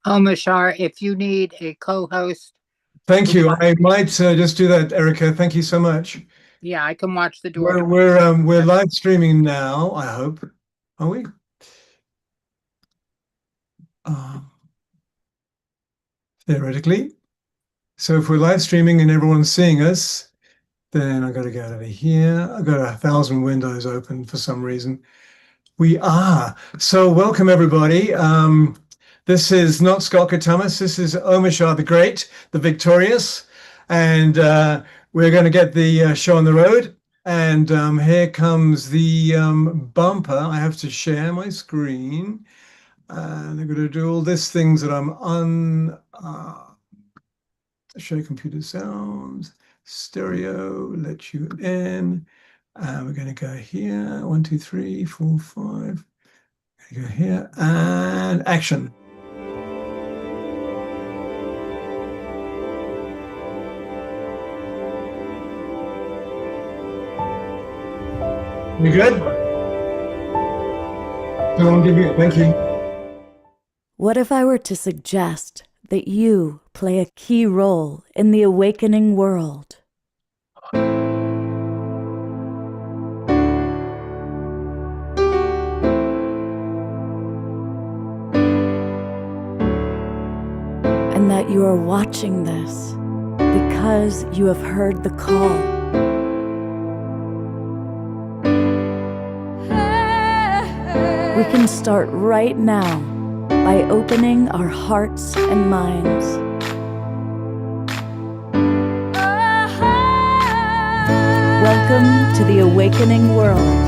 Mashar, if you need a co-host Thank to you. watch, I might just do that, Erica. Thank you so much. yeah, I can watch the We're Georgia. we're live streaming now, I hope. Are we? Um, Theoretically. So if we're live streaming and everyone's seeing us, then I got to get out of here. I've got 1,000 windows open for some reason. We are. So welcome everybody. This is not Scott Katamas. This is Omashar the Great, the Victorious, and we're going to get the show on the road. And here comes the bumper. I have to share my screen, and I'm going to do all these things that I'm on. Show computer sounds, stereo, let you in. We're going to go here. 1, 2, 3, 4, 5. Go here and action. You good? So I'll give you, thank you. What if I were to suggest that you play a key role in the awakening world? And that you are watching this because you have heard the call. We can start right now by opening our hearts and minds. Welcome to the awakening world.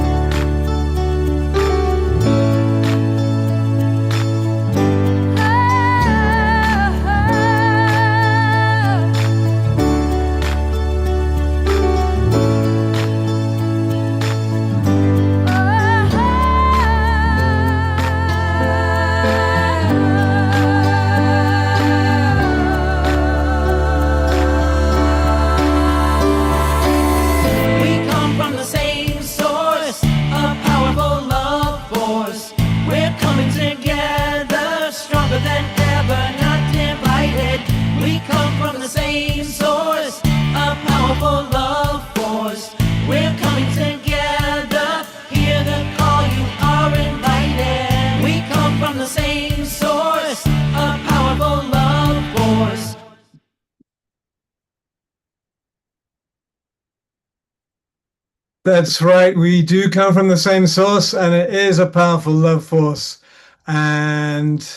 That's right. We do come from the same source, and it is a powerful love force. And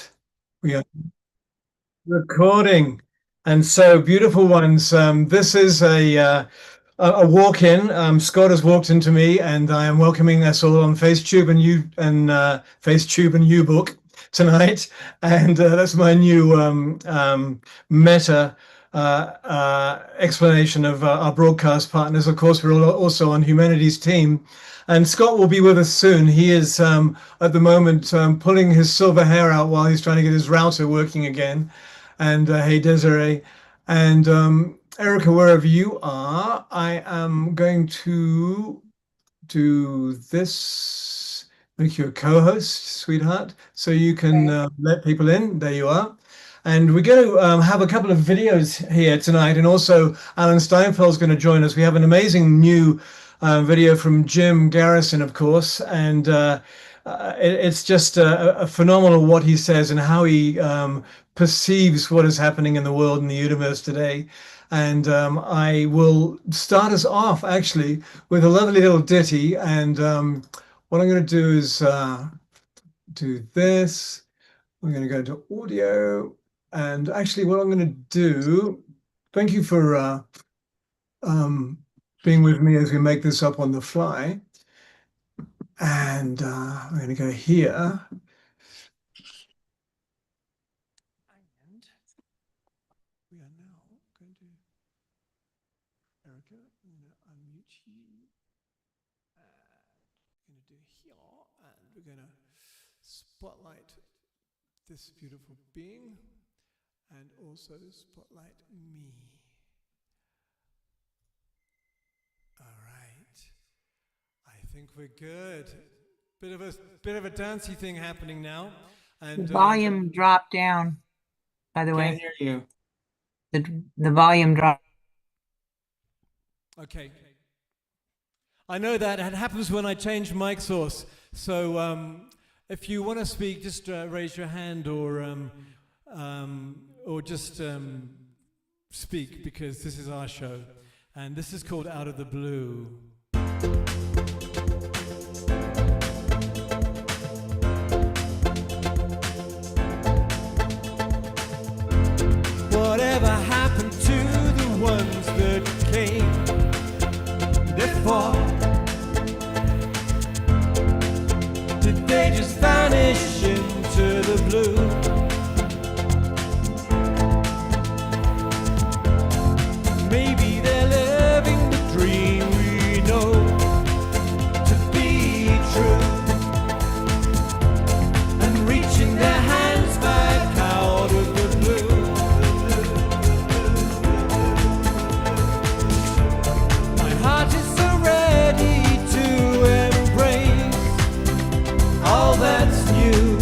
we are recording. And so, beautiful ones. This is a walk-in. Scott has walked into me, and I am welcoming us all on FaceTube and UBook tonight. And that's my new meta explanation of our broadcast partners. Of course, we're also on Humanity's team. And Scott will be with us soon. He is at the moment pulling his silver hair out while he's trying to get his router working again. And hey, Desiree. And Erica, wherever you are, I am going to do this, make you a co-host, sweetheart, so you can let people in. There you are. And we're going to have a couple of videos here tonight. And also Alan Steinfeld's going to join us. We have an amazing new video from Jim Garrison, of course. And it's just a phenomenal what he says and how he perceives what is happening in the world and the universe today. And I will start us off actually with a lovely little ditty. And what I'm going to do is do this. I'm going to go to audio. And actually, what I'm going to do, thank you for being with me as we make this up on the fly. And I'm going to go here. And we are now going to, Erica, I'm going to unmute you. We're going to do here, and we're going to spotlight this beautiful being and also spotlight me. All right. I think we're good. Bit of a dancey thing happening now. And Volume drop down. by the Can't way. hear you. The volume dropped. Okay. I know that it happens when I change mic source. So if you want to speak, just raise your hand or just speak, because this is our show. And this is called Out of the Blue. Whatever happened to the ones that came before? Did they just vanish into the blue? Maybe they're living the dream we know to be true, and reaching their hands back out of the blue. My heart is so ready to embrace all that's new.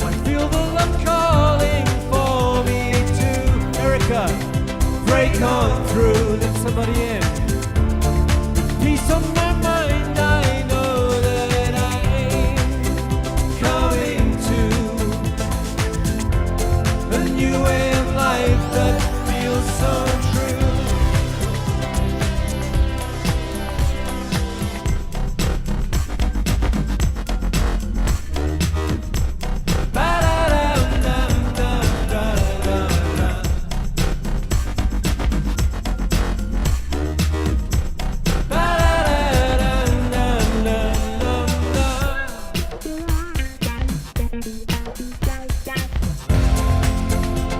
I feel the love calling for me to Erica. Break on through, let somebody in. Peace on my mind, I know that I'm coming to a new way of life that feels so true. Ba-da-dum-dum-dum-dum-dum.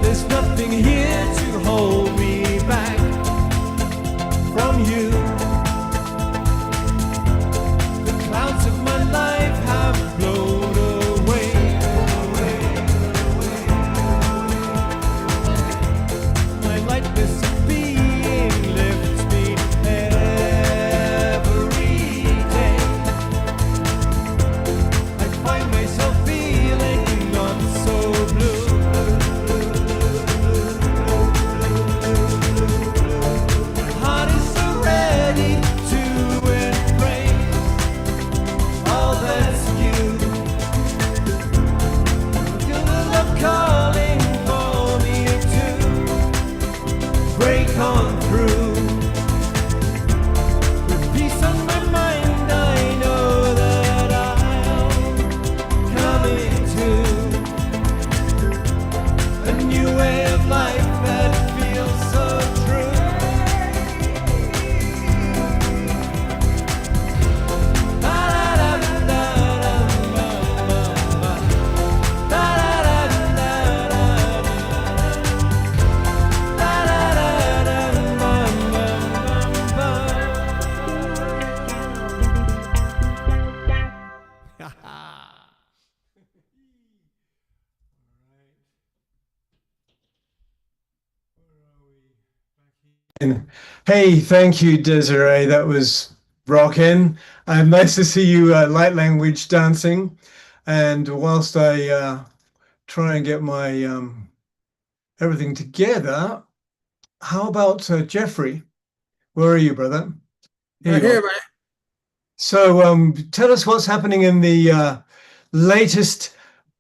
There's nothing here to hold me back from you. The clouds of my life have blown away. My lightness of being lifts me every day. I find myself feeling not so blue. My heart is so ready to embrace all that's new. Feel the love calling for me to break on through. With peace on my mind, I know that I'm coming to a new way of life that feels so true. Hey, thank you, Desiree. That was rockin'. Nice to see you light language dancing. And whilst I try and get my everything together, how about Jeffrey? Where are you, brother? Right you here, are. man. So tell us what's happening in the latest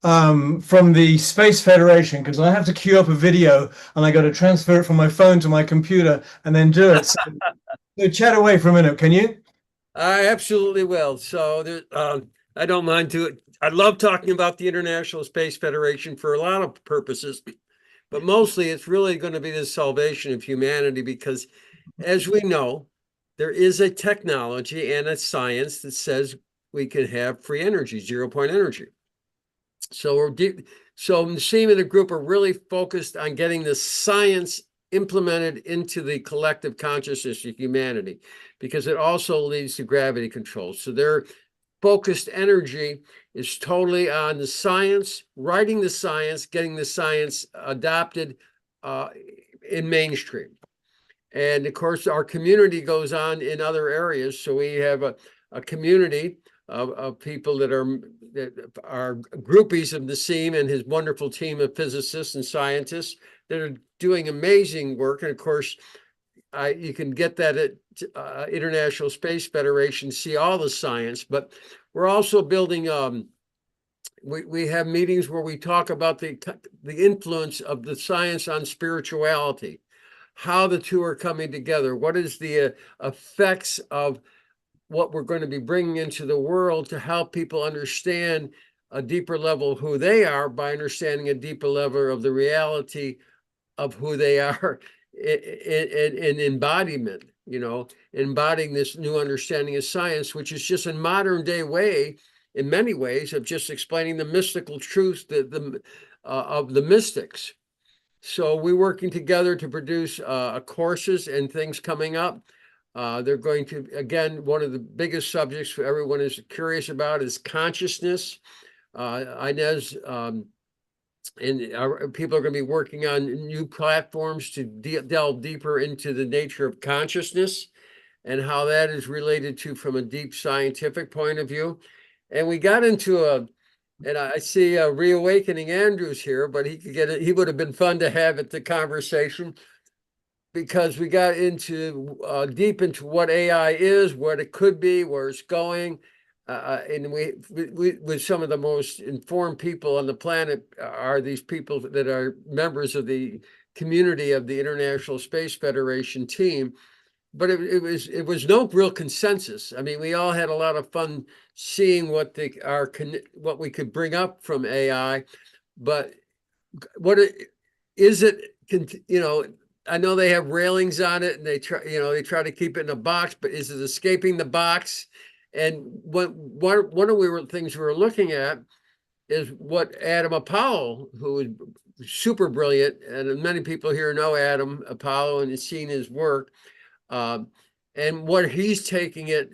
from the Space Federation, because I have to queue up a video and I got to transfer it from my phone to my computer and then do it. So chat away for a minute, can you? I absolutely will. So there, I don't mind to it. I love talking about the International Space Federation for a lot of purposes, but mostly it's really going to be the salvation of humanity, because as we know, there is a technology and a science that says we can have free energy, 0-point energy. So Nassim and the group are really focused on getting the science implemented into the collective consciousness of humanity, because it also leads to gravity control. So their focused energy is totally on the science, writing the science, getting the science adopted in mainstream. And of course, our community goes on in other areas. So we have a community of people that are are groupies of Nassim and his wonderful team of physicists and scientists that are doing amazing work. And of course, you can get that at International Space Federation, see all the science, but we're also building, we have meetings where we talk about the influence of the science on spirituality, how the two are coming together, what is the effects of what we're going to be bringing into the world to help people understand a deeper level of who they are by understanding a deeper level of the reality of who they are in embodiment, embodying this new understanding of science, which is just a modern day way, in many ways, of just explaining the mystical truth of the mystics. So we're working together to produce courses and things coming up. They're going to, again, one of the biggest subjects for everyone is curious about is consciousness. Inez and people are going to be working on new platforms to delve deeper into the nature of consciousness and how that is related to from a deep scientific point of view. And we got into and I see Reawakening Andrews here, but he could get it. He would have been fun to have at the conversation, because we got into deep into what AI is, what it could be, where it's going. And we with some of the most informed people on the planet are these people that are members of the community of the International Space Federation team. But it was no real consensus. I mean, we all had a lot of fun seeing what we could bring up from AI, but is it? I know they have railings on it, and they try to keep it in a box, but is it escaping the box? And one of the things we were looking at is what Adam Apollo, who is super brilliant, and many people here know Adam Apollo and have seen his work, and what he's taking it,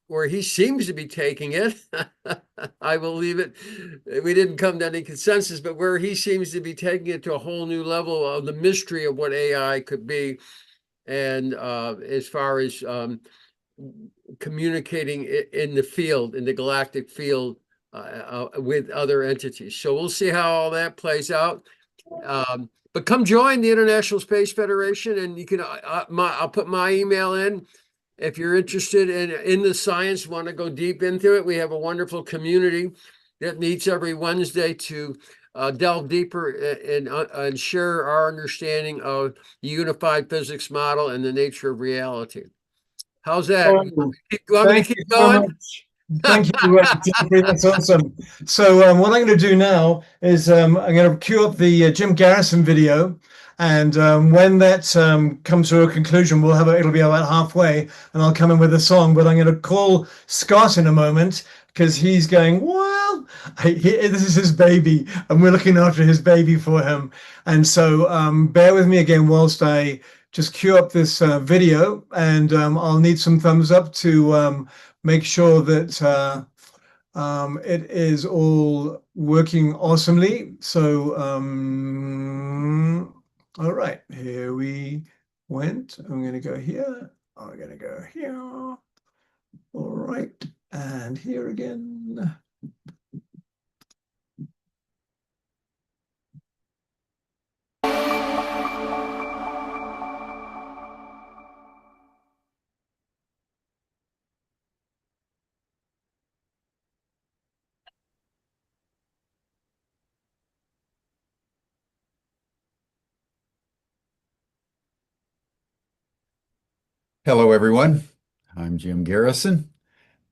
where he seems to be taking it, I believe it. We didn't come to any consensus, but where he seems to be taking it to a whole new level of the mystery of what AI could be, and as far as communicating in the field, in the galactic field, with other entities. So we'll see how all that plays out. But come join the International Space Federation, and you can. I'll put my email in. If you're interested in the science, want to go deep into it, we have a wonderful community that meets every Wednesday to delve deeper and share our understanding of the unified physics model and the nature of reality. How's that? Oh, Want me to keep going? Thank you, Jeffrey. That's awesome. So what I'm going to do now is I'm going to cue up the Jim Garrison video. And when that comes to a conclusion, it'll be about halfway, and I'll come in with a song. But I'm going to call Scott in a moment, because he's going, well, this is his baby, and we're looking after his baby for him. And so bear with me again whilst I just cue up this video, and I'll need some thumbs up to make sure that it is all working awesomely. So all right, here we went. I'm going to go here. I'm going to go here. All right, and here again. Hello, everyone. I'm Jim Garrison.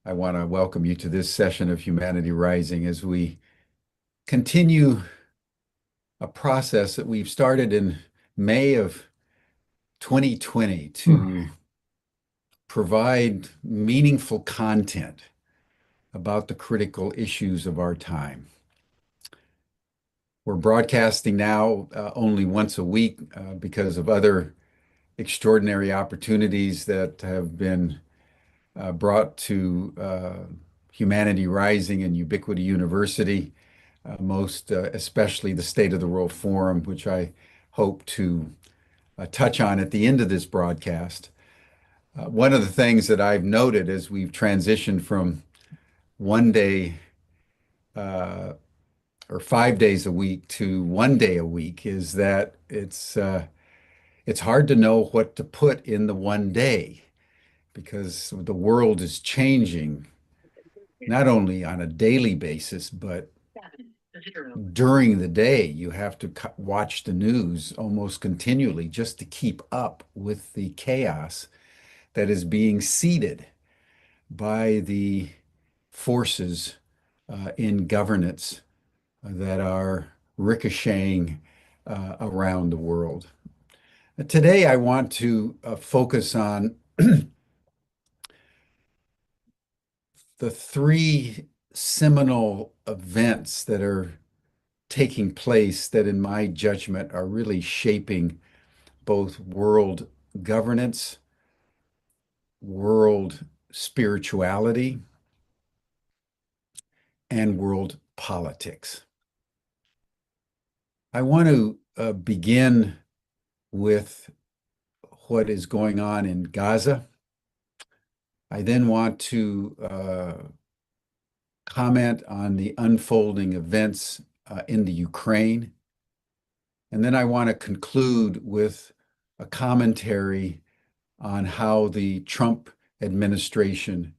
I want to welcome you to this session of Humanity Rising as we continue a process that we've started in May of 2020 to provide meaningful content about the critical issues of our time. We're broadcasting now only once a week because of other extraordinary opportunities that have been brought to Humanity Rising and Ubiquity University, most especially the State of the World Forum, which I hope to touch on at the end of this broadcast. One of the things that I've noted as we've transitioned from one-day or 5 days a week to 1 day a week is that it's hard to know what to put in the 1 day because the world is changing not only on a daily basis, but during the day. You have to watch the news almost continually just to keep up with the chaos that is being seeded by the forces in governance that are ricocheting around the world. Today, I want to focus on the three seminal events that are taking place that, in my judgment, are really shaping both world governance, world spirituality, and world politics. I want to begin with what is going on in Gaza. I then want to comment on the unfolding events in the Ukraine. And then I want to conclude with a commentary on how the Trump administration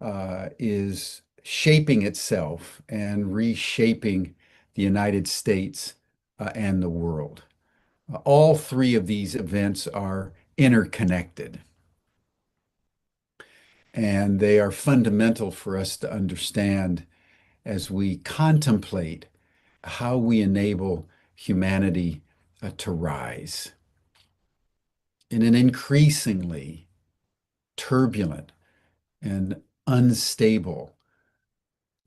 is shaping itself and reshaping the United States and the world. All three of these events are interconnected, and they are fundamental for us to understand as we contemplate how we enable humanity to rise in an increasingly turbulent and unstable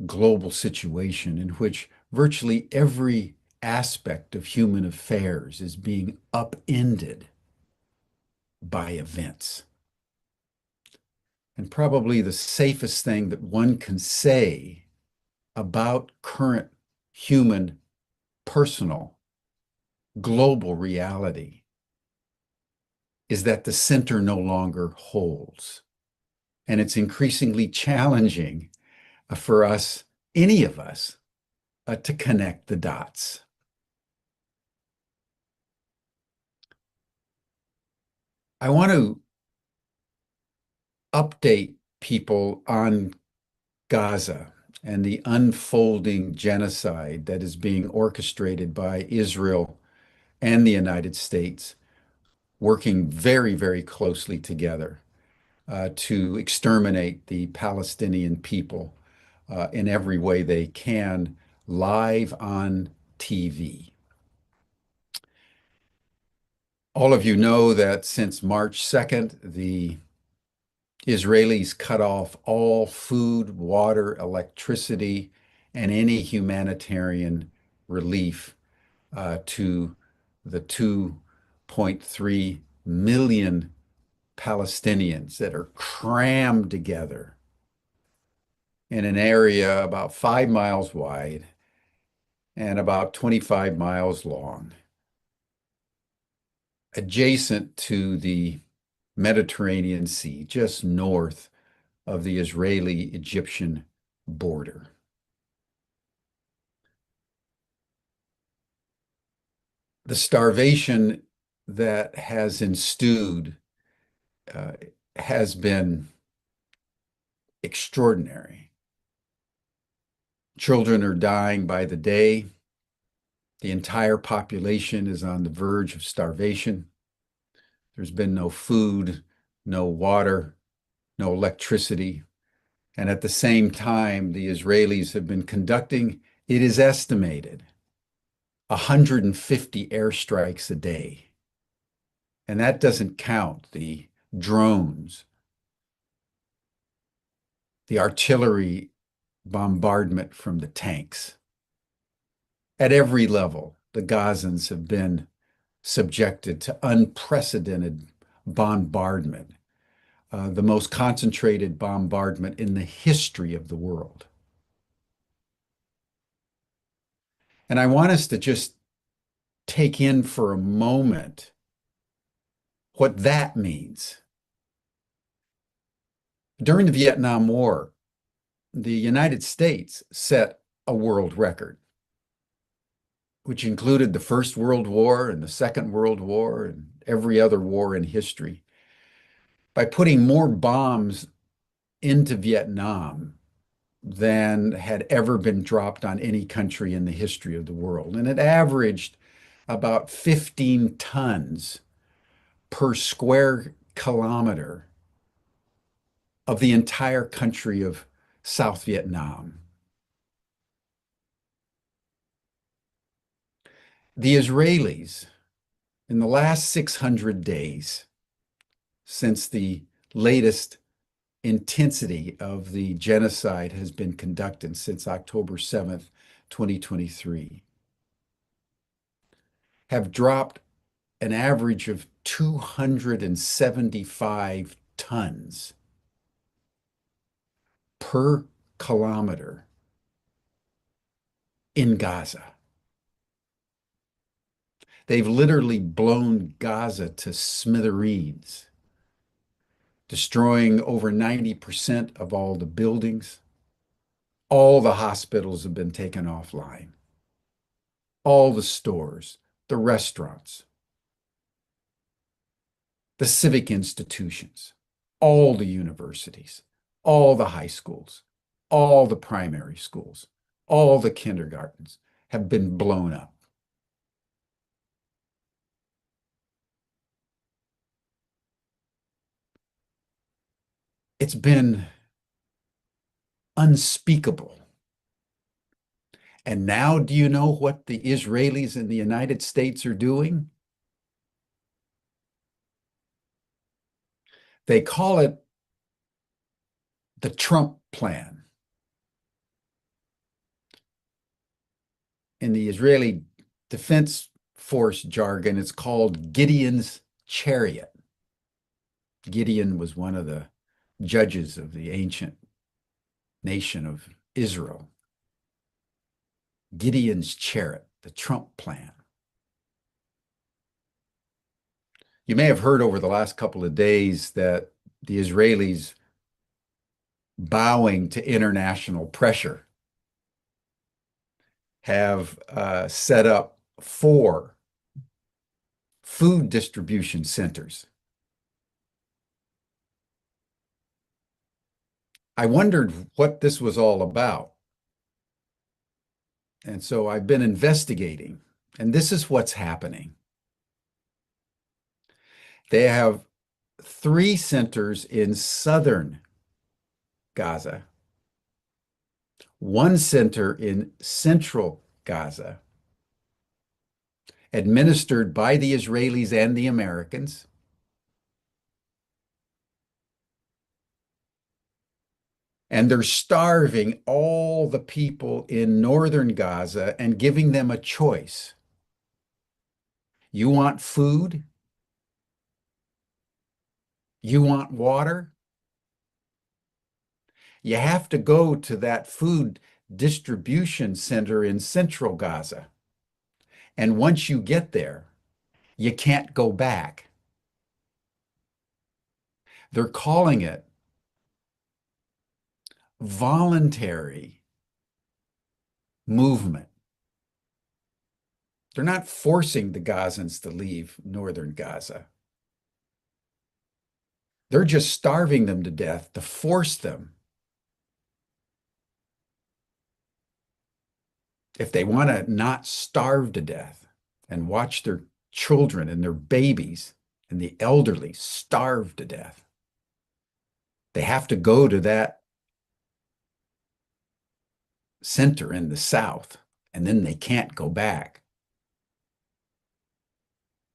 global situation in which virtually every aspect of human affairs is being upended by events. And probably the safest thing that one can say about current human, personal, global reality is that the center no longer holds. And it's increasingly challenging for us, any of us, to connect the dots. I want to update people on Gaza and the unfolding genocide that is being orchestrated by Israel and the United States, working very, very closely together to exterminate the Palestinian people in every way they can, live on TV. All of you know that since March 2nd, the Israelis cut off all food, water, electricity, and any humanitarian relief to the 2.3 million Palestinians that are crammed together in an area about 5 miles wide and about 25 miles long, adjacent to the Mediterranean Sea, just north of the Israeli-Egyptian border. The starvation that has ensued has been extraordinary. Children are dying by the day. The entire population is on the verge of starvation. There's been no food, no water, no electricity. And at the same time, the Israelis have been conducting, it is estimated, 150 airstrikes a day. And that doesn't count the drones, the artillery bombardment from the tanks. At every level, the Gazans have been subjected to unprecedented bombardment, the most concentrated bombardment in the history of the world. And I want us to just take in for a moment what that means. During the Vietnam War, the United States set a world record, which included the First World War and the Second World War and every other war in history, by putting more bombs into Vietnam than had ever been dropped on any country in the history of the world. And it averaged about 15 tons per square kilometer of the entire country of South Vietnam. The Israelis, in the last 600 days, since the latest intensity of the genocide has been conducted since October 7th, 2023, have dropped an average of 275 tons per kilometer in Gaza. They've literally blown Gaza to smithereens, destroying over 90% of all the buildings. All the hospitals have been taken offline. All the stores, the restaurants, the civic institutions, all the universities, all the high schools, all the primary schools, all the kindergartens have been blown up. It's been unspeakable. And now, do you know what the Israelis in the United States are doing? They call it the Trump plan. In the Israeli Defense Force jargon, it's called Gideon's chariot. Gideon was one of the judges of the ancient nation of Israel. Gideon's chariot, the Trump plan. You may have heard over the last couple of days that the Israelis, bowing to international pressure, have set up 4 food distribution centers. I wondered what this was all about. And so I've been investigating, and this is what's happening. They have 3 centers in southern Gaza, 1 center in central Gaza, administered by the Israelis and the Americans, and they're starving all the people in northern Gaza and giving them a choice. You want food? You want water? You have to go to that food distribution center in central Gaza. And once you get there, you can't go back. They're calling it voluntary movement. They're not forcing the Gazans to leave northern Gaza. They're just starving them to death to force them. If they want to not starve to death and watch their children and their babies and the elderly starve to death, they have to go to that center in the south, and then they can't go back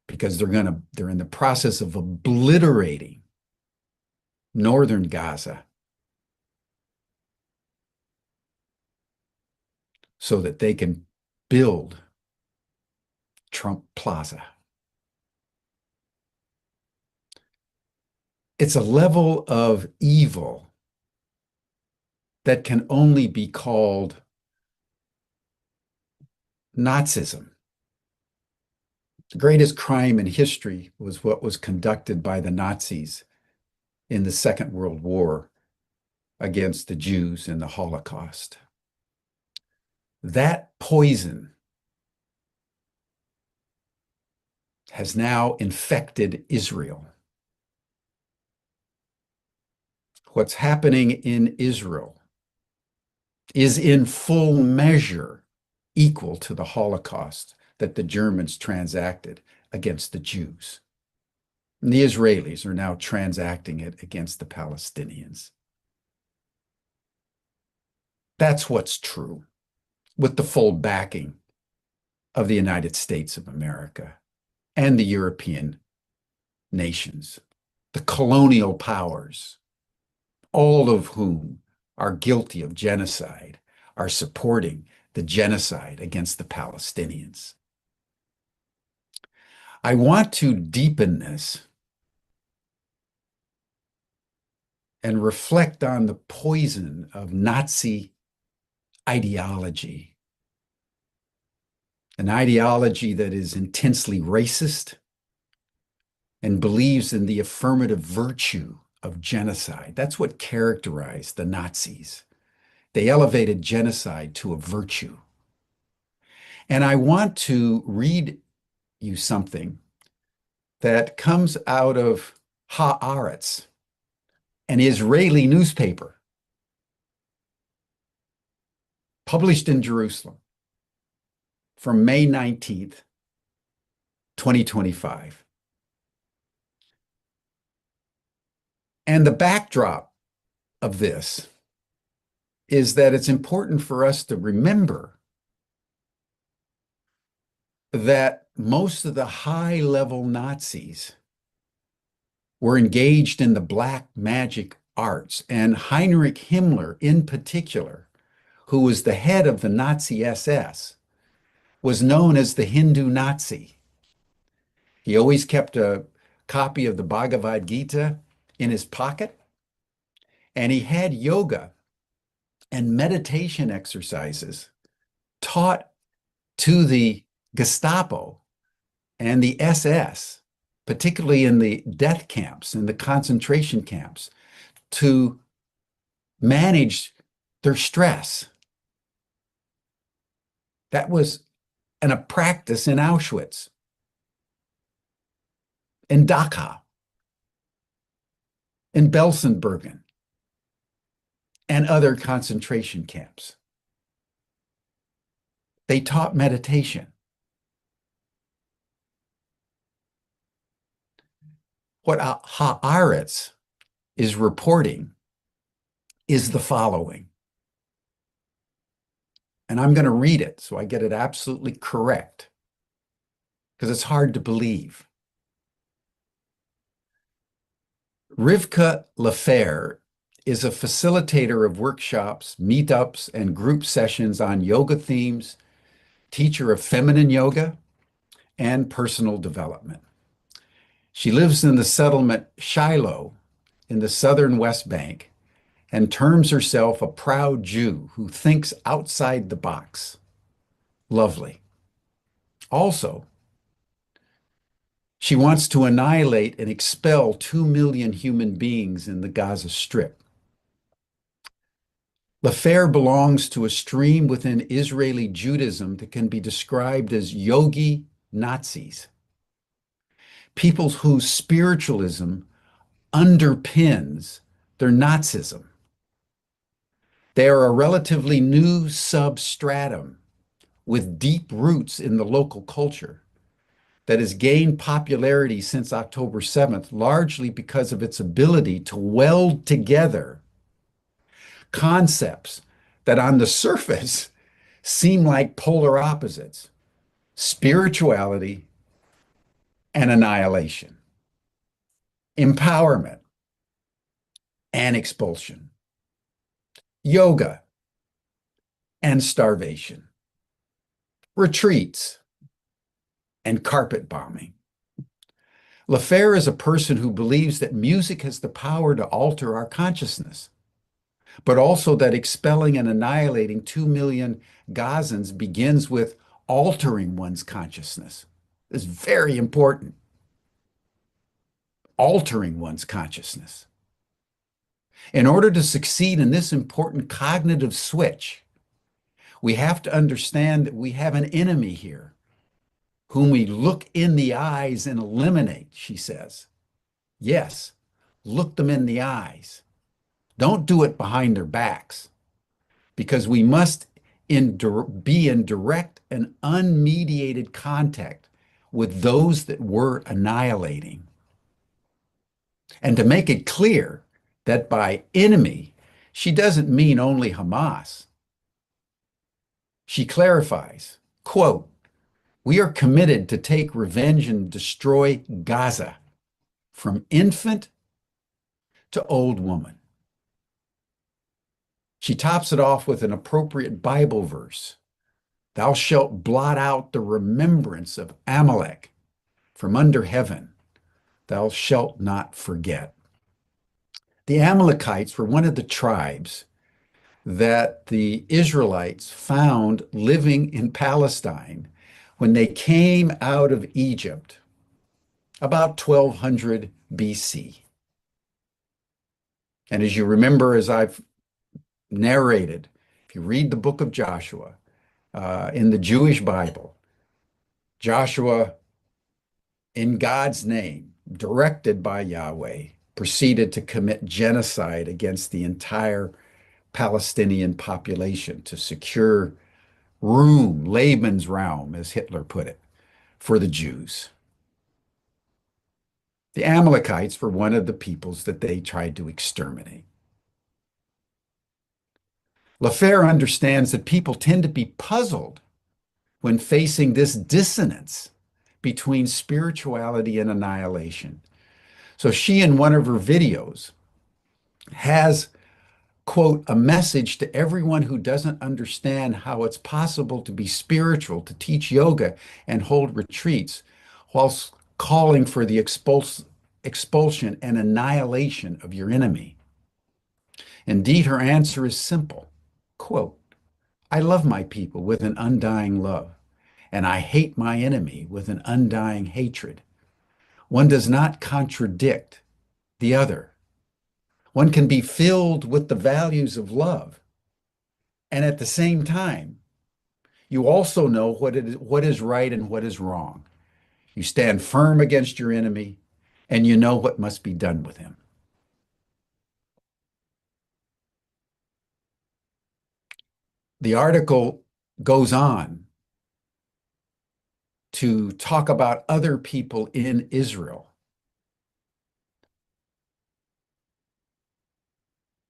because they're in the process of obliterating northern Gaza so that they can build Trump Plaza. It's a level of evil that can only be called Nazism. The greatest crime in history was what was conducted by the Nazis in the Second World War against the Jews in the Holocaust. That poison has now infected Israel. What's happening in Israel is in full measure equal to the Holocaust that the Germans transacted against the Jews. And the Israelis are now transacting it against the Palestinians. That's what's true, with the full backing of the United States of America and the European nations, the colonial powers, all of whom are guilty of genocide, are supporting the genocide against the Palestinians. I want to deepen this and reflect on the poison of Nazi ideology, an ideology that is intensely racist and believes in the affirmative virtue of genocide. That's what characterized the Nazis. They elevated genocide to a virtue. And I want to read you something that comes out of Haaretz, an Israeli newspaper published in Jerusalem from May 19th, 2025. And the backdrop of this is that it's important for us to remember that most of the high-level Nazis were engaged in the black magic arts, and Heinrich Himmler in particular, who was the head of the Nazi SS, was known as the Hindu Nazi. He always kept a copy of the Bhagavad Gita in his pocket, and he had yoga and meditation exercises taught to the Gestapo and the SS, particularly in the death camps, in the concentration camps, to manage their stress. That was a practice in Auschwitz, in Dachau, in Belsenbergen, and other concentration camps. They taught meditation. What Haaretz is reporting is the following. And I'm going to read it so I get it absolutely correct, because it's hard to believe. Rivka Lafer is a facilitator of workshops, meetups, and group sessions on yoga themes, teacher of feminine yoga, and personal development. She lives in the settlement Shiloh in the southern West Bank and terms herself a proud Jew who thinks outside the box. Lovely. Also, she wants to annihilate and expel 2 million human beings in the Gaza Strip. Lafer belongs to a stream within Israeli Judaism that can be described as yogi Nazis, people whose spiritualism underpins their Nazism. They are a relatively new substratum with deep roots in the local culture that has gained popularity since October 7th, largely because of its ability to weld together concepts that on the surface seem like polar opposites: spirituality and annihilation, empowerment and expulsion, yoga and starvation, retreats and carpet bombing. Lafer is a person who believes that music has the power to alter our consciousness, but also that expelling and annihilating 2 million Gazans begins with altering one's consciousness. It's very important. Altering one's consciousness. In order to succeed in this important cognitive switch, We have to understand that we have an enemy here whom we look in the eyes and eliminate, she says. Yes, look them in the eyes. Don't do it behind their backs, because we must be in direct and unmediated contact with those that we're annihilating. And to make it clear that by enemy, she doesn't mean only Hamas. She clarifies, quote, "We are committed to take revenge and destroy Gaza from infant to old woman." She tops it off with an appropriate Bible verse. "Thou shalt blot out the remembrance of Amalek from under heaven. Thou shalt not forget." The Amalekites were one of the tribes that the Israelites found living in Palestine when they came out of Egypt about 1200 BC. And as you remember, as I've narrated, if you read the book of Joshua in the Jewish Bible, Joshua, in God's name, directed by Yahweh, proceeded to commit genocide against the entire Palestinian population to secure room, Lebensraum, as Hitler put it, for the Jews. The Amalekites were one of the peoples that they tried to exterminate. LaFere understands that people tend to be puzzled when facing this dissonance between spirituality and annihilation. So she, in one of her videos, has, quote, "a message to everyone who doesn't understand how it's possible to be spiritual, to teach yoga and hold retreats, whilst calling for the expulsion and annihilation of your enemy." Indeed, her answer is simple. Quote, "I love my people with an undying love, and I hate my enemy with an undying hatred. One does not contradict the other. One can be filled with the values of love, and at the same time, you also know what is right and what is wrong. You stand firm against your enemy, and you know what must be done with him." The article goes on to talk about other people in Israel.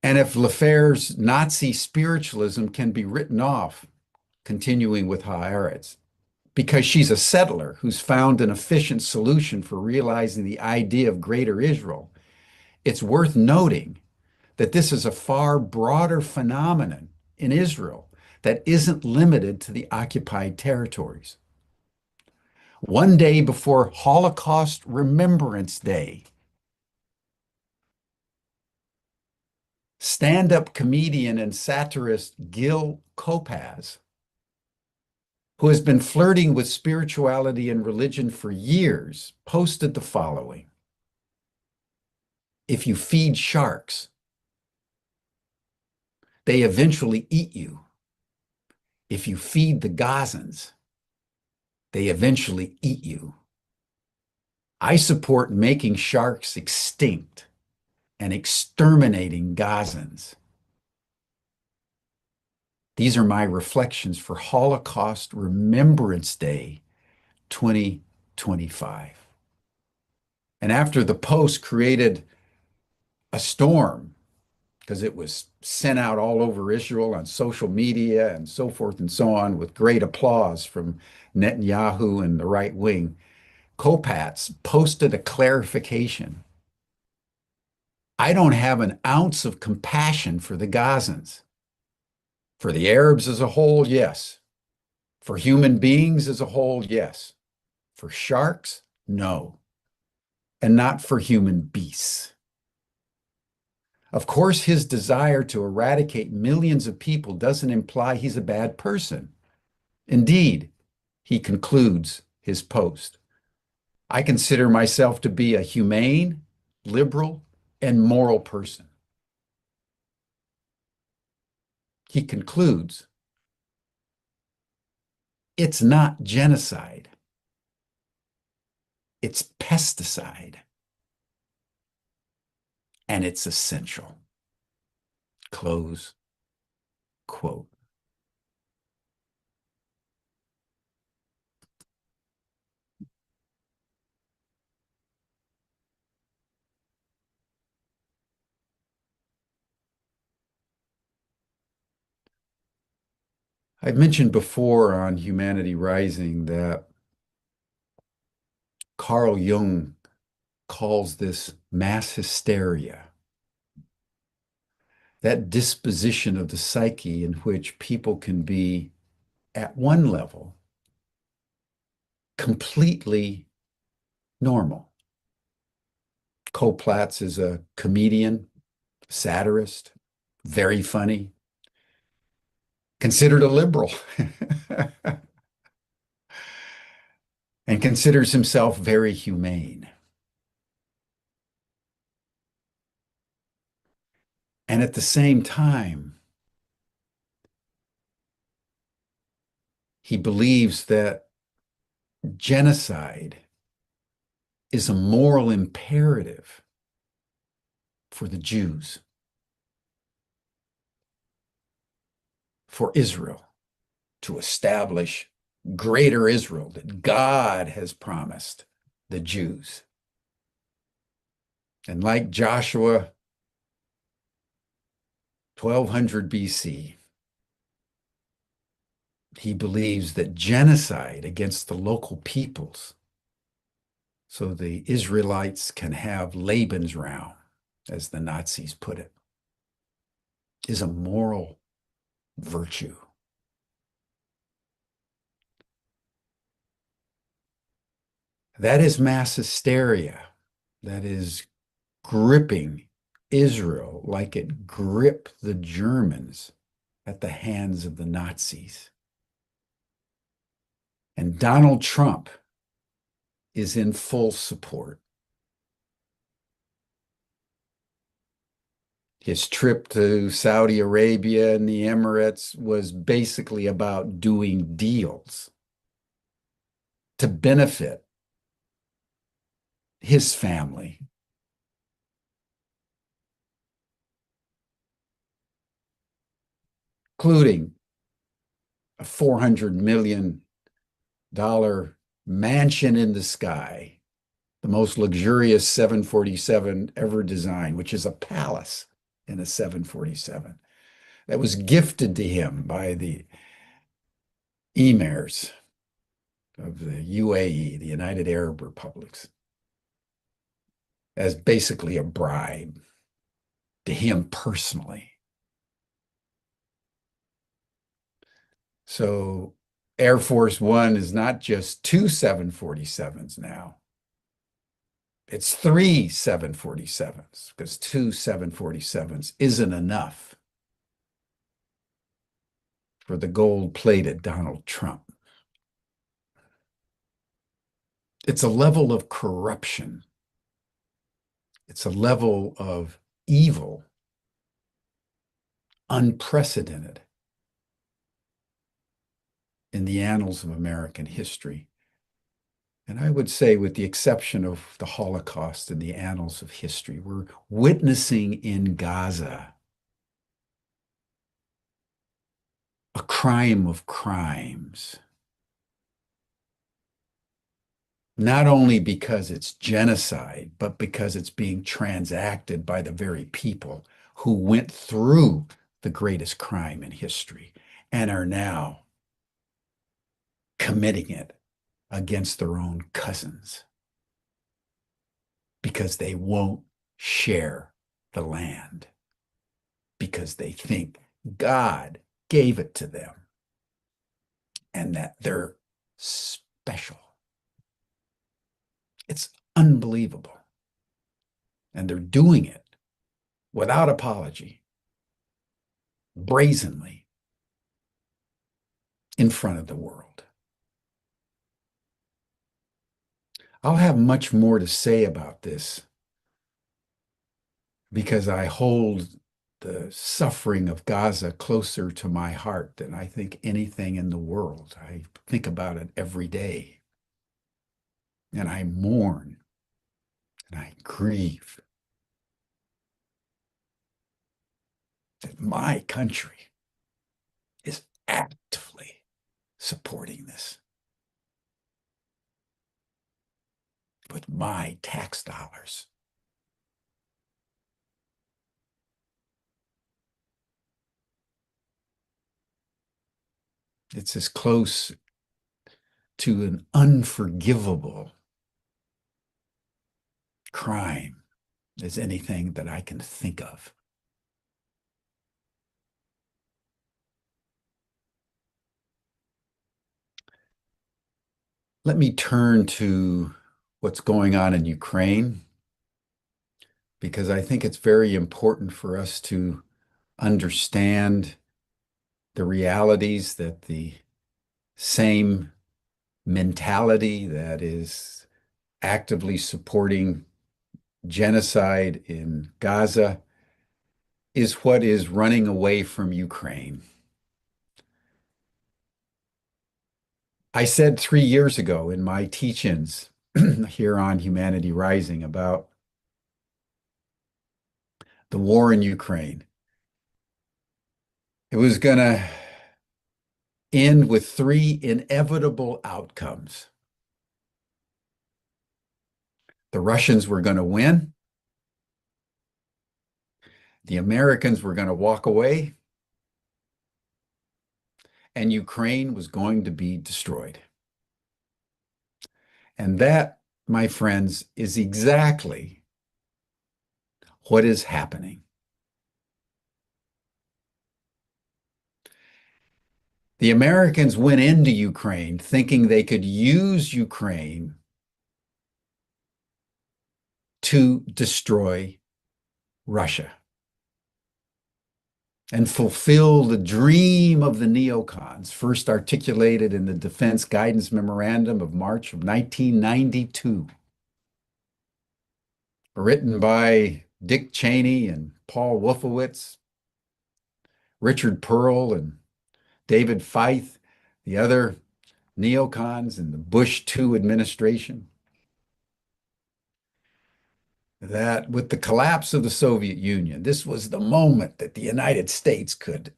And if LaFere's Nazi spiritualism can be written off, continuing with Haaretz, because she's a settler who's found an efficient solution for realizing the idea of Greater Israel, it's worth noting that this is a far broader phenomenon in Israel that isn't limited to the occupied territories. One day before Holocaust Remembrance Day, stand-up comedian and satirist Gil Kopaz, who has been flirting with spirituality and religion for years, posted the following: "If you feed sharks, they eventually eat you. If you feed the Gazans, they eventually eat you. I support making sharks extinct and exterminating Gazans." These are my reflections for Holocaust Remembrance Day 2025. And after the post created a storm, because it was sent out all over Israel on social media and so forth and so on, with great applause from Netanyahu and the right wing, Kopatz posted a clarification. "I don't have an ounce of compassion for the Gazans. For the Arabs as a whole, yes. For human beings as a whole, yes. For sharks, no. And not for human beasts." Of course, his desire to eradicate millions of people doesn't imply he's a bad person. Indeed, he concludes his post, "I consider myself to be a humane, liberal, and moral person." He concludes, It's not genocide. It's pesticide. And it's essential. Close quote. I've mentioned before on Humanity Rising that Carl Jung calls this mass hysteria, that disposition of the psyche in which people can be, at one level, completely normal. Koplatz is a comedian, satirist, very funny, considered a liberal, and considers himself very humane. And at the same time, he believes that genocide is a moral imperative for the Jews, for Israel, to establish greater Israel that God has promised the Jews. And like Joshua, 1200 BC, he believes that genocide against the local peoples, so the Israelites can have Lebensraum, as the Nazis put it, is a moral virtue. That is mass hysteria. That is gripping Israel like it gripped the Germans at the hands of the Nazis. And Donald Trump is in full support. His trip to Saudi Arabia and the Emirates was basically about doing deals to benefit his family. Including a $400 million mansion in the sky, the most luxurious 747 ever designed, which is a palace in a 747 that was gifted to him by the emirs of the UAE, the United Arab Republics, as basically a bribe to him personally. So Air Force One is not just 2 747s now. It's 3 747s, because 2 747s isn't enough for the gold-plated Donald Trump. It's a level of corruption. It's a level of evil, unprecedented in the annals of American history. And I would say, with the exception of the Holocaust in the annals of history, we're witnessing in Gaza a crime of crimes. Not only because it's genocide, but because it's being transacted by the very people who went through the greatest crime in history and are now committing it against their own cousins because they won't share the land, because they think God gave it to them and that they're special. It's unbelievable. And they're doing it without apology, brazenly, in front of the world. I'll have much more to say about this because I hold the suffering of Gaza closer to my heart than I think anything in the world. I think about it every day. And I mourn and I grieve that my country is actively supporting this with my tax dollars. It's as close to an unforgivable crime as anything that I can think of. Let me turn to what's going on in Ukraine, because I think it's very important for us to understand the realities that the same mentality that is actively supporting genocide in Gaza is what is running away from Ukraine. I said 3 years ago in my teach-ins here on Humanity Rising about the war in Ukraine, it was going to end with 3 inevitable outcomes. The Russians were going to win. The Americans were going to walk away. And Ukraine was going to be destroyed. And that, my friends, is exactly what is happening. The Americans went into Ukraine thinking they could use Ukraine to destroy Russia and fulfill the dream of the neocons, first articulated in the Defense Guidance Memorandum of March of 1992, written by Dick Cheney and Paul Wolfowitz, Richard Pearl and David Feith, the other neocons in the Bush II administration, that with the collapse of the Soviet Union, this was the moment that the United States could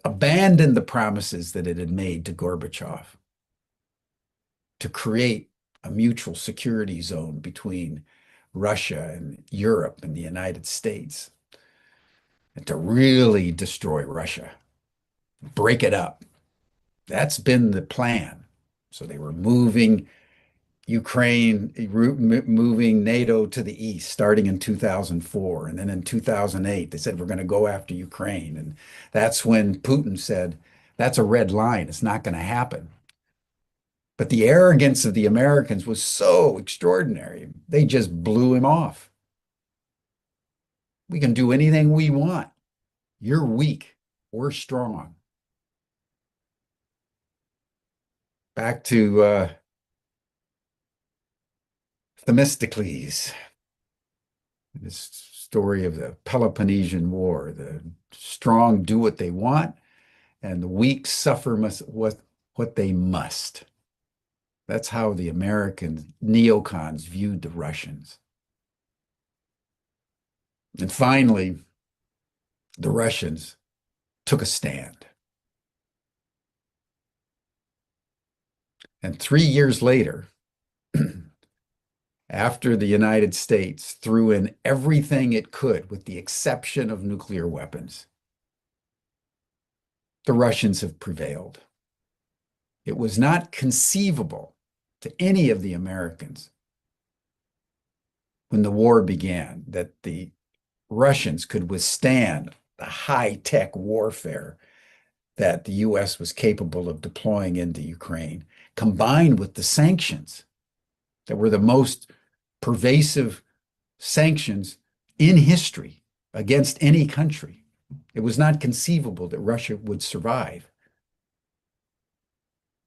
abandon the promises that it had made to Gorbachev to create a mutual security zone between Russia and Europe and the United States, and to really destroy Russia, break it up. That's been the plan. So they were moving Ukraine, moving NATO to the east, starting in 2004. And then in 2008, they said, we're going to go after Ukraine. And that's when Putin said, that's a red line. It's not going to happen. But the arrogance of the Americans was so extraordinary. They just blew him off. We can do anything we want. You're weak. We're strong. Back to Themistocles, this story of the Peloponnesian War. The strong do what they want, and the weak suffer what they must. That's how the American neocons viewed the Russians. And finally, the Russians took a stand. And 3 years later, after the United States threw in everything it could, with the exception of nuclear weapons, the Russians have prevailed. It was not conceivable to any of the Americans when the war began that the Russians could withstand the high-tech warfare that the US was capable of deploying into Ukraine, combined with the sanctions that were the most pervasive sanctions in history against any country. It was not conceivable that Russia would survive.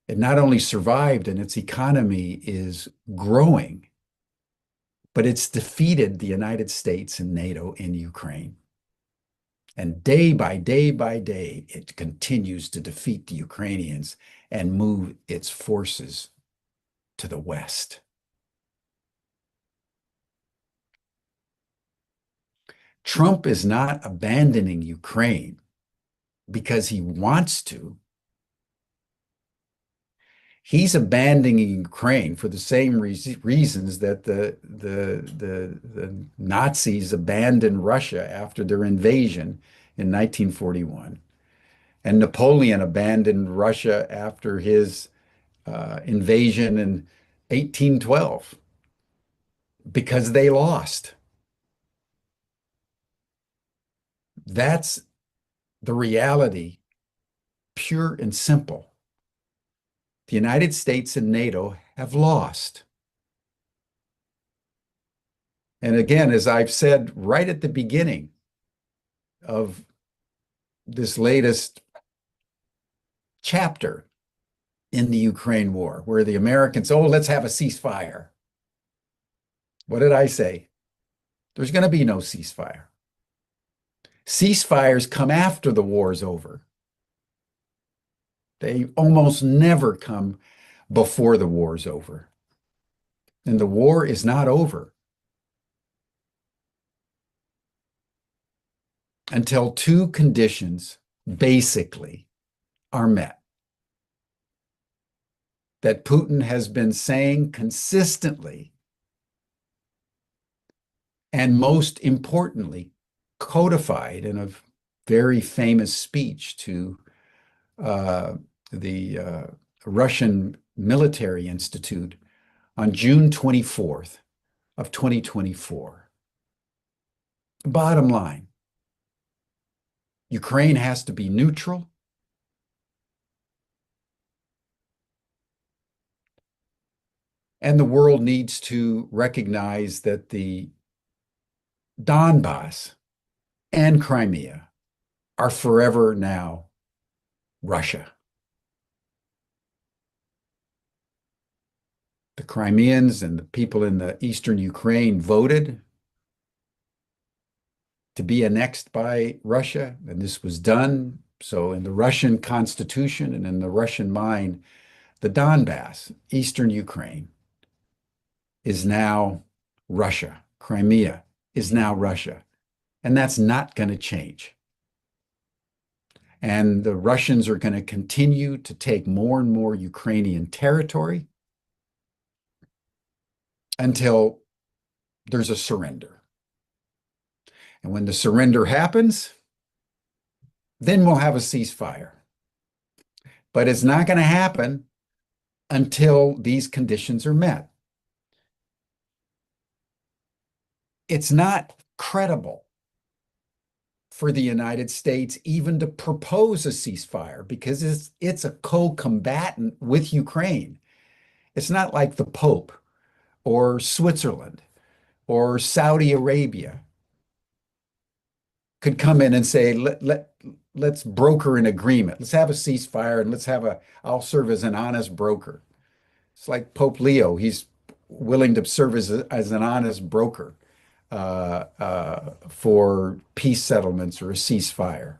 It not only survived, and its economy is growing, but it's defeated the United States and NATO in Ukraine. And day by day by day, it continues to defeat the Ukrainians and move its forces to the west. Trump is not abandoning Ukraine because he wants to. He's abandoning Ukraine for the same reasons that the Nazis abandoned Russia after their invasion in 1941. And Napoleon abandoned Russia after his invasion in 1812 because they lost. That's the reality, pure and simple. The United States and NATO have lost. And again, as I've said right at the beginning of this latest chapter in the Ukraine war, where the Americans, oh, let's have a ceasefire. What did I say? There's going to be no ceasefire. Ceasefires come after the war's over. They almost never come before the war's over. And the war is not over until two conditions basically are met. That Putin has been saying consistently, and most importantly, codified in a very famous speech to the Russian Military Institute on June 24th of 2024. Bottom line, Ukraine has to be neutral. And the world needs to recognize that the Donbass and Crimea are forever now Russia. The Crimeans and the people in the eastern Ukraine voted to be annexed by Russia, and this was done. So in the Russian constitution and in the Russian mind, the Donbass, eastern Ukraine, is now Russia. Crimea is now Russia. And that's not going to change. And the Russians are going to continue to take more and more Ukrainian territory until there's a surrender. And when the surrender happens, then we'll have a ceasefire. But it's not going to happen until these conditions are met. It's not credible for the United States even to propose a ceasefire because it's a co-combatant with Ukraine. It's not like the Pope or Switzerland or Saudi Arabia could come in and say, let's broker an agreement. Let's have a ceasefire and I'll serve as an honest broker. It's like Pope Leo. He's willing to serve as an honest broker for peace settlements or a ceasefire.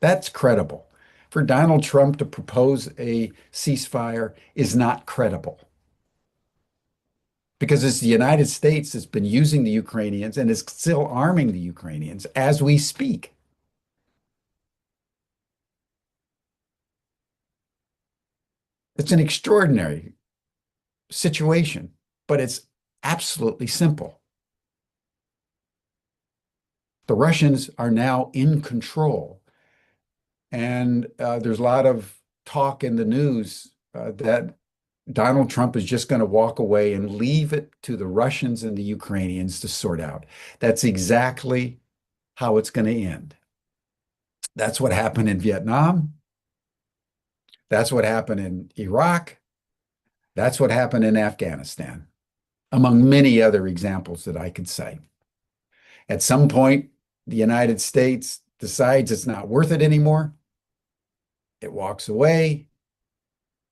That's credible. For Donald Trump to propose a ceasefire is not credible. Because it's the United States that's been using the Ukrainians and is still arming the Ukrainians as we speak. It's an extraordinary situation, but it's absolutely simple. The Russians are now in control. And there's a lot of talk in the news that Donald Trump is just going to walk away and leave it to the Russians and the Ukrainians to sort out. That's exactly how it's going to end. That's what happened in Vietnam. That's what happened in Iraq. That's what happened in Afghanistan, among many other examples that I could cite. At some point, the United States decides it's not worth it anymore. It walks away.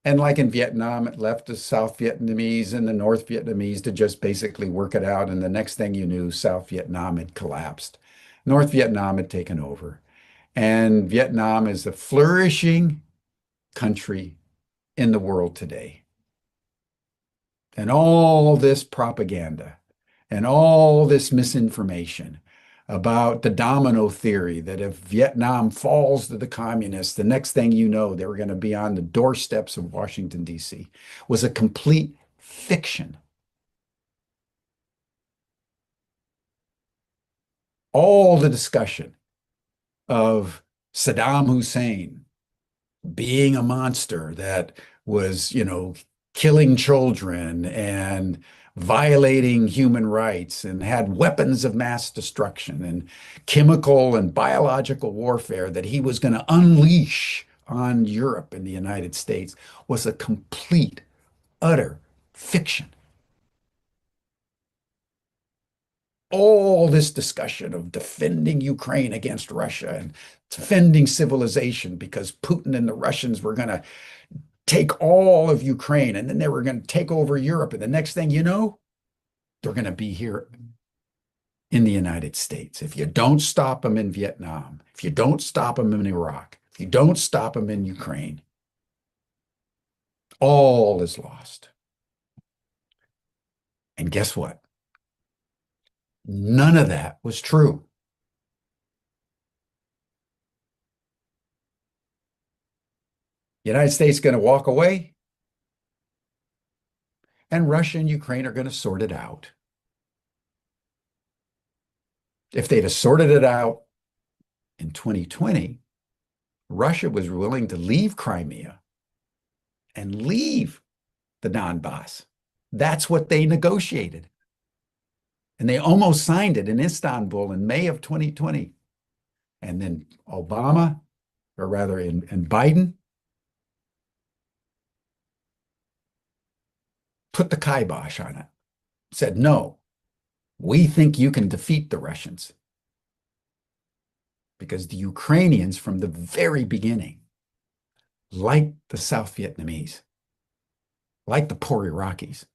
And like in Vietnam, it left the South Vietnamese and the North Vietnamese to just basically work it out. And the next thing you knew, South Vietnam had collapsed. North Vietnam had taken over. And Vietnam is a flourishing country in the world today. And all this propaganda and all this misinformation about the domino theory that if Vietnam falls to the communists, the next thing you know, they were going to be on the doorsteps of Washington, D.C., was a complete fiction. All the discussion of Saddam Hussein being a monster that was, killing children and violating human rights and had weapons of mass destruction and chemical and biological warfare that he was going to unleash on Europe and the United States was a complete, utter fiction. All this discussion of defending Ukraine against Russia and defending civilization because Putin and the Russians were going to take all of Ukraine and then they were going to take over Europe. And the next thing you know, they're going to be here in the United States. If you don't stop them in Vietnam, if you don't stop them in Iraq, if you don't stop them in Ukraine, all is lost. And guess what? None of that was true. The United States is going to walk away, and Russia and Ukraine are going to sort it out. If they'd have sorted it out in 2020, Russia was willing to leave Crimea and leave the Donbass. That's what they negotiated. And they almost signed it in Istanbul in May of 2020. And then Obama, or rather in Biden, put the kibosh on it, said, no, we think you can defeat the Russians. Because the Ukrainians from the very beginning, like the South Vietnamese, like the poor Iraqis,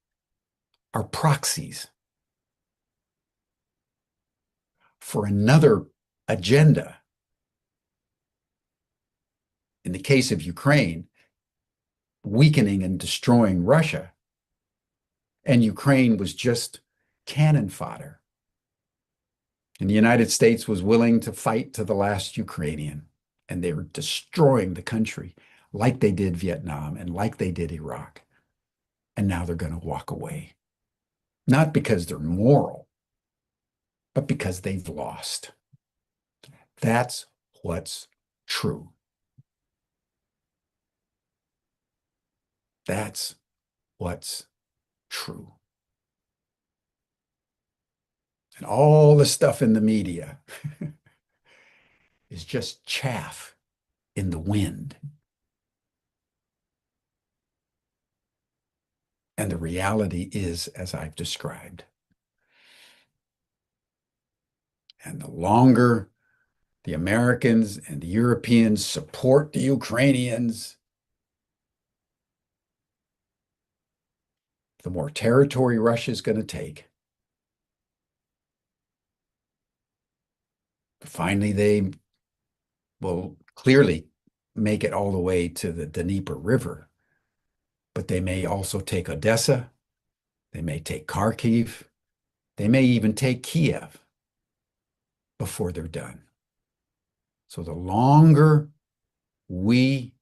are proxies for another agenda. In the case of Ukraine, weakening and destroying Russia, and Ukraine was just cannon fodder. And the United States was willing to fight to the last Ukrainian, and they were destroying the country like they did Vietnam and like they did Iraq. And now they're going to walk away. Not because they're moral, but because they've lost. That's what's true. That's what's true. And all the stuff in the media is just chaff in the wind. And the reality is, as I've described. And the longer the Americans and the Europeans support the Ukrainians, the more territory Russia is going to take. Finally, they will clearly make it all the way to the Dnieper River, but they may also take Odessa, they may take Kharkiv, they may even take Kiev before they're done. So the longer we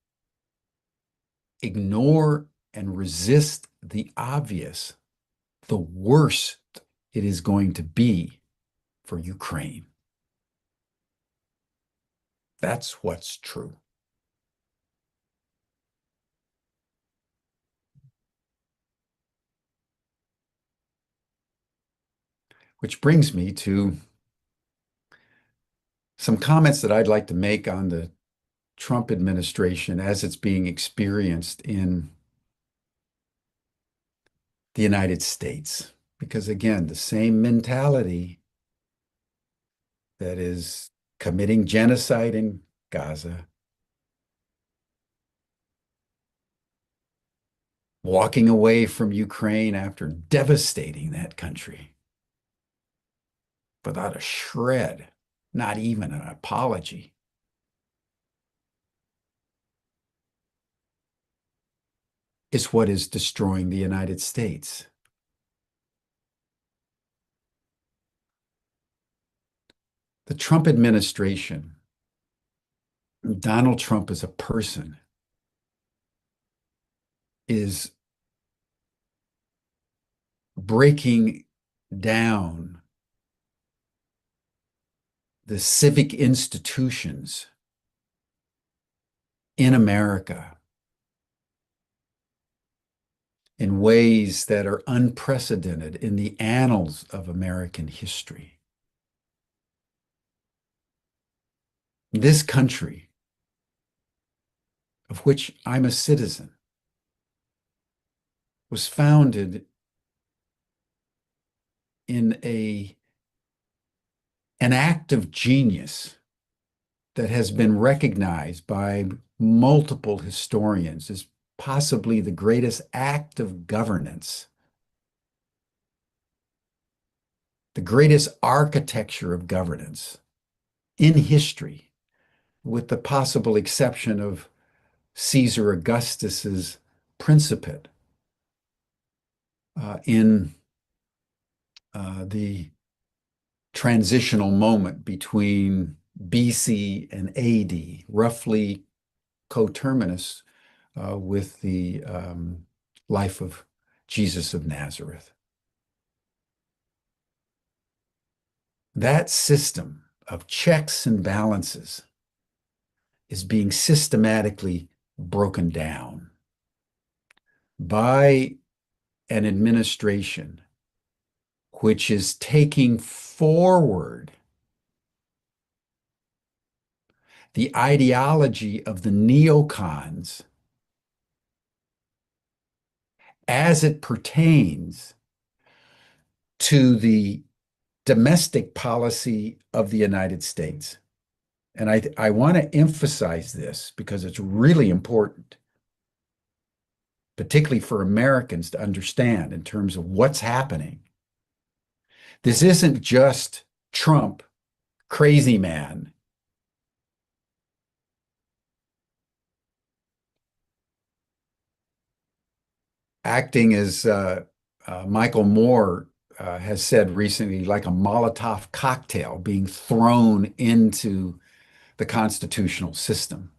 ignore and resist the obvious, the worse it is going to be for Ukraine. That's what's true. Which brings me to some comments that I'd like to make on the Trump administration as it's being experienced in the United States. Because again, the same mentality that is committing genocide in Gaza, walking away from Ukraine after devastating that country without a shred, not even an apology, is what is destroying the United States. The Trump administration, Donald Trump as a person, is breaking down the civic institutions in America in ways that are unprecedented in the annals of American history. This country, of which I'm a citizen, was founded in an act of genius that has been recognized by multiple historians as possibly the greatest act of governance, the greatest architecture of governance in history, with the possible exception of Caesar Augustus's Principate in the transitional moment between BC and AD, roughly coterminous with the life of Jesus of Nazareth. That system of checks and balances is being systematically broken down by an administration which is taking forward the ideology of the neocons as it pertains to the domestic policy of the United States. And I want to emphasize this because it's really important, particularly for Americans to understand in terms of what's happening. This isn't just Trump, crazy man, acting as Michael Moore has said recently, like a Molotov cocktail being thrown into the constitutional system.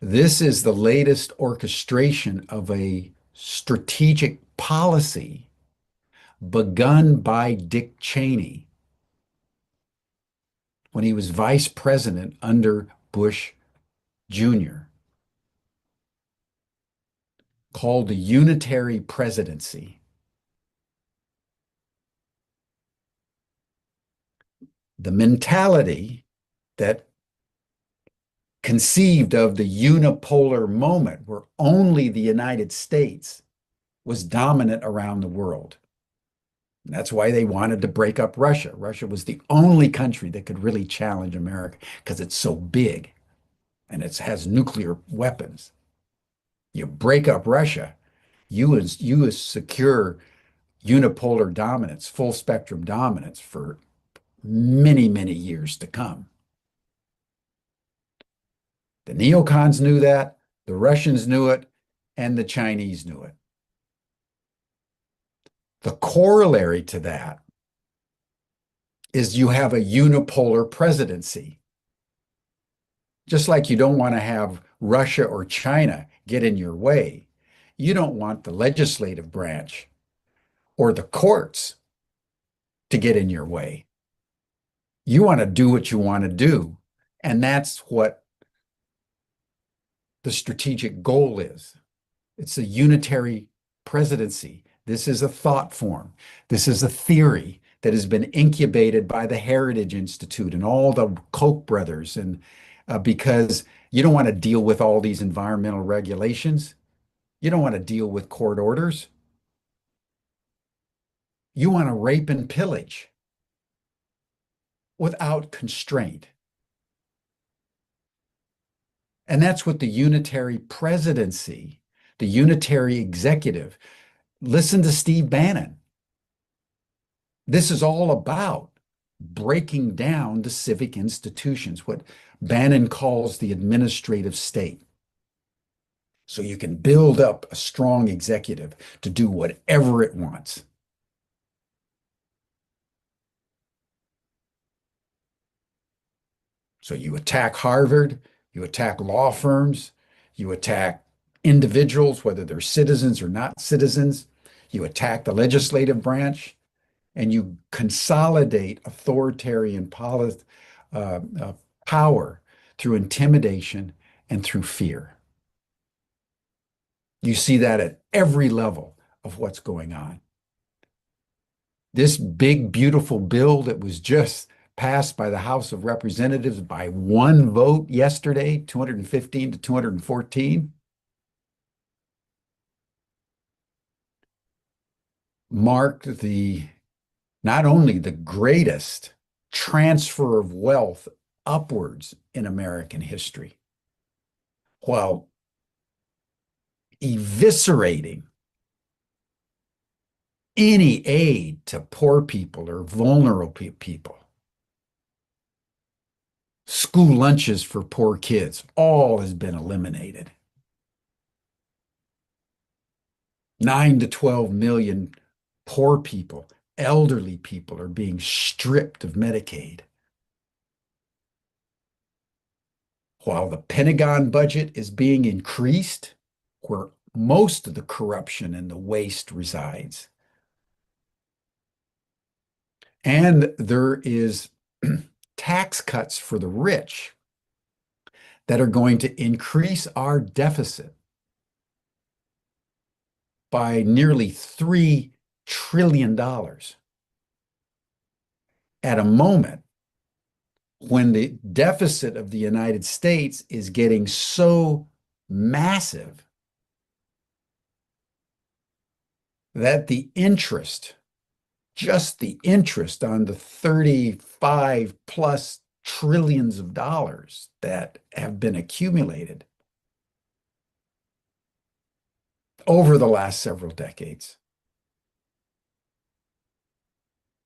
This is the latest orchestration of a strategic policy begun by Dick Cheney when he was vice president under Bush Jr., called the unitary presidency. The mentality that conceived of the unipolar moment where only the United States was dominant around the world. And that's why they wanted to break up Russia. Russia was the only country that could really challenge America because it's so big and it has nuclear weapons. You break up Russia, you secure unipolar dominance, full spectrum dominance for many, many years to come. The neocons knew that, the Russians knew it, and the Chinese knew it. The corollary to that is you have a unipolar presidency. Just like you don't want to have Russia or China get in your way, you don't want the legislative branch or the courts to get in your way. You want to do what you want to do, and that's what the strategic goal is. It's a unitary presidency. This is a thought form. This is a theory that has been incubated by the Heritage Institute and all the Koch brothers, and because you don't want to deal with all these environmental regulations. You don't want to deal with court orders. You want to rape and pillage without constraint. And that's what the unitary presidency, the unitary executive, listen to Steve Bannon. This is all about breaking down the civic institutions, what Bannon calls the administrative state. so you can build up a strong executive to do whatever it wants. So you attack Harvard, you attack law firms, you attack individuals, whether they're citizens or not citizens, you attack the legislative branch, and you consolidate authoritarian power through intimidation and through fear. You see that at every level of what's going on. This big, beautiful bill that was just passed by the House of Representatives by one vote yesterday, 215 to 214, marked not only the greatest transfer of wealth upwards in American history, while eviscerating any aid to poor people or vulnerable people. School lunches for poor kids, all has been eliminated. 9 to 12 million poor people, elderly people are being stripped of Medicaid. While the Pentagon budget is being increased, where most of the corruption and the waste resides. And there is tax cuts for the rich that are going to increase our deficit by nearly $3 trillion at a moment when the deficit of the United States is getting so massive that the interest, just the interest on the 35 plus trillions of dollars that have been accumulated over the last several decades.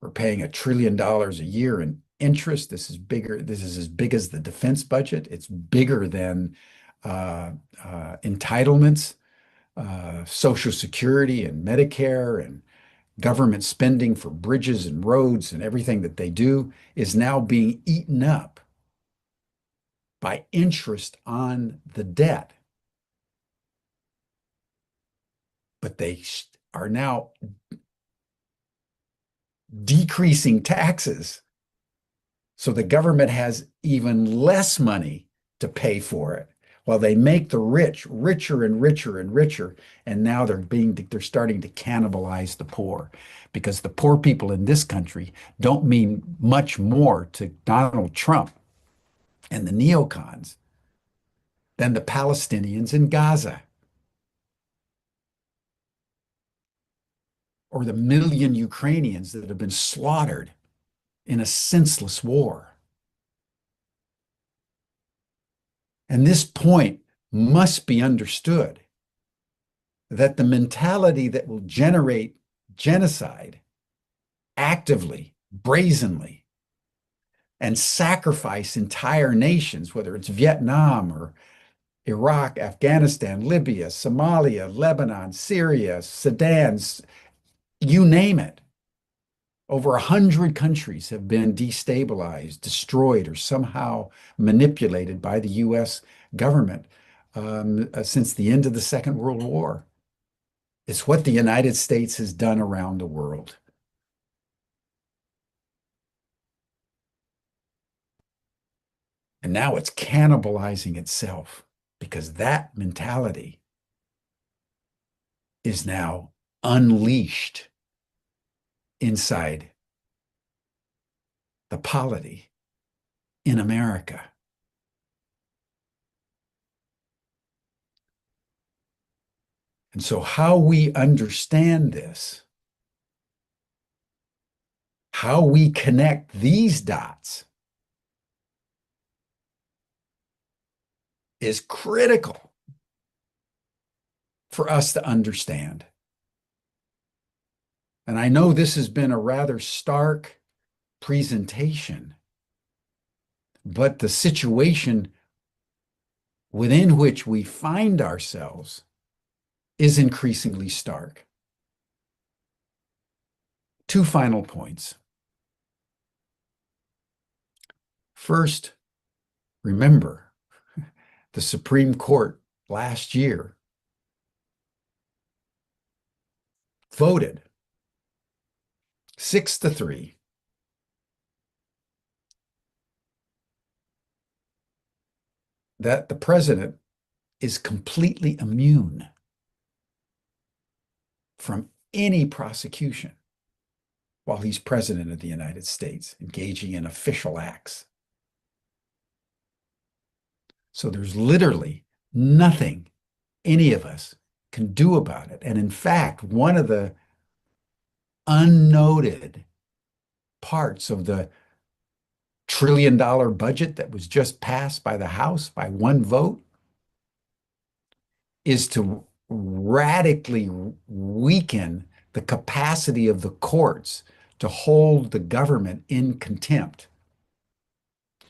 We're paying $1 trillion a year in interest. This is bigger. This is as big as the defense budget. It's bigger than entitlements, Social Security and Medicare, and government spending for bridges and roads and everything that they do is now being eaten up by interest on the debt. But they are now decreasing taxes, so the government has even less money to pay for it, while they make the rich richer and richer and richer, and now they're starting to cannibalize the poor, because the poor people in this country don't mean much more to Donald Trump and the neocons than the Palestinians in Gaza, or the million Ukrainians that have been slaughtered in a senseless war. And this point must be understood, that the mentality that will generate genocide actively, brazenly, and sacrifice entire nations, whether it's Vietnam or Iraq, Afghanistan, Libya, Somalia, Lebanon, Syria, Sudan, you name it. Over 100 countries have been destabilized, destroyed, or somehow manipulated by the U.S. government since the end of the Second World War. It's what the United States has done around the world. And now it's cannibalizing itself, because that mentality is now unleashed inside the polity in America. And so how we understand this, how we connect these dots, is critical for us to understand. And I know this has been a rather stark presentation, but the situation within which we find ourselves is increasingly stark. Two final points. First, remember, the Supreme Court last year voted 6-3 that the president is completely immune from any prosecution while he's president of the United States, engaging in official acts. So there's literally nothing any of us can do about it. And in fact, one of the unnoted parts of the $1 trillion budget that was just passed by the House by one vote is to radically weaken the capacity of the courts to hold the government in contempt.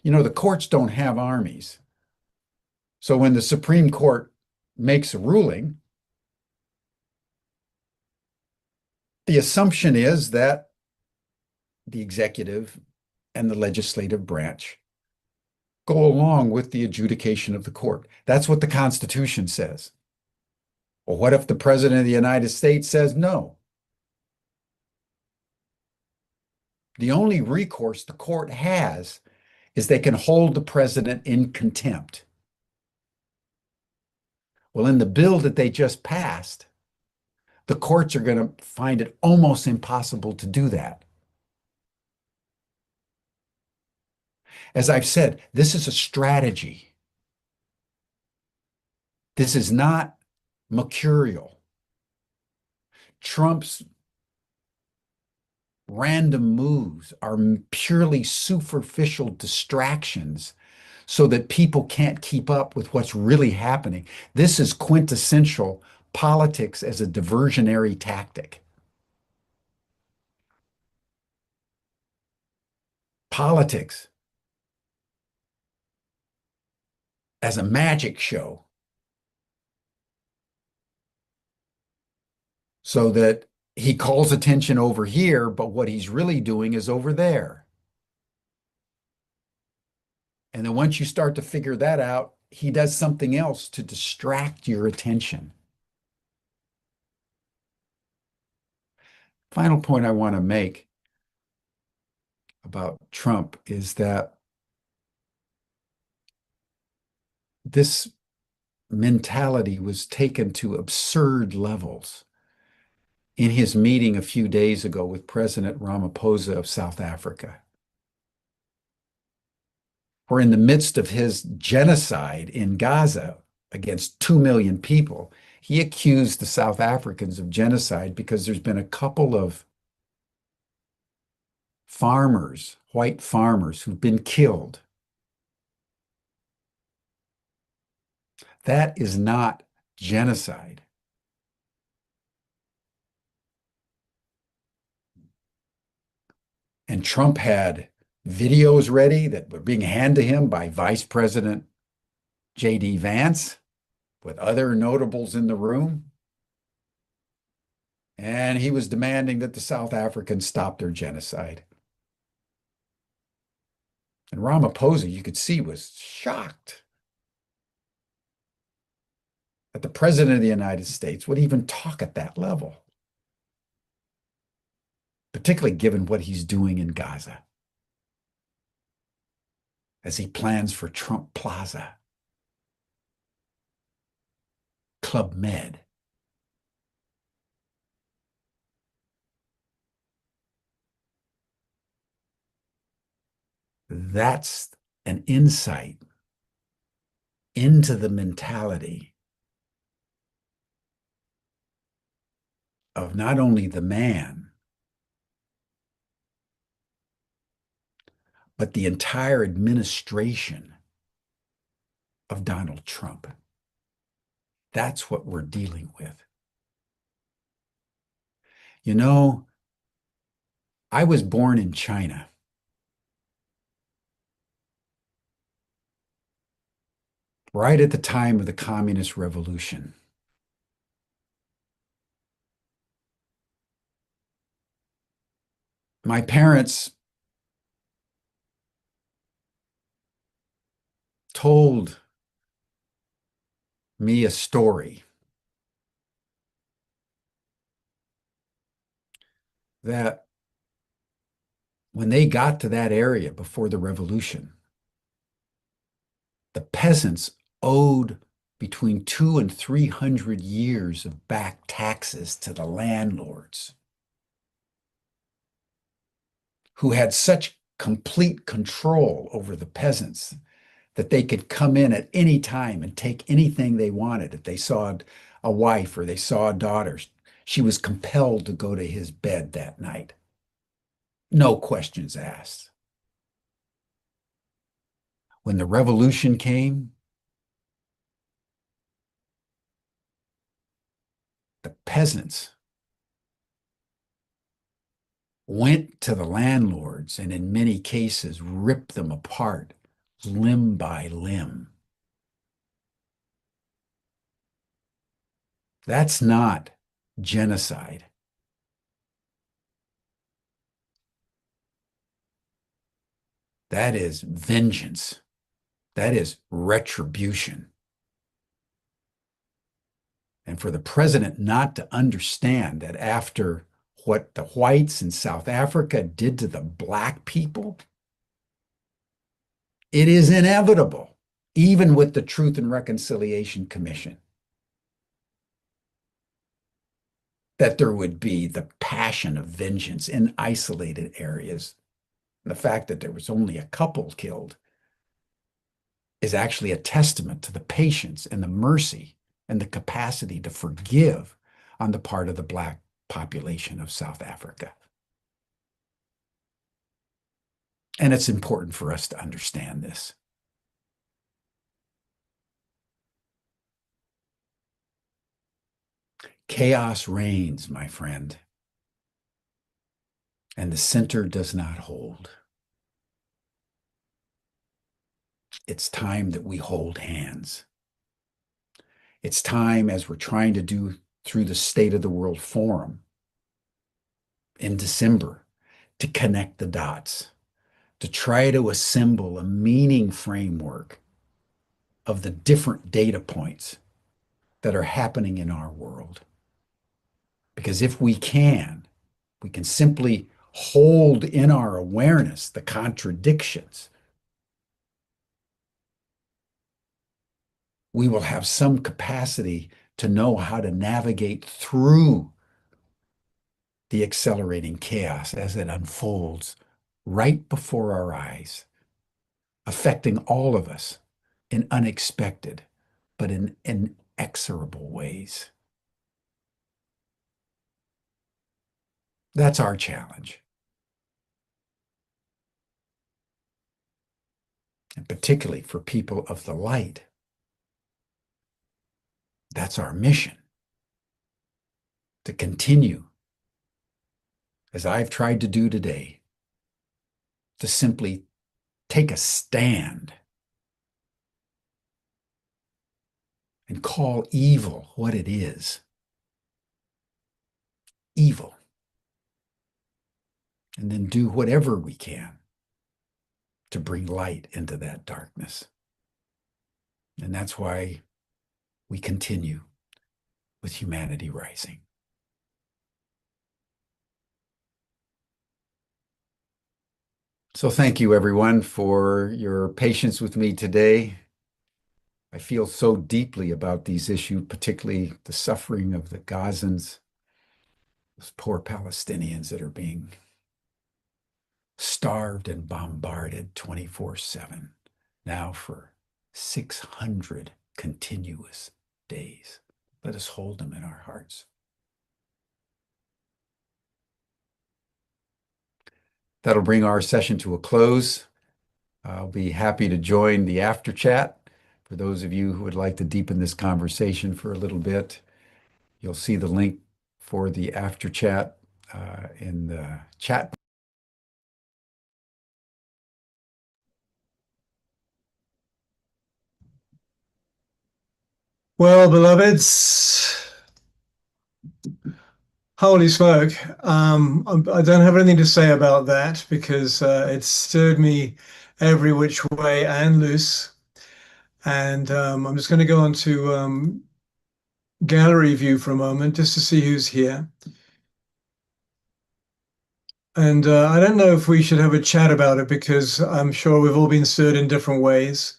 You know, the courts don't have armies. So when the Supreme Court makes a ruling, the assumption is that the executive and the legislative branch go along with the adjudication of the court. That's what the Constitution says. Well, what if the President of the United States says no? The only recourse the court has is they can hold the president in contempt. Well, in the bill that they just passed, the courts are going to find it almost impossible to do that. As I've said, this is a strategy. This is not mercurial. Trump's random moves are purely superficial distractions so that people can't keep up with what's really happening. This is quintessential politics as a diversionary tactic. Politics as a magic show, so that he calls attention over here, but what he's really doing is over there. And then once you start to figure that out, he does something else to distract your attention. Final point I want to make about Trump is that this mentality was taken to absurd levels in his meeting a few days ago with President Ramaphosa of South Africa, where in the midst of his genocide in Gaza against 2 million people, he accused the South Africans of genocide because there's been a couple of farmers, white farmers, who've been killed. That is not genocide. And Trump had videos ready that were being handed to him by Vice President J.D. Vance with other notables in the room. And he was demanding that the South Africans stop their genocide. And Ramaphosa, you could see, was shocked that the President of the United States would even talk at that level, particularly given what he's doing in Gaza as he plans for Trump Plaza, Club Med. That's an insight into the mentality of not only the man, but the entire administration of Donald Trump. That's what we're dealing with. You know, I was born in China. right at the time of the Communist Revolution. My parents told me a story that when they got to that area before the revolution, the peasants owed between 200 and 300 years of back taxes to the landlords, who had such complete control over the peasants that they could come in at any time and take anything they wanted. If they saw a wife or they saw a daughter, she was compelled to go to his bed that night. No questions asked. When the revolution came, the peasants went to the landlords and in many cases ripped them apart limb by limb. That's not genocide. That is vengeance. That is retribution. And for the president not to understand that after what the whites in South Africa did to the black people, it is inevitable, even with the Truth and Reconciliation Commission, that there would be the passion of vengeance in isolated areas. The fact that there was only a couple killed is actually a testament to the patience and the mercy and the capacity to forgive on the part of the black population of South Africa. And it's important for us to understand this. Chaos reigns, my friend, and the center does not hold. It's time that we hold hands. It's time, as we're trying to do through the State of the World Forum in December, to connect the dots, to try to assemble a meaning framework of the different data points that are happening in our world. Because if we can simply hold in our awareness the contradictions, we will have some capacity to know how to navigate through the accelerating chaos as it unfolds right before our eyes, affecting all of us in unexpected but in inexorable ways. That's our challenge. And particularly for people of the light, that's our mission. To continue, as I've tried to do today, to simply take a stand and call evil what it is. Evil. And then do whatever we can to bring light into that darkness. And that's why we continue with Humanity Rising. So thank you, everyone, for your patience with me today. I feel so deeply about these issues, particularly the suffering of the Gazans, those poor Palestinians that are being starved and bombarded 24/7, now for 600 continuous days. Let us hold them in our hearts. That'll bring our session to a close. I'll be happy to join the after chat. For those of you who would like to deepen this conversation for a little bit, you'll see the link for the after chat in the chat. Well, beloveds, holy smoke. I don't have anything to say about that because it stirred me every which way and loose. And I'm just going to go on to gallery view for a moment just to see who's here. And I don't know if we should have a chat about it because I'm sure we've all been stirred in different ways.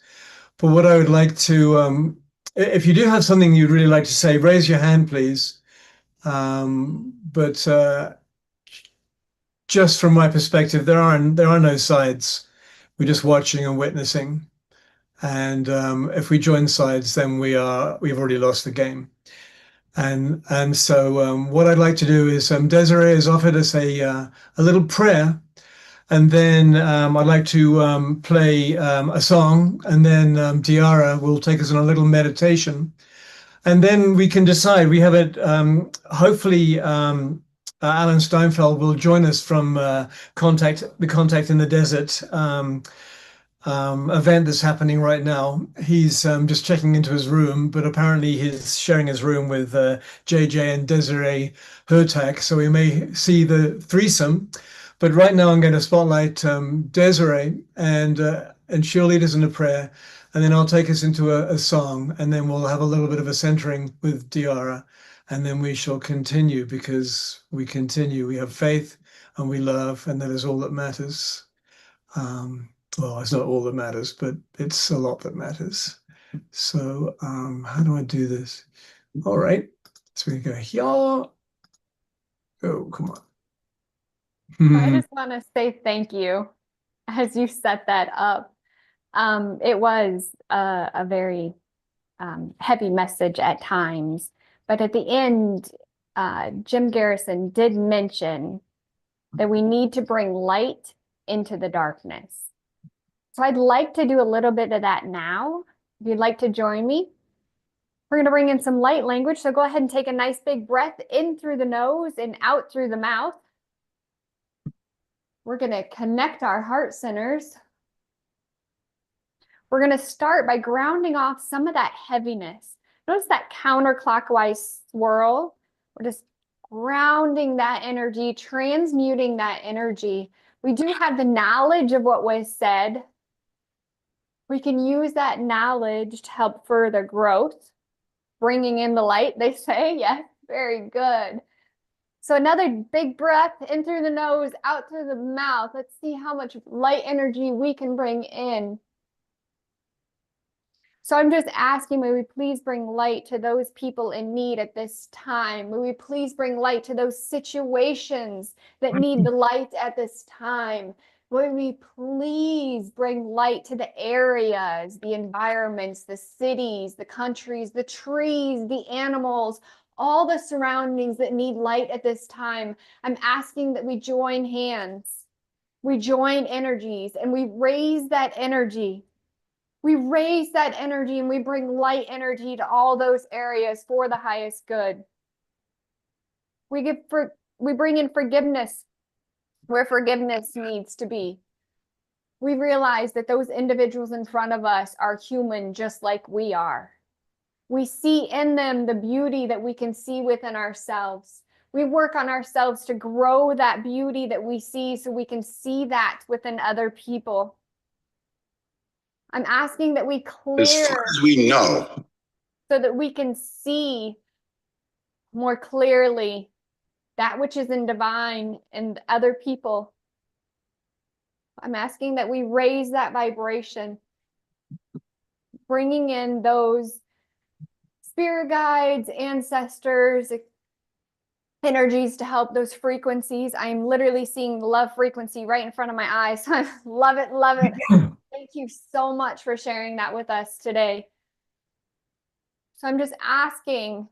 But what I would like to, if you do have something you'd really like to say, raise your hand, please. But just from my perspective, there are no sides. We're just watching and witnessing. And if we join sides, then we've already lost the game. And so what I'd like to do is Desiree has offered us a little prayer, and then I'd like to play a song, and then Diarra will take us on a little meditation, and then we can decide. We have it. Hopefully, Alan Steinfeld will join us from the Contact in the Desert event that's happening right now. He's just checking into his room, but apparently he's sharing his room with JJ and Desiree Hertak, so we may see the threesome. But right now I'm going to spotlight Desiree, and she'll lead us in a prayer, and then I'll take us into a song, and then we'll have a little bit of a centering with Diarra, and then we shall continue, because we continue. We have faith and we love, and that is all that matters. Well, it's not all that matters, but it's a lot that matters. So how do I do this? All right, so we go here. Oh, come on. I just want to say thank you as you set that up. It was a very heavy message at times, but at the end, Jim Garrison did mention that we need to bring light into the darkness. So I'd like to do a little bit of that now. If you'd like to join me, we're going to bring in some light language. So go ahead and take a nice big breath in through the nose and out through the mouth. We're going to connect our heart centers. We're going to start by grounding off some of that heaviness. Notice that counterclockwise swirl. We're just grounding that energy, transmuting that energy. We do have the knowledge of what was said. We can use that knowledge to help further growth, bringing in the light, they say. Yes, very good. So another big breath in through the nose, out through the mouth. Let's see how much light energy we can bring in. So I'm just asking, may we please bring light to those people in need at this time? May we please bring light to those situations that need the light at this time? May we please bring light to the areas, the environments, the cities, the countries, the trees, the animals, all the surroundings that need light at this time. I'm asking that we join hands, we join energies, and we raise that energy. We raise that energy and we bring light energy to all those areas for the highest good. We bring in forgiveness where forgiveness needs to be. We realize that those individuals in front of us are human just like we are. We see in them the beauty that we can see within ourselves. We work on ourselves to grow that beauty that we see so we can see that within other people. I'm asking that we clear, as far as we know, so that we can see more clearly that which is in divine and other people. I'm asking that we raise that vibration, bringing in those spirit guides, ancestors, energies to help those frequencies. I'm literally seeing the love frequency right in front of my eyes. Love it, love it. Thank you so much for sharing that with us today. So I'm just asking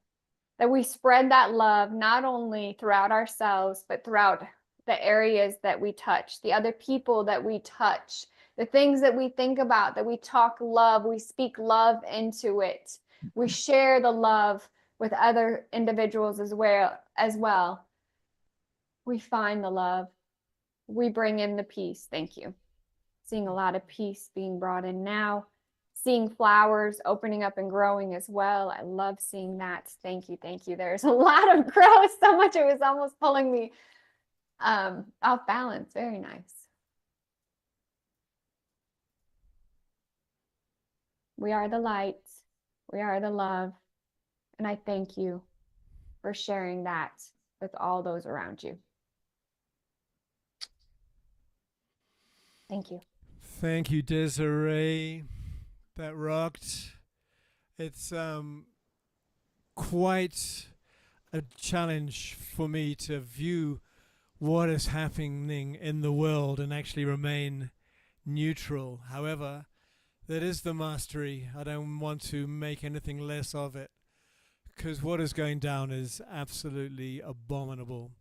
that we spread that love not only throughout ourselves, but throughout the areas that we touch, the other people that we touch, the things that we think about, that we talk love, we speak love into it. We share the love with other individuals as well. We find the love. We bring in the peace. Thank you. Seeing a lot of peace being brought in now. seeing flowers opening up and growing as well. I love seeing that. Thank you. Thank you. There's a lot of growth, so much it was almost pulling me off balance. Very nice. We are the light. We are the love. And I thank you for sharing that with all those around you. Thank you. Thank you, Desiree. That rocked. It's quite a challenge for me to view what is happening in the world and actually remain neutral. However, that is the mastery. I don't want to make anything less of it, because what is going down is absolutely abominable.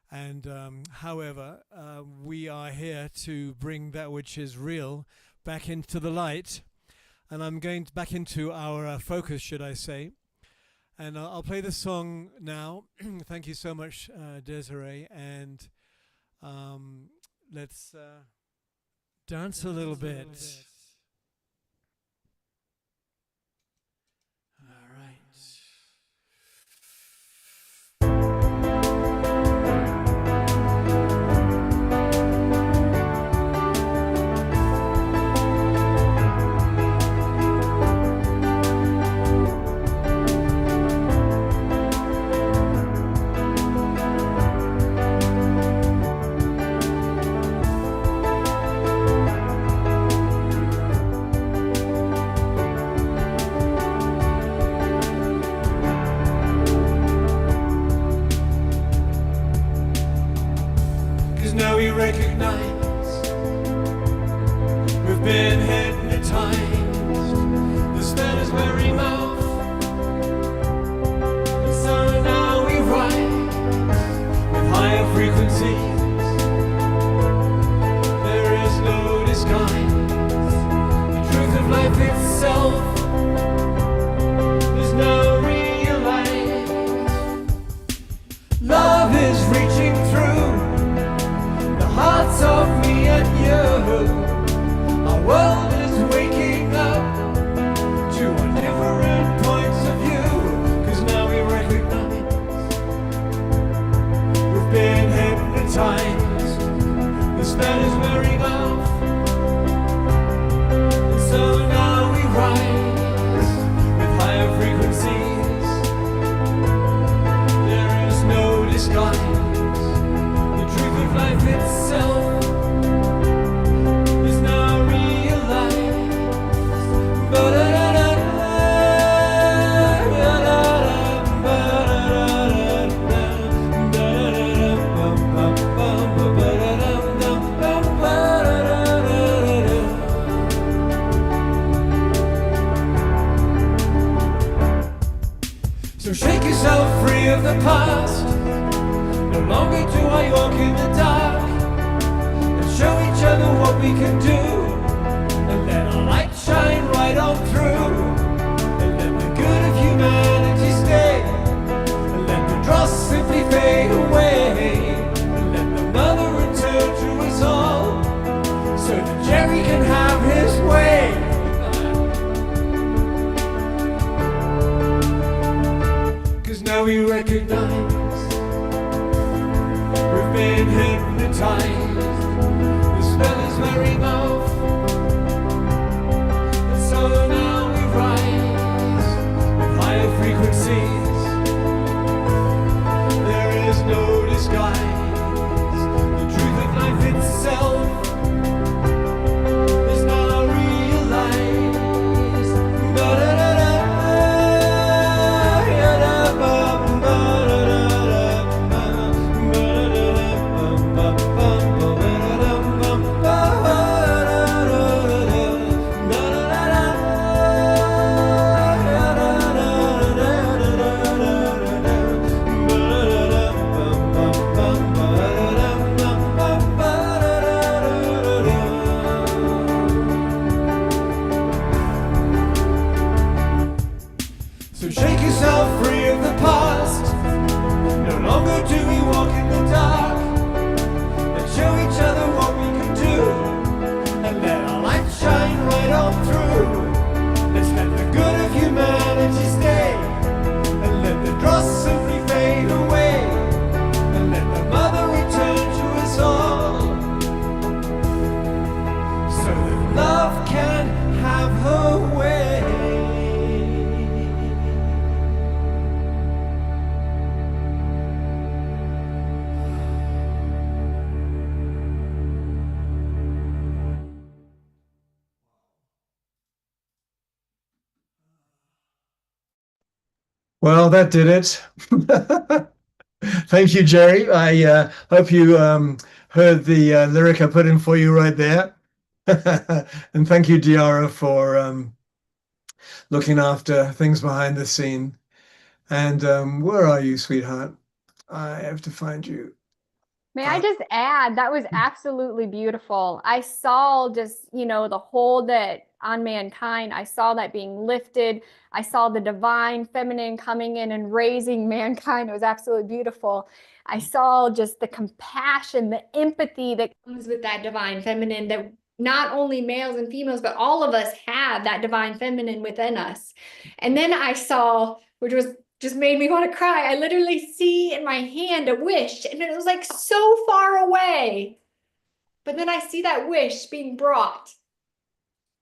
And however, we are here to bring that which is real back into the light. And I'm going back into our focus, should I say. And I'll play the song now. Thank you so much, Desiree. And let's dance a little bit. All right. Now we recognize we've been hypnotized. The spell is wearing off, and so now we rise with higher frequencies. There is no disguise. The truth of life itself is now realized. Love is reaching through hearts of me and you. Our world is waking up to our different points of view. Cause now we recognize we've been hypnotized. The spell is wearing off, and so now we rise with higher frequencies. There is no disguise. Life itself is now realized. So shake yourself free of the past. No longer do I walk in the dark, and show each other what we can do, and let our light shine right on through, and let the good of humanity stay, and let the dross simply fade away, and let the mother return to us all, so that Jerry can have his way. Cause now we recognize been hypnotized. The spell is wearing off, and so now we rise with higher frequencies. There is no disguise. The truth of life itself is now realized. Well, that did it. Thank you, Jerry. I hope you heard the lyric I put in for you right there. And thank you, Diara, for looking after things behind the scene. And where are you, sweetheart? I have to find you. May I just add, that was absolutely beautiful. I saw just, the hold that on mankind. I saw that being lifted. I saw the divine feminine coming in and raising mankind. It was absolutely beautiful. I saw just the compassion, the empathy that comes with that divine feminine, that not only males and females, but all of us have that divine feminine within us. And then I saw, which was just made me want to cry. I literally see in my hand a wish, and it was like so far away. But then I see that wish being brought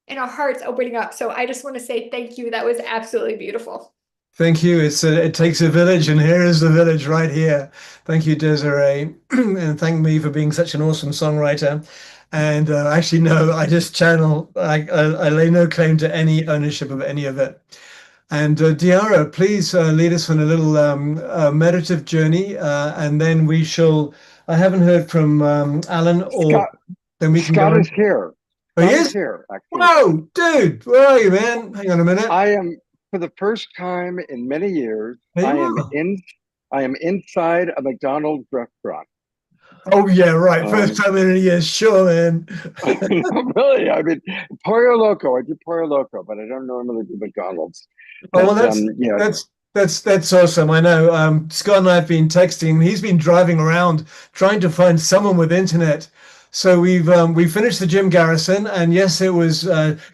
and our hearts opening up. So I just want to say thank you. That was absolutely beautiful. Thank you. It takes a village, and here is the village right here. Thank you, Desiree, and thank me for being such an awesome songwriter. And actually, no, I just channel. I lay no claim to any ownership of any of it. And Diara, please lead us on a little meditative journey, and then we shall. I haven't heard from Alan, or Scott, then we can Scott go. is here. Oh, he Scott is? here, actually. Whoa, dude, where are you, man? Hang on a minute. I am, for the first time in many years, There I you am are. I am inside a McDonald's restaurant. Oh yeah, right. First time in a year, sure, man. Really, I mean, Pollo Loco. I do Pollo Loco, but I don't normally do McDonald's. Oh, well, But, yeah, that's awesome. I know. Scott and I have been texting. He's been driving around trying to find someone with internet. So we finished the Jim Garrison, and yes, it was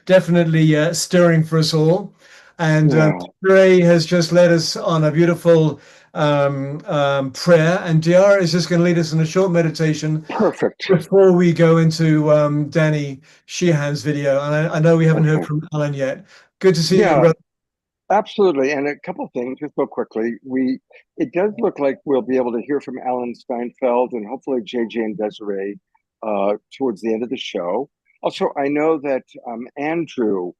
definitely stirring for us all. And Wow. Ray has just led us on a beautiful prayer, and Diara is just going to lead us in a short meditation Perfect. before we go into Danny Sheehan's video. And I know we haven't heard Okay. from Alan yet. Good to see you, Yeah. brother. Absolutely. And a couple things, just real quickly. It does look like we'll be able to hear from Alan Steinfeld and hopefully JJ and Desiree towards the end of the show. Also, I know that Andrew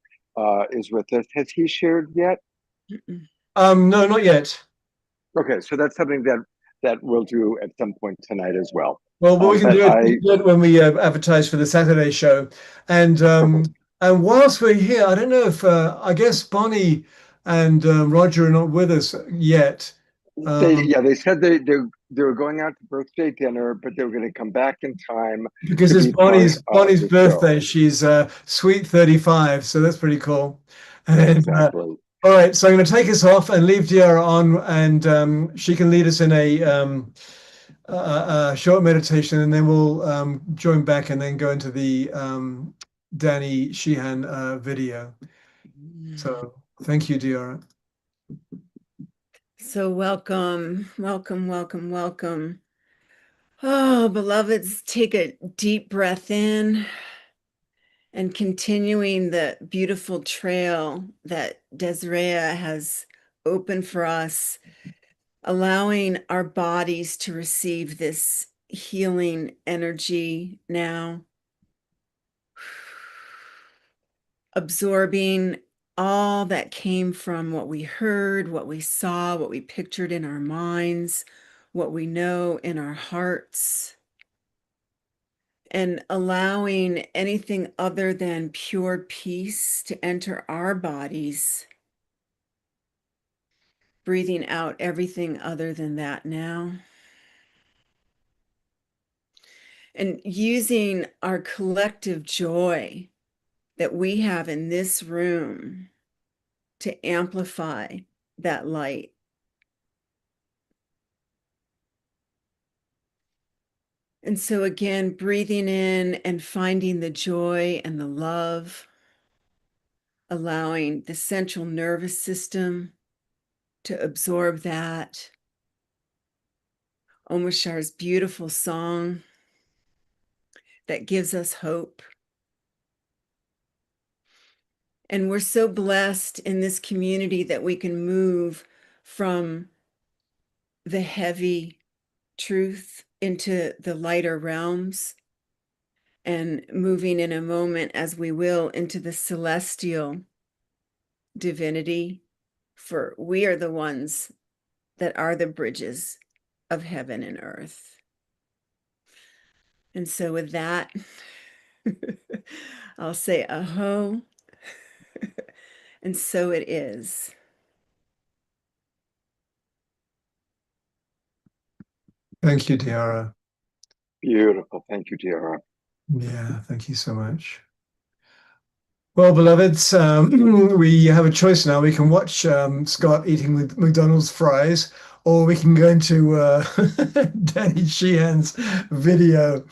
is with us. Has he shared yet? No, not yet. Okay, so that's something that we'll do at some point tonight as well. Well, we can but do it when we advertise for the Saturday show. And whilst we're here, I don't know if I guess Bonnie and Roger are not with us yet. They said they were going out to birthday dinner, but they were going to come back in time because to it's be part Bonnie's of the birthday. show. She's sweet 35, so that's pretty cool. And, Exactly. all right, so I'm going to take us off and leave Diara on, and she can lead us in a short meditation, and then we'll join back and then go into the Danny Sheehan video. So thank you, Diara. So welcome, welcome, welcome, welcome. Oh, beloveds, take a deep breath in and continuing the beautiful trail that Desiree has opened for us, allowing our bodies to receive this healing energy now, absorbing all that came from what we heard, what we saw, what we pictured in our minds, what we know in our hearts, and allowing anything other than pure peace to enter our bodies, breathing out everything other than that now. And using our collective joy that we have in this room to amplify that light. And so again, breathing in and finding the joy and the love, allowing the central nervous system to absorb that. Om Shar's beautiful song that gives us hope. And we're so blessed in this community that we can move from the heavy truth into the lighter realms, and moving in a moment, as we will, into the celestial divinity for we are the ones that are the bridges of heaven and earth. And so with that, I'll say aho, and so it is. Thank you, Tiara. Beautiful. Thank you, Tiara. Yeah, thank you so much. Well, beloveds, we have a choice now. We can watch Scott eating McDonald's fries, or we can go into Danny Sheehan's video.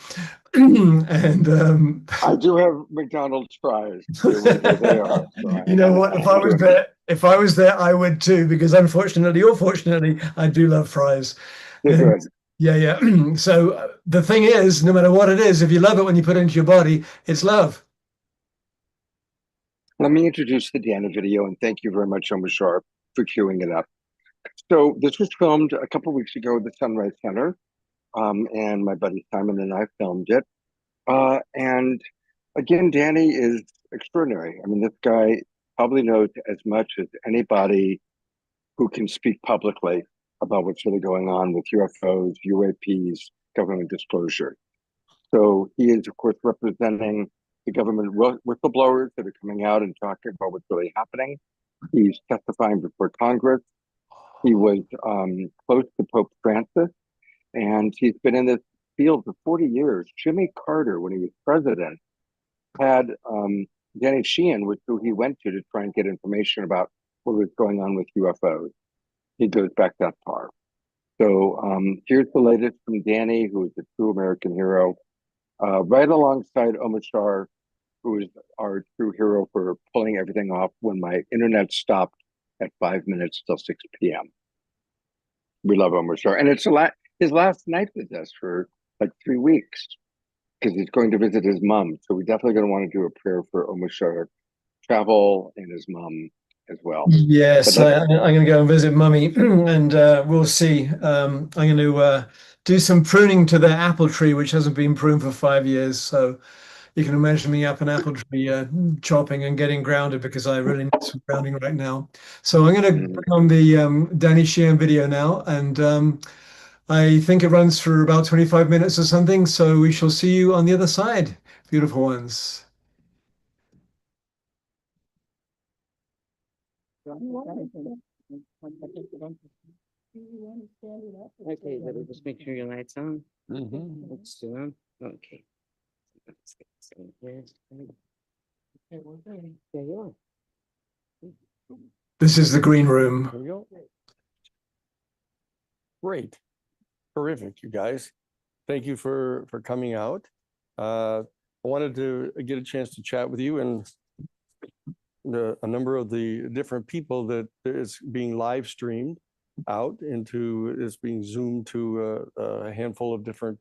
And I do have McDonald's fries. Here they are. So you know what? If I was there, I would too, because unfortunately or fortunately, I do love fries. They're good. Yeah. So the thing is, no matter what it is, if you love it when you put it into your body, it's love. Let me introduce the Deanna video, and thank you very much, Omar Sharp, for queuing it up. So this was filmed a couple of weeks ago at the Sunrise Center, and my buddy Simon and I filmed it. And again, Danny is extraordinary. I mean, this guy probably knows as much as anybody who can speak publicly about what's really going on with UFOs, UAPs, government disclosure. So he is, of course, representing the government whistleblowers that are coming out and talking about what's really happening. He's testifying before Congress. He was close to Pope Francis, and he's been in this field for 40 years. Jimmy Carter, when he was president, had Danny Sheehan, who he went to try and get information about what was going on with UFOs. He goes back that far. So here's the latest from Danny, who is a true American hero, right alongside Omar Shar, who is our true hero for pulling everything off when my internet stopped at 5 minutes till 6 p.m. We love Omar Shar. And it's his last night with us for like 3 weeks, because he's going to visit his mom. So we're definitely going to want to do a prayer for Omar Shar travel and his mom as well. Yes, I'm going to go and visit Mummy, and we'll see. I'm going to do some pruning to the apple tree, which hasn't been pruned for 5 years. So you can imagine me up an apple tree chopping and getting grounded, because I really need some grounding right now. So I'm going to bring on the Danny Sheehan video now, and I think it runs for about 25 minutes or something. So we shall see you on the other side, beautiful ones. Okay, let me just make sure your light's on. Let's do them. Okay. Let's get this in here. Okay, we're ready. There you are. This is the green room. Here we go. Great. Terrific, you guys. Thank you for coming out. I wanted to get a chance to chat with you and a number of the different people that is being live streamed out into, is being zoomed to a handful of different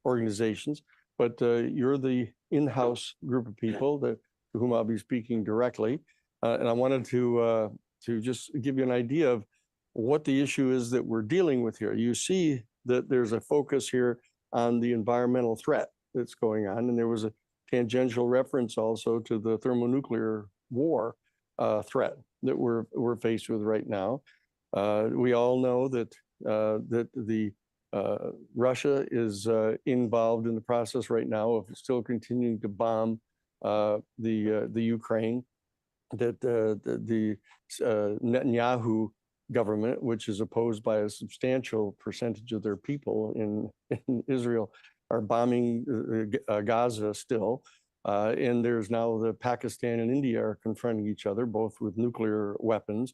organizations. But you're the in-house group of people to whom I'll be speaking directly. And I wanted to just give you an idea of what the issue is that we're dealing with here. You see that there's a focus here on the environmental threat that's going on. And there was a tangential reference also to the thermonuclear war threat that we're faced with right now. We all know that Russia is involved in the process right now of still continuing to bomb the Ukraine. That the Netanyahu government, which is opposed by a substantial percentage of their people in Israel, are bombing Gaza still. And there's now the Pakistan and India are confronting each other, both with nuclear weapons.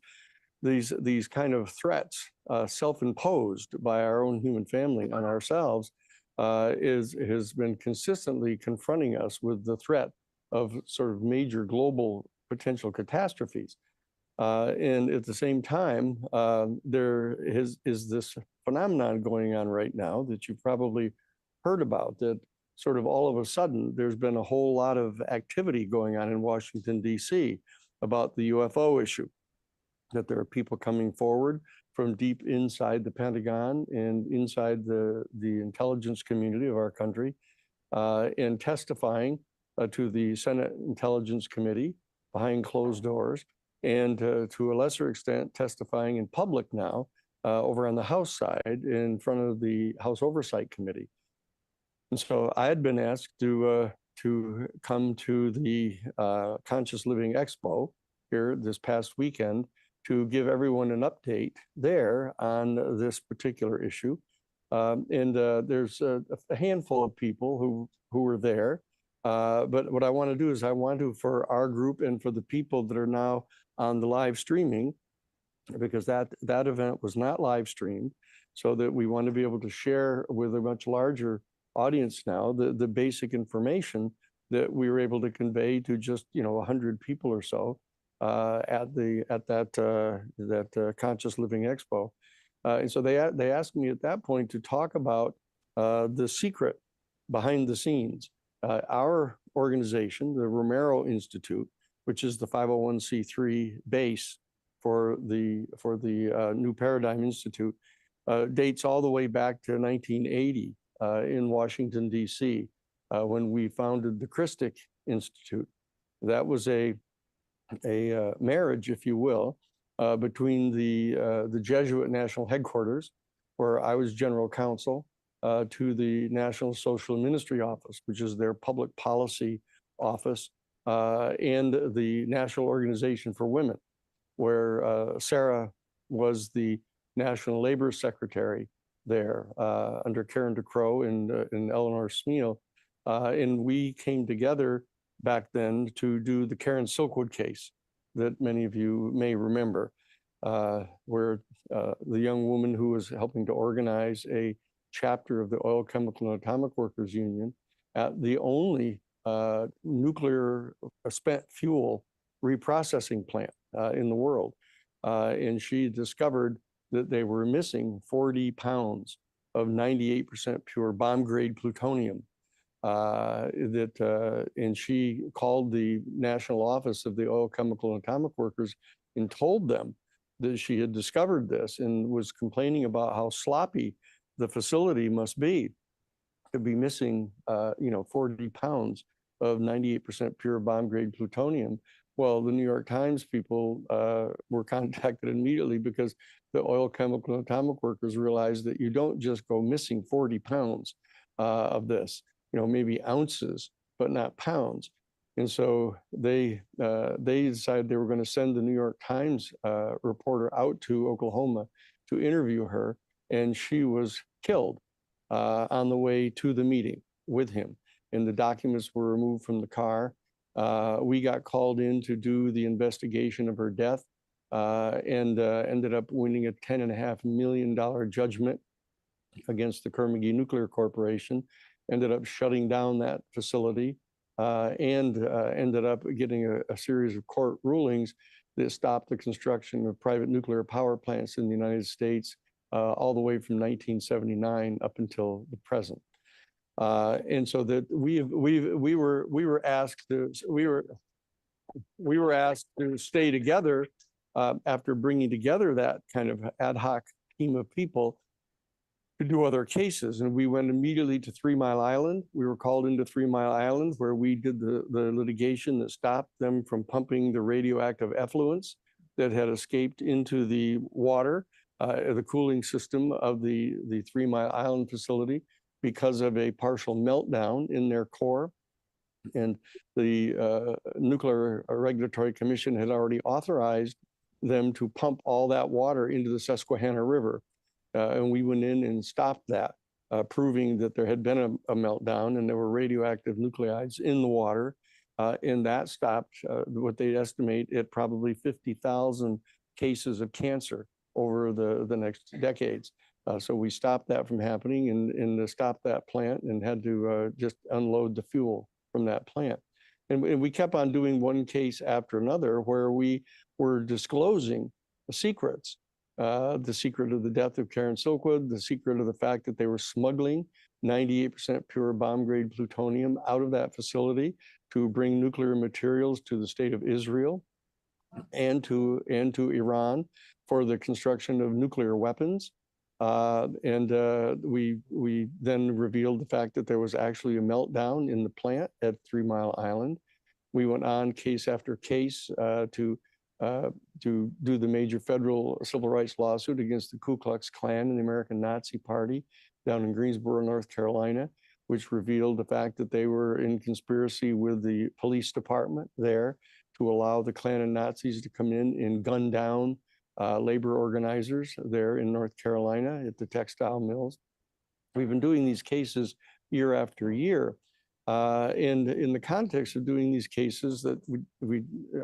These kind of threats, self-imposed by our own human family on ourselves, has been consistently confronting us with the threat of sort of major global potential catastrophes. And at the same time, there is this phenomenon going on right now that you've probably heard about, that sort of all of a sudden there's been a whole lot of activity going on in Washington, D.C. about the UFO issue, that there are people coming forward from deep inside the Pentagon and inside the intelligence community of our country and testifying to the Senate Intelligence Committee behind closed doors, and to a lesser extent testifying in public now over on the House side in front of the House Oversight Committee. And so I had been asked to come to the Conscious Living Expo here this past weekend to give everyone an update there on this particular issue. There's a handful of people who were there. But what I want to do is I want to, for our group and for the people that are now on the live streaming, because that event was not live streamed, so that we want to be able to share with a much larger audience now the basic information that we were able to convey to just 100 people or so at that Conscious Living Expo. And so they asked me at that point to talk about the secret behind the scenes. Our organization, the Romero Institute, which is the 501c3 base for the New Paradigm Institute, dates all the way back to 1980 in Washington, D.C., when we founded the Christic Institute. That was a marriage, if you will, between the Jesuit National Headquarters, where I was general counsel, to the National Social Ministry Office, which is their public policy office, and the National Organization for Women, where Sarah was the National Labor Secretary there under Karen DeCrow and Eleanor Smeal. And we came together back then to do the Karen Silkwood case that many of you may remember, where the young woman who was helping to organize a chapter of the Oil, Chemical, and Atomic Workers Union at the only nuclear spent fuel reprocessing plant in the world. And she discovered that they were missing 40 pounds of 98% pure bomb-grade plutonium. And she called the National Office of the Oil, Chemical, and Atomic Workers and told them that she had discovered this and was complaining about how sloppy the facility must be to be missing 40 pounds of 98% pure bomb-grade plutonium. Well, the New York Times people were contacted immediately because the Oil, Chemical, and Atomic Workers realized that you don't just go missing 40 pounds of this, maybe ounces, but not pounds. And so they decided they were going to send the New York Times reporter out to Oklahoma to interview her, and she was killed on the way to the meeting with him. And the documents were removed from the car. We got called in to do the investigation of her death and ended up winning a $10.5 million judgment against the Kerr-McGee Nuclear Corporation, ended up shutting down that facility, and ended up getting a series of court rulings that stopped the construction of private nuclear power plants in the United States all the way from 1979 up until the present. And so that we were asked to stay together after bringing together that kind of ad hoc team of people to do other cases. And we went immediately to 3 Mile Island. We were called into 3 Mile Island, where we did the litigation that stopped them from pumping the radioactive effluents that had escaped into the water, the cooling system of the 3 Mile Island facility, because of a partial meltdown in their core. And the Nuclear Regulatory Commission had already authorized them to pump all that water into the Susquehanna River. And we went in and stopped that, proving that there had been a meltdown and there were radioactive nuclides in the water. And that stopped what they estimate at probably 50,000 cases of cancer over the next decades. So we stopped that from happening and stopped that plant and had to just unload the fuel from that plant. And we kept on doing one case after another where we were disclosing the secrets, the secret of the death of Karen Silkwood, the secret of the fact that they were smuggling 98% pure bomb-grade plutonium out of that facility to bring nuclear materials to the state of Israel and to Iran for the construction of nuclear weapons. We then revealed the fact that there was actually a meltdown in the plant at 3 Mile Island. We went on case after case to to do the major federal civil rights lawsuit against the Ku Klux Klan and the American Nazi Party down in Greensboro, North Carolina, which revealed the fact that they were in conspiracy with the police department there to allow the Klan and Nazis to come in and gun down labor organizers there in North Carolina at the textile mills. We've been doing these cases year after year. And in the context of doing these cases that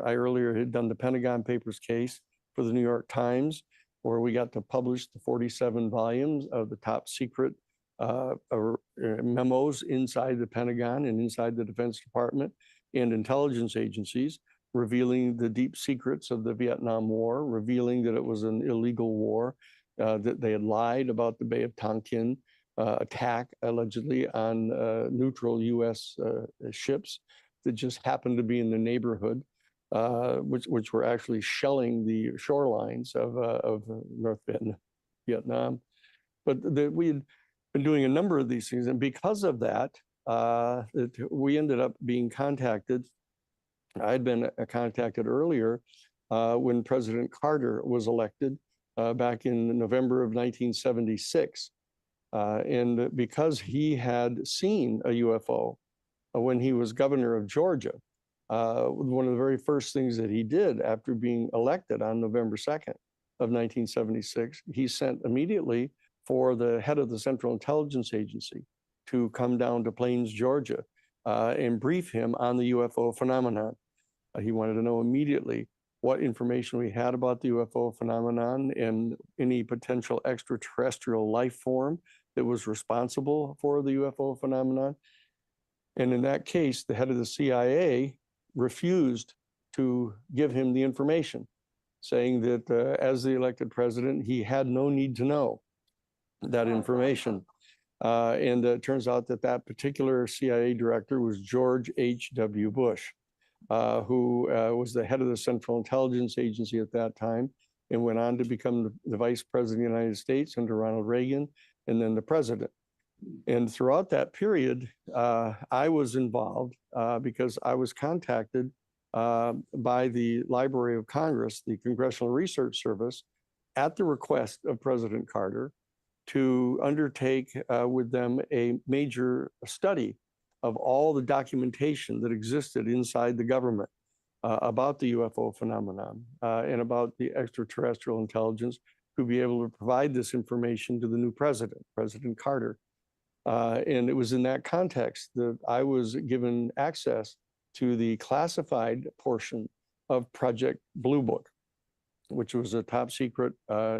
I earlier had done the Pentagon Papers case for the New York Times, where we got to publish the 47 volumes of the top secret memos inside the Pentagon and inside the Defense Department and intelligence agencies, revealing the deep secrets of the Vietnam War, revealing that it was an illegal war, that they had lied about the Bay of Tonkin attack allegedly on neutral U.S. ships that just happened to be in the neighborhood, which were actually shelling the shorelines of North Vietnam. But we had been doing a number of these things, and because of that, we ended up being contacted. I had been contacted earlier when President Carter was elected back in November of 1976. And because he had seen a UFO when he was governor of Georgia, one of the very first things that he did after being elected on November 2nd of 1976, he sent immediately for the head of the Central Intelligence Agency to come down to Plains, Georgia, and brief him on the UFO phenomenon. He wanted to know immediately what information we had about the UFO phenomenon and any potential extraterrestrial life form that was responsible for the UFO phenomenon. And in that case, the head of the CIA refused to give him the information, saying that as the elected president, he had no need to know that information. And it turns out that that particular CIA director was George H.W. Bush, who was the head of the Central Intelligence Agency at that time and went on to become the vice president of the United States under Ronald Reagan, and then the president. And throughout that period, I was involved because I was contacted by the Library of Congress, the Congressional Research Service, at the request of President Carter, to undertake with them a major study of all the documentation that existed inside the government about the UFO phenomenon and about the extraterrestrial intelligence, to be able to provide this information to the new president, President Carter. And it was in that context that I was given access to the classified portion of Project Blue Book, which was a top secret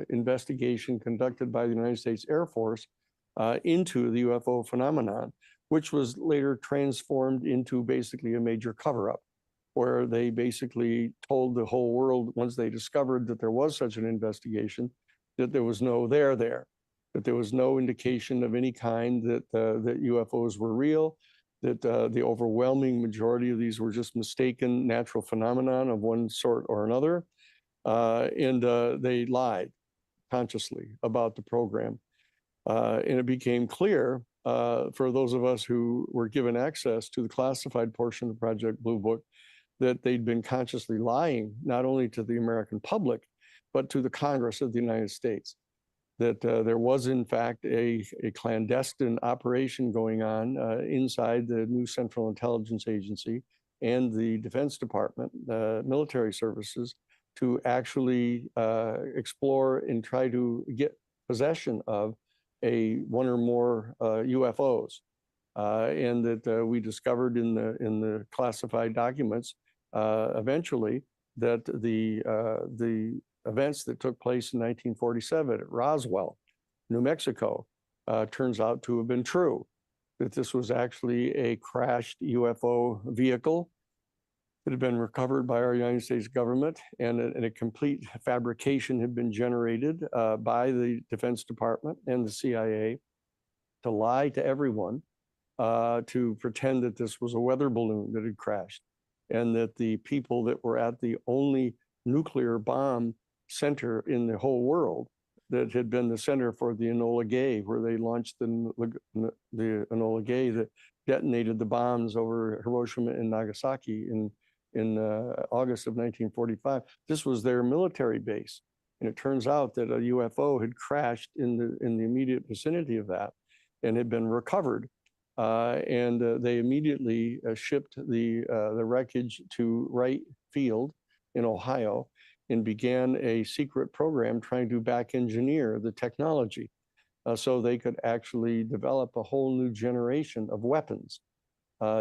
investigation conducted by the United States Air Force into the UFO phenomenon, which was later transformed into basically a major cover-up, where they basically told the whole world, once they discovered that there was such an investigation, that there was no there, that there was no indication of any kind that that UFOs were real, that the overwhelming majority of these were just mistaken natural phenomenon of one sort or another. And they lied consciously about the program. And it became clear for those of us who were given access to the classified portion of Project Blue Book that they'd been consciously lying, not only to the American public, but to the Congress of the United States, that there was in fact a clandestine operation going on inside the new Central Intelligence Agency and the Defense Department, military services, to actually explore and try to get possession of one or more UFOs. And that we discovered in the classified documents eventually that the events that took place in 1947 at Roswell, New Mexico, turns out to have been true, that this was actually a crashed UFO vehicle that had been recovered by our United States government, and a complete fabrication had been generated by the Defense Department and the CIA to lie to everyone, to pretend that this was a weather balloon that had crashed, and that the people that were at the only nuclear bomb center in the whole world, that had been the center for the Enola Gay, where they launched the Enola Gay that detonated the bombs over Hiroshima and Nagasaki in in August of 1945. This was their military base. And it turns out that a UFO had crashed in the immediate vicinity of that and had been recovered. They immediately shipped the wreckage to Wright Field in Ohio and began a secret program trying to back engineer the technology so they could actually develop a whole new generation of weapons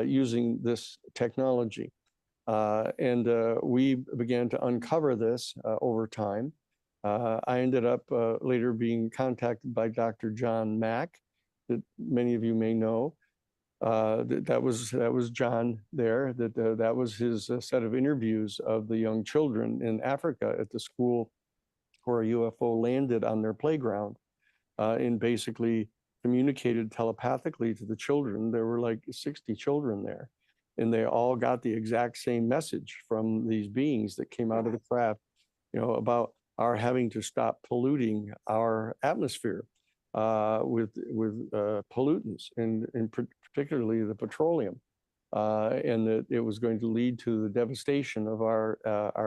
using this technology. We began to uncover this over time. I ended up later being contacted by Dr. John Mack, that many of you may know. That was John there. That was his set of interviews of the young children in Africa at the school where a UFO landed on their playground, and basically communicated telepathically to the children. There were like 60 children there, and they all got the exact same message from these beings that came out of the craft, about our having to stop polluting our atmosphere with pollutants, and particularly the petroleum, and that it was going to lead to the devastation of our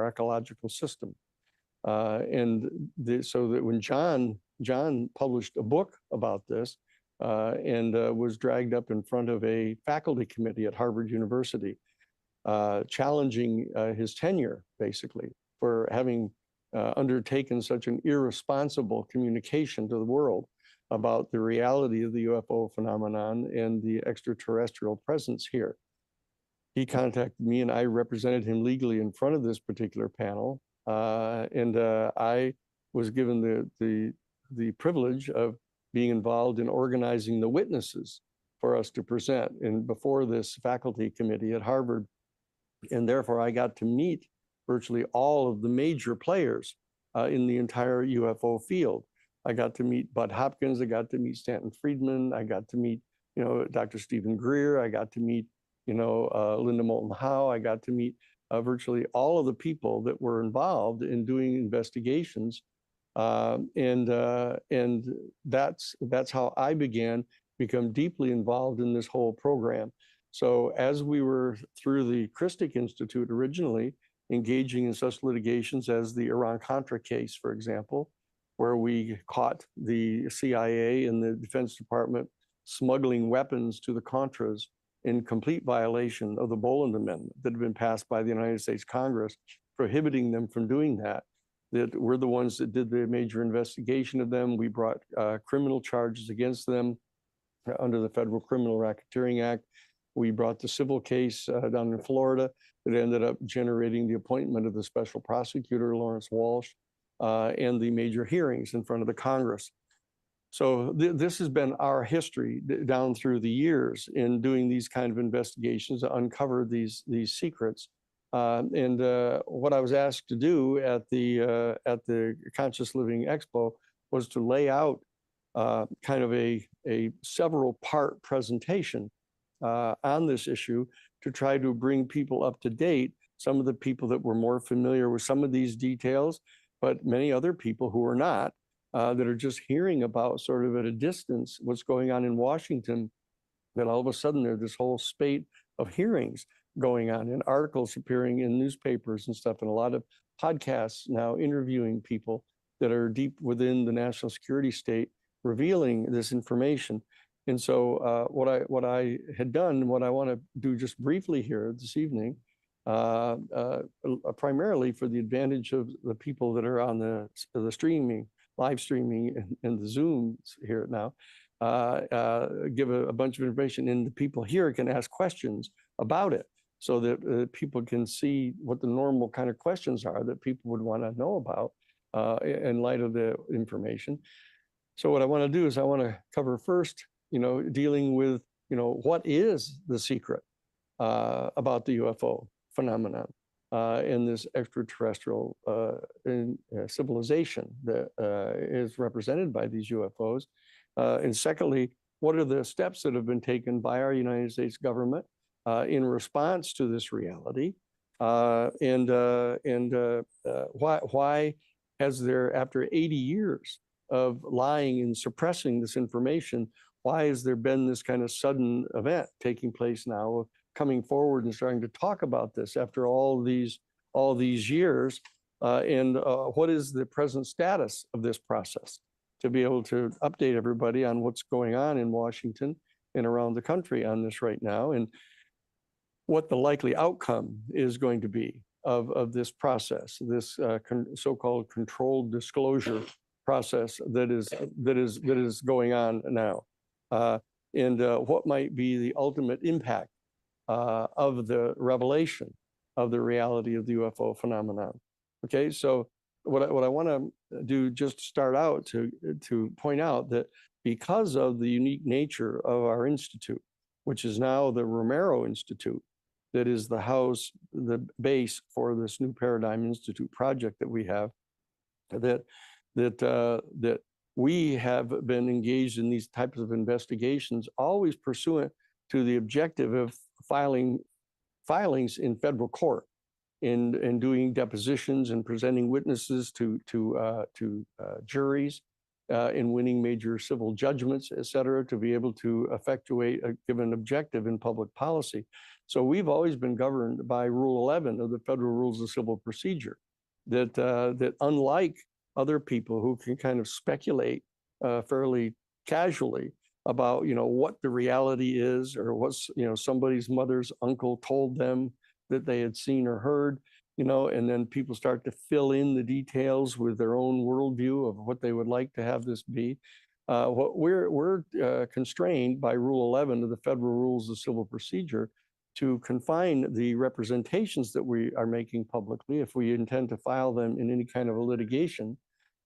ecological system. So that when John published a book about this and was dragged up in front of a faculty committee at Harvard University, challenging his tenure, basically, for having undertaken such an irresponsible communication to the world about the reality of the UFO phenomenon and the extraterrestrial presence here. He contacted me and I represented him legally in front of this particular panel. I was given the privilege of being involved in organizing the witnesses for us to present before this faculty committee at Harvard. And therefore I got to meet virtually all of the major players in the entire UFO field. I got to meet Bud Hopkins, I got to meet Stanton Friedman, I got to meet, Dr. Stephen Greer, I got to meet, Linda Moulton Howe, I got to meet virtually all of the people that were involved in doing investigations. And that's how I began to become deeply involved in this whole program. So as we were through the Christic Institute originally, engaging in such litigations as the Iran-Contra case, for example, where we caught the CIA and the Defense Department smuggling weapons to the Contras in complete violation of the Boland Amendment that had been passed by the United States Congress, prohibiting them from doing that. That we're the ones that did the major investigation of them. We brought criminal charges against them under the Federal Criminal Racketeering Act. We brought the civil case down in Florida that ended up generating the appointment of the special prosecutor, Lawrence Walsh, and the major hearings in front of the Congress. So this has been our history down through the years in doing these kind of investigations to uncover these secrets. What I was asked to do at the Conscious Living Expo was to lay out kind of a several part presentation on this issue to try to bring people up to date, some of the people that were more familiar with some of these details, but many other people who are not, that are just hearing about sort of at a distance what's going on in Washington, that all of a sudden there's this whole spate of hearings going on and articles appearing in newspapers and stuff, and a lot of podcasts now interviewing people that are deep within the national security state, revealing this information. And so what I had done, what I want to do just briefly here this evening, primarily for the advantage of the people that are on the streaming, live streaming and the Zooms here now, give a bunch of information, and the people here can ask questions about it so that people can see what the normal kind of questions are that people would want to know about in light of the information. So what I want to do is I want to cover first, dealing with, what is the secret about the UFO phenomenon in this extraterrestrial civilization that is represented by these UFOs. And secondly, what are the steps that have been taken by our United States government in response to this reality? Why has there, after 80 years of lying and suppressing this information, why has there been this kind of sudden event taking place now coming forward and starting to talk about this after all these years, and what is the present status of this process, to be able to update everybody on what's going on in Washington and around the country on this right now, and what the likely outcome is going to be of this process, this so-called controlled disclosure process that is going on now, and what might be the ultimate impact of the revelation of the reality of the UFO phenomenon. Okay, so what I want to do, just to start out, to point out that because of the unique nature of our institute, which is now the Romero Institute, that is the base for this New Paradigm Institute project that we have, that we have been engaged in these types of investigations, always pursuant to the objective of filings in federal court, and doing depositions and presenting witnesses to juries, in winning major civil judgments, et cetera, to be able to effectuate a given objective in public policy. So we've always been governed by Rule 11 of the Federal Rules of Civil Procedure, that unlike other people who can kind of speculate fairly casually about, what the reality is, or what's, somebody's mother's uncle told them that they had seen or heard, and then people start to fill in the details with their own worldview of what they would like to have this be. What we're constrained by Rule 11 of the Federal Rules of Civil Procedure to confine the representations that we are making publicly, if we intend to file them in any kind of a litigation,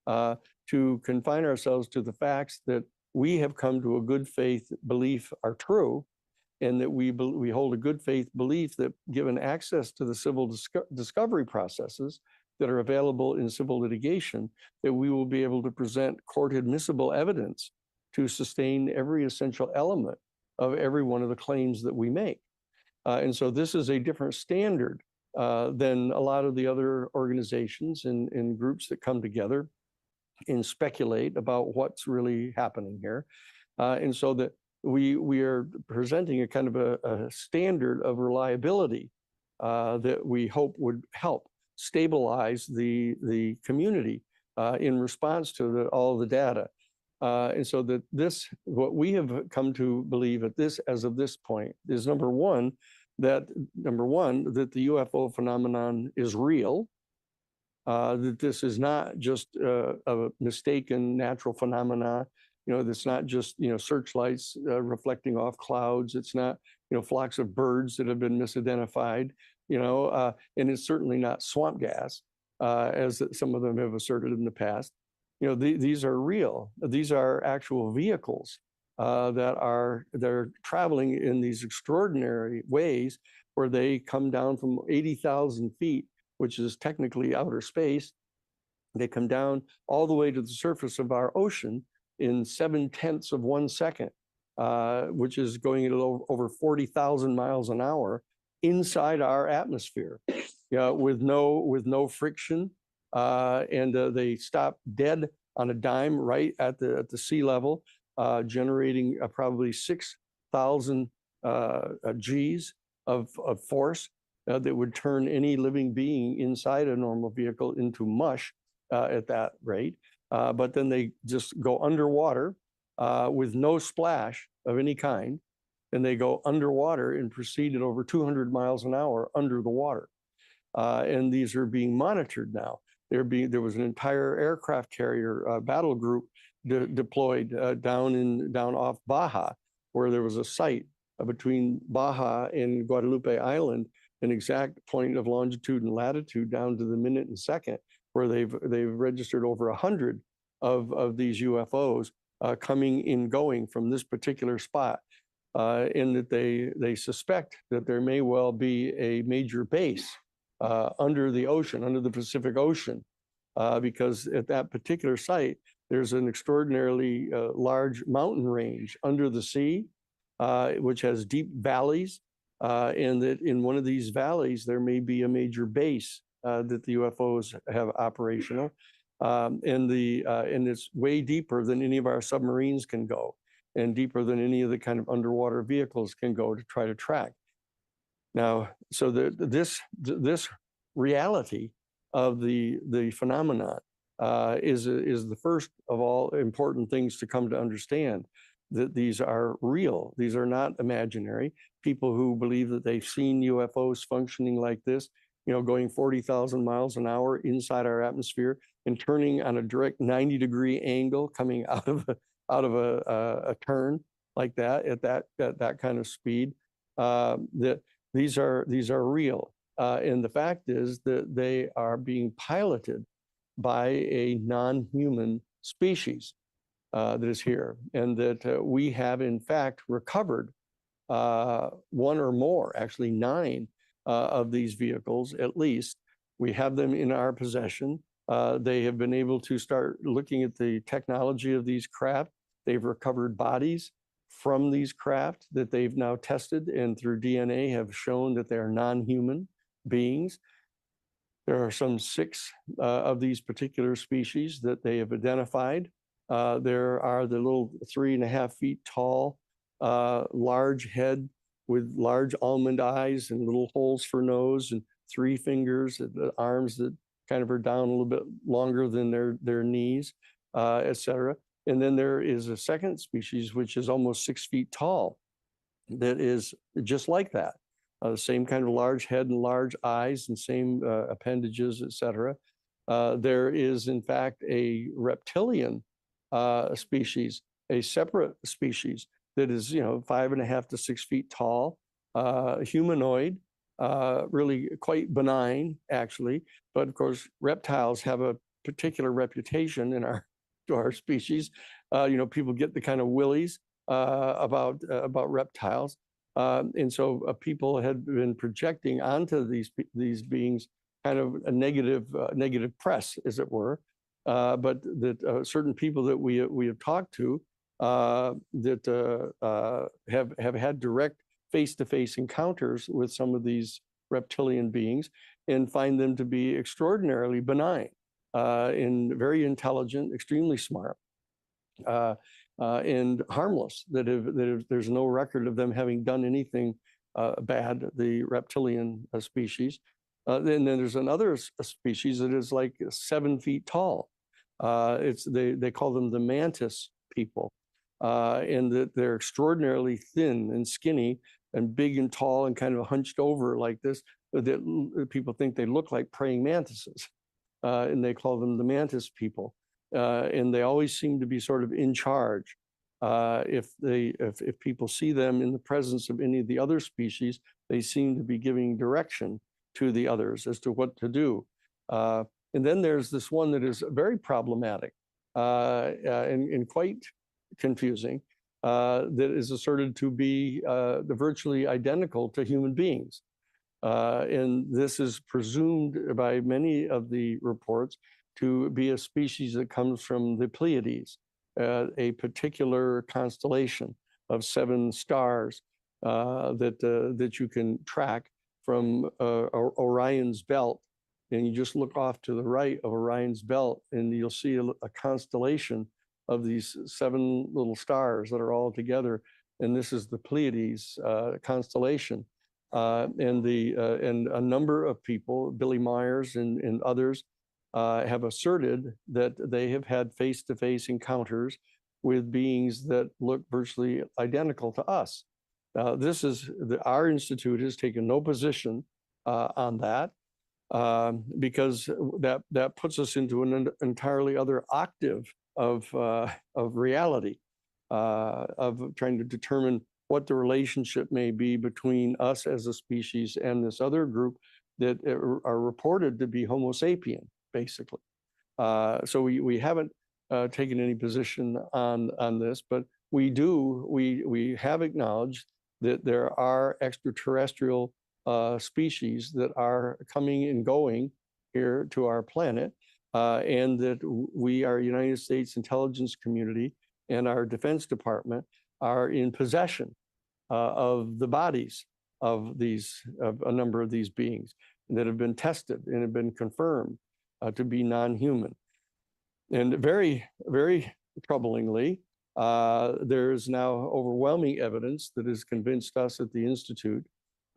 to confine ourselves to the facts that we have come to a good faith belief are true, and that we hold a good faith belief that, given access to the civil discovery processes that are available in civil litigation, that we will be able to present court admissible evidence to sustain every essential element of every one of the claims that we make. And so this is a different standard than a lot of the other organizations and groups that come together and speculate about what's really happening here. And so that we are presenting a kind of a standard of reliability that we hope would help stabilize the community in response to all the data. And so that what we have come to believe as of this point is number one, that the UFO phenomenon is real, that this is not just a mistaken natural phenomena. That's not just, searchlights reflecting off clouds. It's not, flocks of birds that have been misidentified, and it's certainly not swamp gas, as some of them have asserted in the past. These are real. These are actual vehicles they're traveling in these extraordinary ways, where they come down from 80,000 feet, which is technically outer space. They come down all the way to the surface of our ocean in 0.7 of 1 second, which is going at over 40,000 miles an hour inside our atmosphere, with no friction, and they stop dead on a dime right at the sea level, generating probably 6,000 Gs of force that would turn any living being inside a normal vehicle into mush at that rate. But then they just go underwater with no splash of any kind, and they go underwater and proceed at over 200 miles an hour under the water. And these are being monitored now. There was an entire aircraft carrier battle group deployed down off Baja, where there was a site between Baja and Guadalupe Island, an exact point of longitude and latitude down to the minute and second, where they've registered over 100 of these UFOs coming and going from this particular spot, and that they suspect that there may well be a major base under the ocean, under the Pacific Ocean, because at that particular site, there's an extraordinarily large mountain range under the sea, which has deep valleys, and that in one of these valleys, there may be a major base that the UFOs have operational. And it's way deeper than any of our submarines can go, and deeper than any of the kind of underwater vehicles can go to try to track. Now, so this reality of the phenomenon is the first of all important things to come to understand, that these are real. These are not imaginary. People who believe that they've seen UFOs functioning like this, you know, going 40,000 miles an hour inside our atmosphere and turning on a direct 90-degree angle, coming out of a turn like that at that kind of speed. That these are real, and the fact is that they are being piloted by a non-human species that is here, and that we have in fact recovered one or more, actually 9 of these vehicles at least. We have them in our possession. They have been able to start looking at the technology of these craft. They've recovered bodies from these craft that they've now tested, and through DNA have shown that they are non-human beings. There are some 6 of these particular species that they have identified. There are the little 3.5 feet tall, large head with large almond eyes and little holes for nose and 3 fingers, the arms that kind of are down a little bit longer than their knees, etc. And then there is a second species, which is almost 6 feet tall, that is just like that. The same kind of large head and large eyes and same appendages, etc. There is, in fact, a reptilian species, a separate species that is, 5.5 to 6 feet tall, humanoid, really quite benign, actually. But of course, reptiles have a particular reputation in our species. People get the kind of willies about reptiles. And so people had been projecting onto these beings kind of a negative press, as it were. But that certain people that we have talked to that have had direct face-to-face encounters with some of these reptilian beings and find them to be extraordinarily benign and very intelligent, extremely smart. And harmless, there's no record of them having done anything bad, the reptilian species. And then there's another species that is like 7 feet tall. They call them the mantis people, and that they're extraordinarily thin and skinny and big and tall and kind of hunched over like this. That people think they look like praying mantises, and they call them the mantis people. And they always seem to be sort of in charge. If people see them in the presence of any of the other species, they seem to be giving direction to the others as to what to do. And then there's this one that is very problematic and quite confusing, that is asserted to be virtually identical to human beings. And this is presumed by many of the reports to be a species that comes from the Pleiades, a particular constellation of 7 stars that you can track from Orion's belt. And you just look off to the right of Orion's belt, and you'll see a constellation of these 7 little stars that are all together. And this is the Pleiades constellation. And a number of people, Billy Myers and others, have asserted that they have had face-to-face encounters with beings that look virtually identical to us. Our institute has taken no position on that, because that puts us into an entirely other octave of reality, of trying to determine what the relationship may be between us as a species and this other group that are reported to be Homo sapien, basically. So we haven't taken any position on this, but we have acknowledged that there are extraterrestrial species that are coming and going here to our planet, and that we, our United States intelligence community and our Defense Department, are in possession of the bodies of a number of these beings that have been tested and have been confirmed to be non-human. And very, very troublingly, there is now overwhelming evidence that has convinced us at the Institute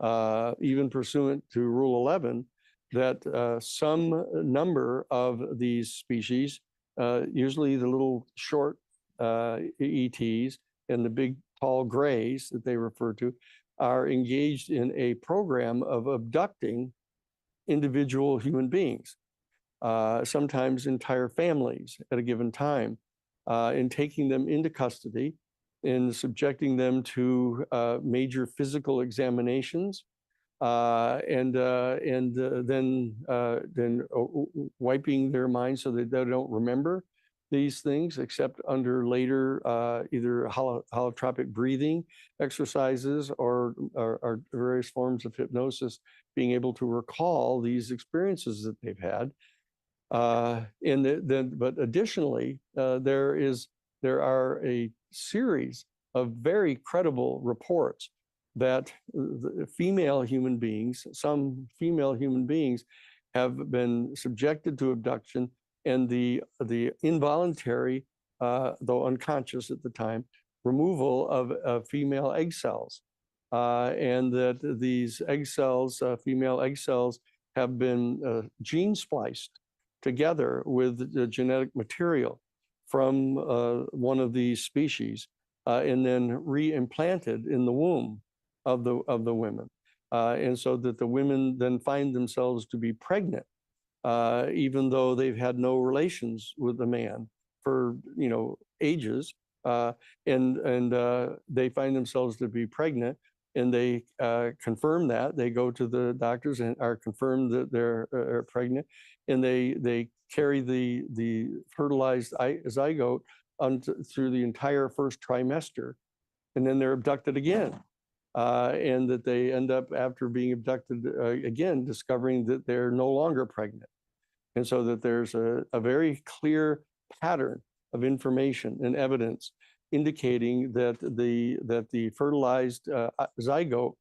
even pursuant to Rule 11, that some number of these species, usually the little short ETs and the big tall grays that they refer to, are engaged in a program of abducting individual human beings, sometimes entire families at a given time, and taking them into custody and subjecting them to major physical examinations, and then wiping their minds so that they don't remember these things, except under later either holotropic breathing exercises or various forms of hypnosis, being able to recall these experiences that they've had. But additionally, there are a series of very credible reports that female human beings, some female human beings, have been subjected to abduction, and the involuntary, though unconscious at the time, removal of female egg cells, and that these egg cells, female egg cells, have been gene spliced together with the genetic material from one of these species, and then reimplanted in the womb of the women, and so that the women then find themselves to be pregnant, even though they've had no relations with the man for ages, and they find themselves to be pregnant, and they confirm that. They go to the doctors and are confirmed that they're pregnant, and they carry the fertilized zygote through the entire first trimester, and then they're abducted again, and that they end up, after being abducted again, discovering that they're no longer pregnant. And so that there's a very clear pattern of information and evidence indicating that the fertilized zygote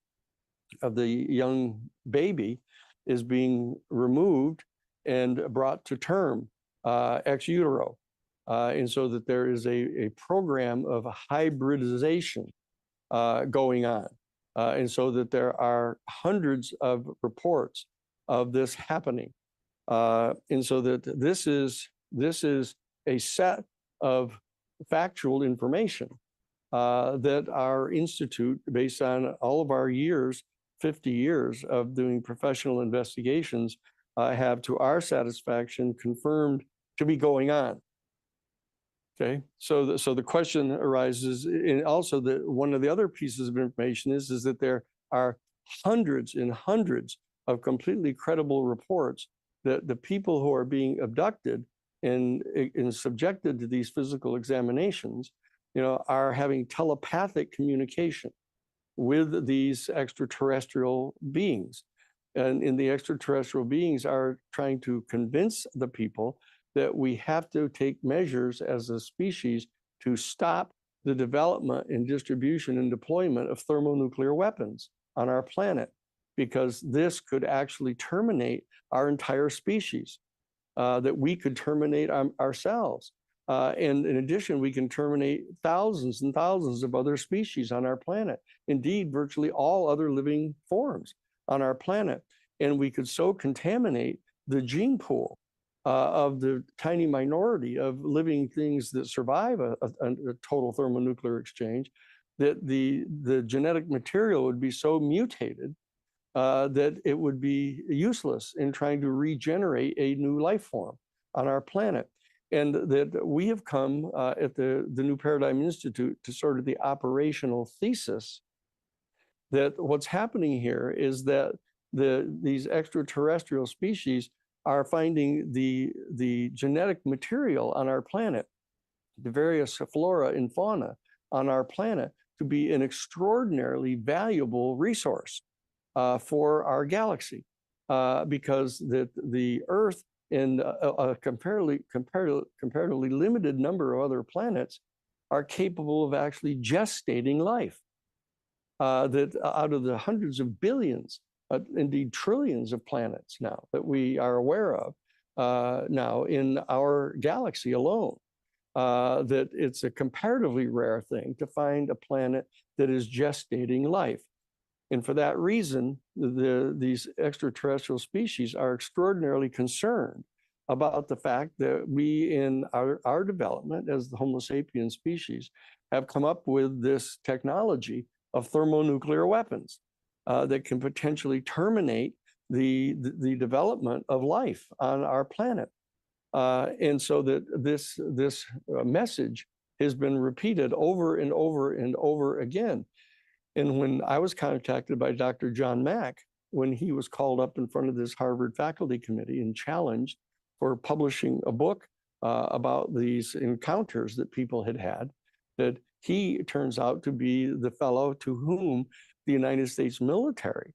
of the young baby is being removed and brought to term ex utero. And so that there is a program of hybridization going on. And so that there are hundreds of reports of this happening. And so that this is a set of factual information that our institute, based on all of our years, 50 years of doing professional investigations, have, to our satisfaction, confirmed to be going on. Okay, so the question arises, and also that one of the other pieces of information is that there are hundreds and hundreds of completely credible reports that the people who are being abducted and subjected to these physical examinations, are having telepathic communication with these extraterrestrial beings. And the extraterrestrial beings are trying to convince the people that we have to take measures as a species to stop the development and distribution and deployment of thermonuclear weapons on our planet, because this could actually terminate our entire species, that we could terminate ourselves. And in addition, we can terminate thousands and thousands of other species on our planet. Indeed, virtually all other living forms on our planet. And we could so contaminate the gene pool of the tiny minority of living things that survive a total thermonuclear exchange, that the genetic material would be so mutated that it would be useless in trying to regenerate a new life form on our planet. And that we have come at the New Paradigm Institute to sort of the operational thesis that what's happening here is that these extraterrestrial species are finding the genetic material on our planet, the various flora and fauna on our planet, to be an extraordinarily valuable resource for our galaxy, because the Earth and a comparatively limited number of other planets are capable of actually gestating life. That out of the hundreds of billions, indeed trillions of planets now that we are aware of now in our galaxy alone, that it's a comparatively rare thing to find a planet that is gestating life. And for that reason, these extraterrestrial species are extraordinarily concerned about the fact that we, in our development as the Homo sapiens species, have come up with this technology of thermonuclear weapons that can potentially terminate the development of life on our planet. And so that this message has been repeated over and over and over again. And when I was contacted by Dr. John Mack, when he was called up in front of this Harvard faculty committee and challenged for publishing a book about these encounters that people had had, that he turns out to be the fellow to whom the United States military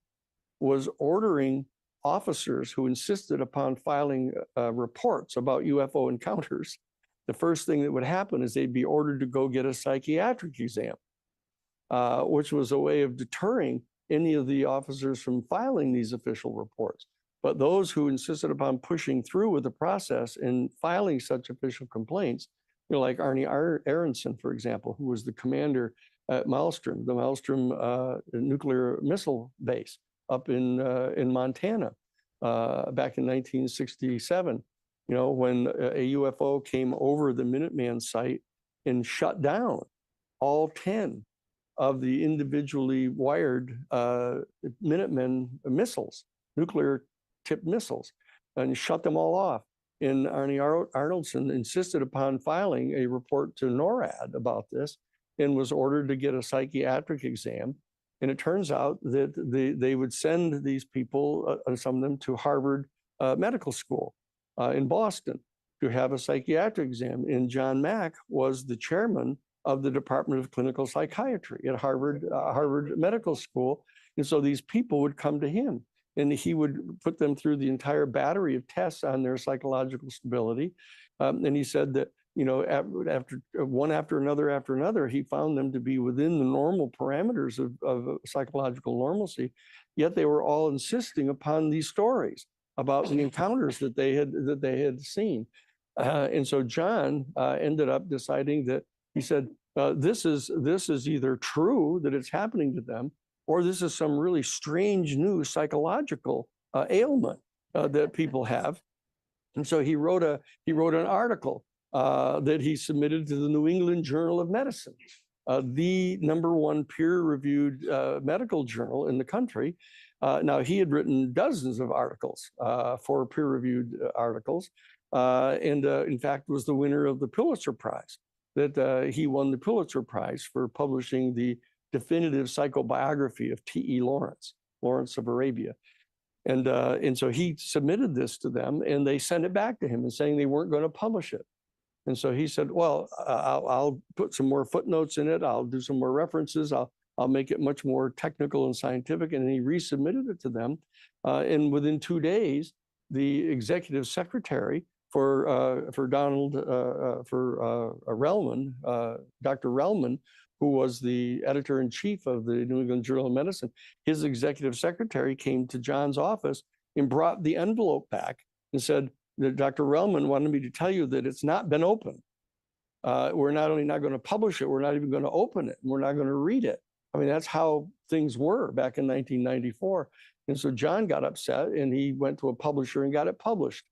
was ordering officers who insisted upon filing reports about UFO encounters. The first thing that would happen is they'd be ordered to go get a psychiatric exam, which was a way of deterring any of the officers from filing these official reports. But those who insisted upon pushing through with the process and filing such official complaints, like Arnie Aronson, for example, who was the commander at Malmstrom, the Malmstrom nuclear missile base up in Montana back in 1967, when a UFO came over the Minuteman site and shut down all 10 of the individually wired Minuteman missiles, nuclear tipped missiles, and shut them all off. And Arnie Arnoldson insisted upon filing a report to NORAD about this and was ordered to get a psychiatric exam. And it turns out that they would send these people, some of them, to Harvard Medical School in Boston to have a psychiatric exam. And John Mack was the chairman of the Department of Clinical Psychiatry at Harvard Medical School. And so these people would come to him, and he would put them through the entire battery of tests on their psychological stability. And he said that, after one after another, he found them to be within the normal parameters of psychological normalcy, yet they were all insisting upon these stories about the encounters that they had seen. And so John ended up deciding that, he said, this is either true that it's happening to them, or this is some really strange new psychological ailment that people have. And so he wrote an article that he submitted to the New England Journal of Medicine, the #1 peer-reviewed medical journal in the country. Now, he had written dozens of articles for peer-reviewed articles, and in fact was the winner of the Pulitzer Prize. That he won the Pulitzer Prize for publishing the definitive psychobiography of T.E. Lawrence of Arabia. And so he submitted this to them, and they sent it back to him and saying they weren't going to publish it. And so he said, well, I'll put some more footnotes in it. I'll do some more references. I'll make it much more technical and scientific. And he resubmitted it to them. And within 2 days, the executive secretary for Relman, Dr. Relman, who was the editor-in-chief of the New England Journal of Medicine, his executive secretary came to John's office and brought the envelope back and said that Dr. Relman wanted me to tell you that it's not been opened. We're not only not going to publish it, we're not even going to open it, and we're not going to read it. I mean, that's how things were back in 1994. And so John got upset, and he went to a publisher and got it published.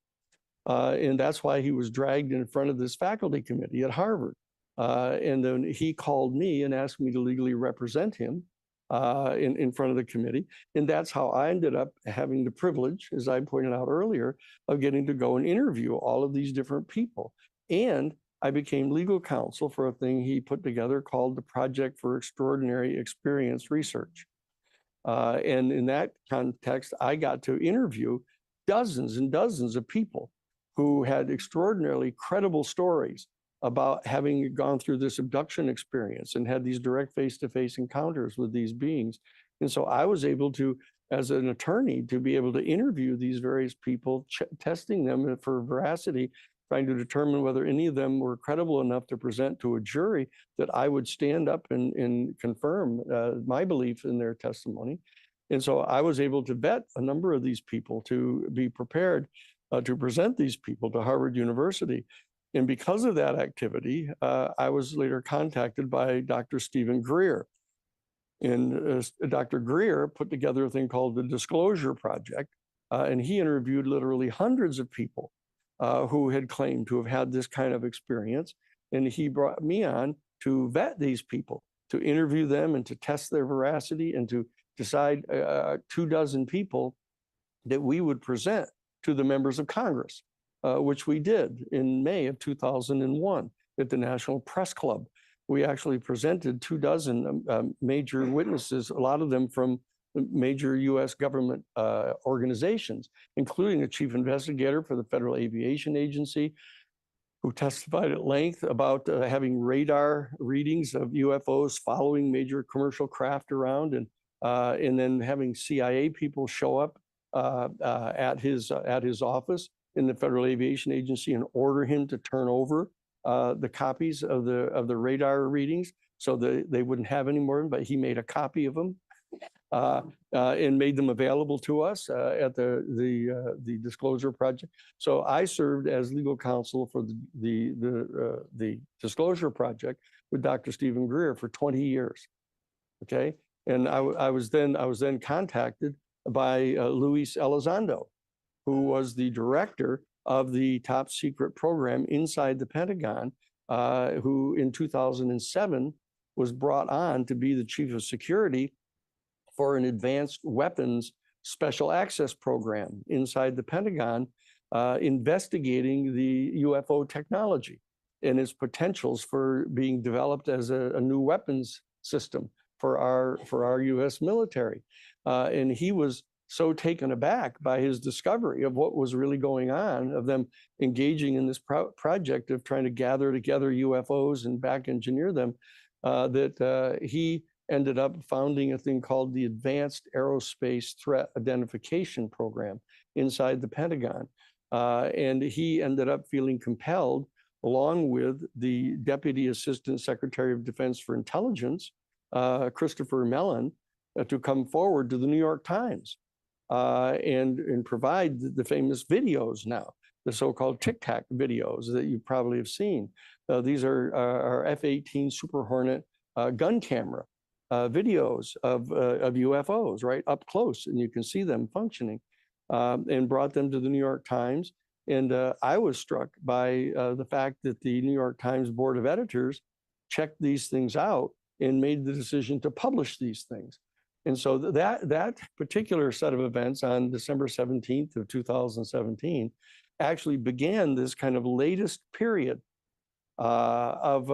And that's why he was dragged in front of this faculty committee at Harvard. And then he called me and asked me to legally represent him in front of the committee. And that's how I ended up having the privilege, as I pointed out earlier, of getting to go and interview all of these different people. And I became legal counsel for a thing he put together called the Project for Extraordinary Experience Research. And in that context, I got to interview dozens and dozens of people who had extraordinarily credible stories about having gone through this abduction experience and had these direct face-to-face encounters with these beings. And so I was able to, as an attorney, to be able to interview these various people, testing them for veracity, trying to determine whether any of them were credible enough to present to a jury that I would stand up and confirm my belief in their testimony. And so I was able to vet a number of these people to be prepared to present these people to Harvard University. And because of that activity, I was later contacted by Dr. Stephen Greer. And Dr. Greer put together a thing called the Disclosure Project, and he interviewed literally hundreds of people who had claimed to have had this kind of experience. And he brought me on to vet these people, to interview them and to test their veracity and to decide 24 people that we would present to the members of Congress, which we did in May of 2001 at the National Press Club. We actually presented 24 major witnesses, a lot of them from major U.S. government organizations, including the chief investigator for the Federal Aviation Agency, who testified at length about having radar readings of UFOs following major commercial craft around, and then having CIA people show up at his office in the Federal Aviation Agency and order him to turn over the copies of the radar readings so that they wouldn't have any more, but he made a copy of them and made them available to us at the Disclosure Project. So I served as legal counsel for the Disclosure Project with Dr. Stephen Greer for 20 years. Okay, and I was then contacted by Luis Elizondo, who was the director of the top secret program inside the Pentagon, who in 2007 was brought on to be the chief of security for an advanced weapons special access program inside the Pentagon, investigating the UFO technology and its potentials for being developed as a new weapons system for our U.S. military. And he was so taken aback by his discovery of what was really going on, of them engaging in this project of trying to gather together UFOs and back engineer them, that he ended up founding a thing called the Advanced Aerospace Threat Identification Program inside the Pentagon. And he ended up feeling compelled, along with the Deputy Assistant Secretary of Defense for Intelligence, Christopher Mellon, to come forward to the New York Times and provide the famous videos now, the so-called Tic Tac videos that you probably have seen. These are our F-18 Super Hornet gun camera videos of UFOs, right up close, and you can see them functioning, and brought them to the New York Times. And I was struck by the fact that the New York Times Board of Editors checked these things out and made the decision to publish these things. And so that particular set of events on December 17th of 2017 actually began this kind of latest period of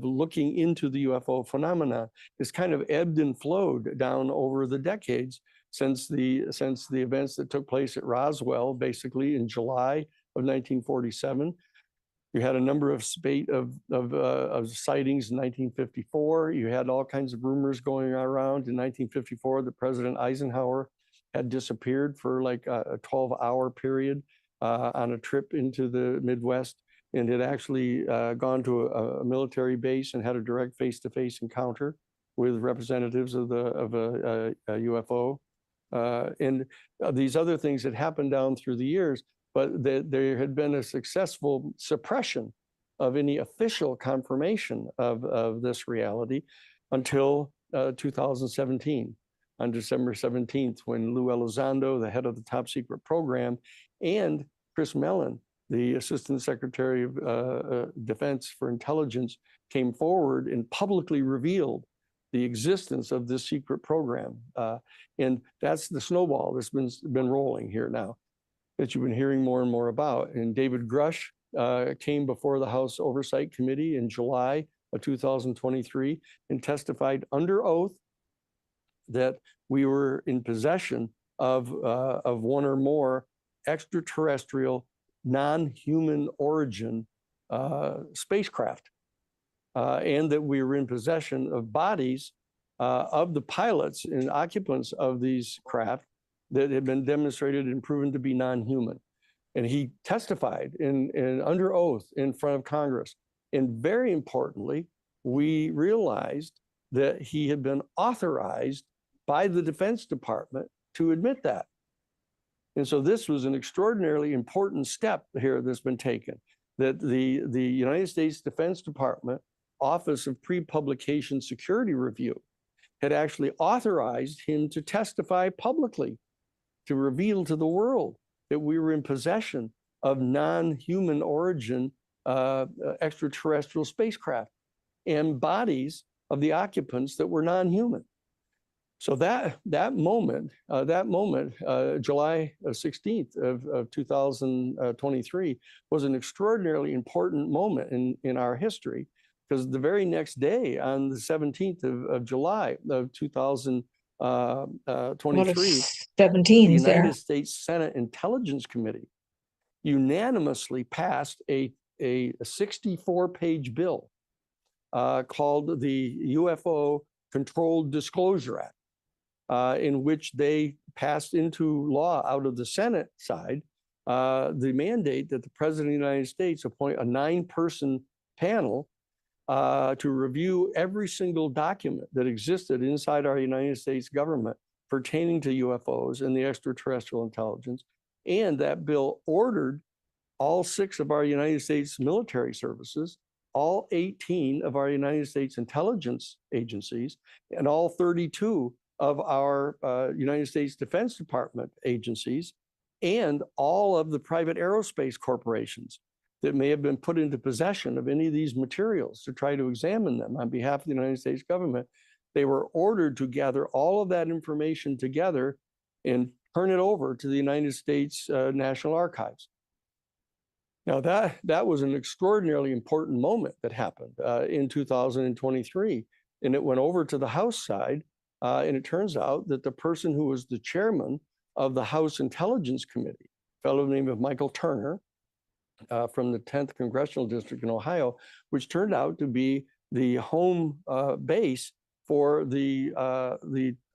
looking into the UFO phenomena. It's kind of ebbed and flowed down over the decades since the events that took place at Roswell, basically in July of 1947. You had a number of sightings in 1954. You had all kinds of rumors going around in 1954 that President Eisenhower had disappeared for like a 12-hour period on a trip into the Midwest, and had actually gone to a military base and had a direct face-to-face encounter with representatives of a UFO. And these other things that happened down through the years, but there had been a successful suppression of any official confirmation of this reality until 2017, on December 17th, when Lou Elizondo, the head of the top secret program, and Chris Mellon, the Assistant Secretary of Defense for Intelligence, came forward and publicly revealed the existence of this secret program. And that's the snowball that's been rolling here now, that you've been hearing more and more about. And David Grush came before the House Oversight Committee in July of 2023 and testified under oath that we were in possession of one or more extraterrestrial, non-human origin spacecraft, and that we were in possession of bodies of the pilots and occupants of these craft that had been demonstrated and proven to be non-human. And he testified in under oath in front of Congress. And very importantly, we realized that he had been authorized by the Defense Department to admit that. And so this was an extraordinarily important step here that's been taken, that the United States Defense Department Office of Pre-Publication Security Review had actually authorized him to testify publicly, to reveal to the world that we were in possession of non-human origin extraterrestrial spacecraft and bodies of the occupants that were non-human. So that moment, July 16th of 2023, was an extraordinarily important moment in our history, because the very next day, on the 17th of July of 2023, the United States Senate Intelligence Committee unanimously passed a 64-page bill called the UFO Controlled Disclosure Act, in which they passed into law out of the Senate side the mandate that the President of the United States appoint a 9-person panel to review every single document that existed inside our United States government pertaining to UFOs and the extraterrestrial intelligence. And that bill ordered all 6 of our United States military services, all 18 of our United States intelligence agencies, and all 32 of our United States Defense Department agencies, and all of the private aerospace corporations that may have been put into possession of any of these materials to try to examine them on behalf of the United States government. They were ordered to gather all of that information together and turn it over to the United States National Archives. Now that was an extraordinarily important moment that happened in 2023, and it went over to the House side, and it turns out that the person who was the chairman of the House Intelligence Committee, a fellow named Michael Turner, from the 10th Congressional District in Ohio, which turned out to be the home base for the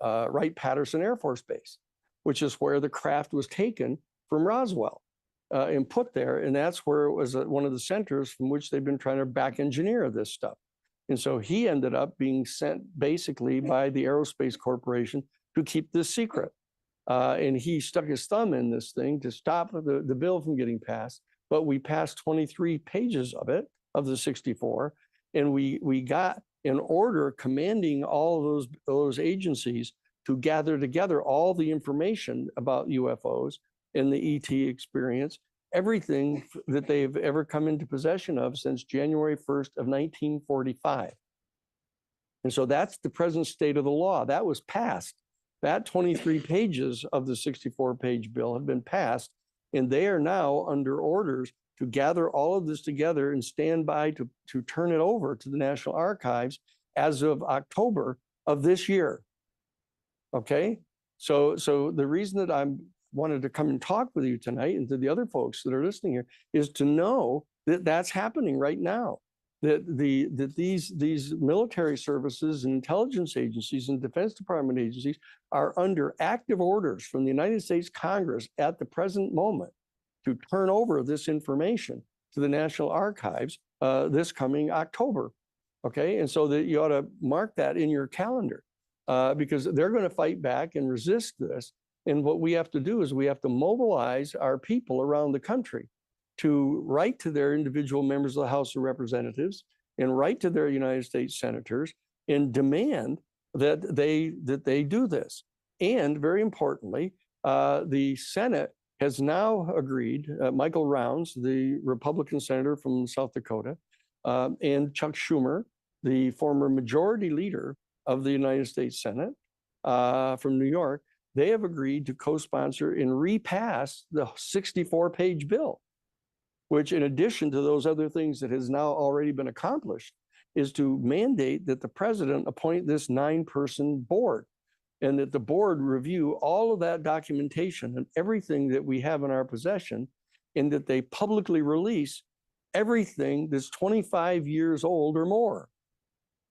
Wright-Patterson Air Force Base, which is where the craft was taken from Roswell and put there. And that's where it was one of the centers from which they've been trying to back engineer this stuff. And so he ended up being sent basically by the Aerospace Corporation to keep this secret. And he stuck his thumb in this thing to stop the bill from getting passed. But we passed 23 pages of it, of the 64, and we got an order commanding all of those agencies to gather together all the information about UFOs and the ET experience, everything that they've ever come into possession of since January 1st of 1945. And so that's the present state of the law. That was passed. That 23 pages of the 64-page bill have been passed, and they are now under orders to gather all of this together and stand by to turn it over to the National Archives as of October of this year. Okay? So the reason that I wanted to come and talk with you tonight, and to the other folks that are listening here, is to know that that's happening right now. That these military services and intelligence agencies and Defense Department agencies are under active orders from the United States Congress at the present moment to turn over this information to the National Archives this coming October. Okay, and so that you ought to mark that in your calendar because they're going to fight back and resist this. And what we have to do is we have to mobilize our people around the country to write to their individual members of the House of Representatives and write to their United States senators and demand that they do this. And very importantly, the Senate has now agreed, Michael Rounds, the Republican senator from South Dakota, and Chuck Schumer, the former majority leader of the United States Senate from New York, they have agreed to co-sponsor and repass the 64-page bill, which, in addition to those other things that has now already been accomplished, is to mandate that the president appoint this 9-person board and that the board review all of that documentation and everything that we have in our possession, and that they publicly release everything that's 25 years old or more,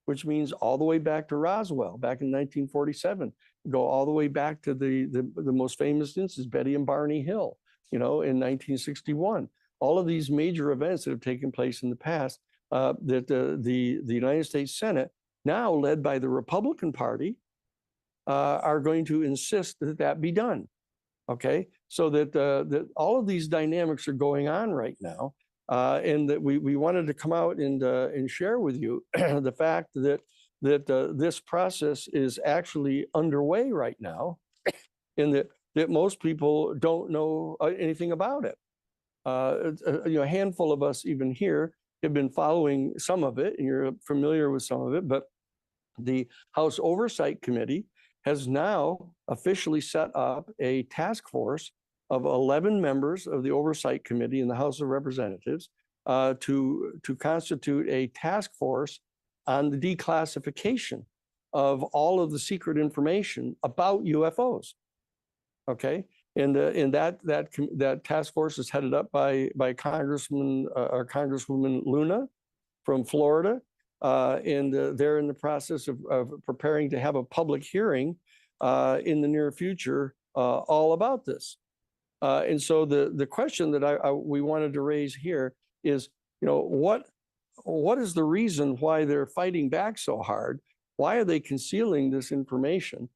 which means all the way back to Roswell, back in 1947, go all the way back to the most famous instance, Betty and Barney Hill, in 1961. All of these major events that have taken place in the past, that the United States Senate, now led by the Republican Party, are going to insist that that be done. Okay, so that all of these dynamics are going on right now, and that we wanted to come out and share with you the fact that this process is actually underway right now, and that most people don't know anything about it. A handful of us even here have been following some of it, and you're familiar with some of it, but the House Oversight Committee has now officially set up a task force of 11 members of the Oversight Committee in the House of Representatives to constitute a task force on the declassification of all of the secret information about UFOs. Okay, and that task force is headed up by Congresswoman Luna from Florida, and they're in the process of preparing to have a public hearing in the near future all about this. And so the question that we wanted to raise here is, what is the reason why they're fighting back so hard? Why are they concealing this information?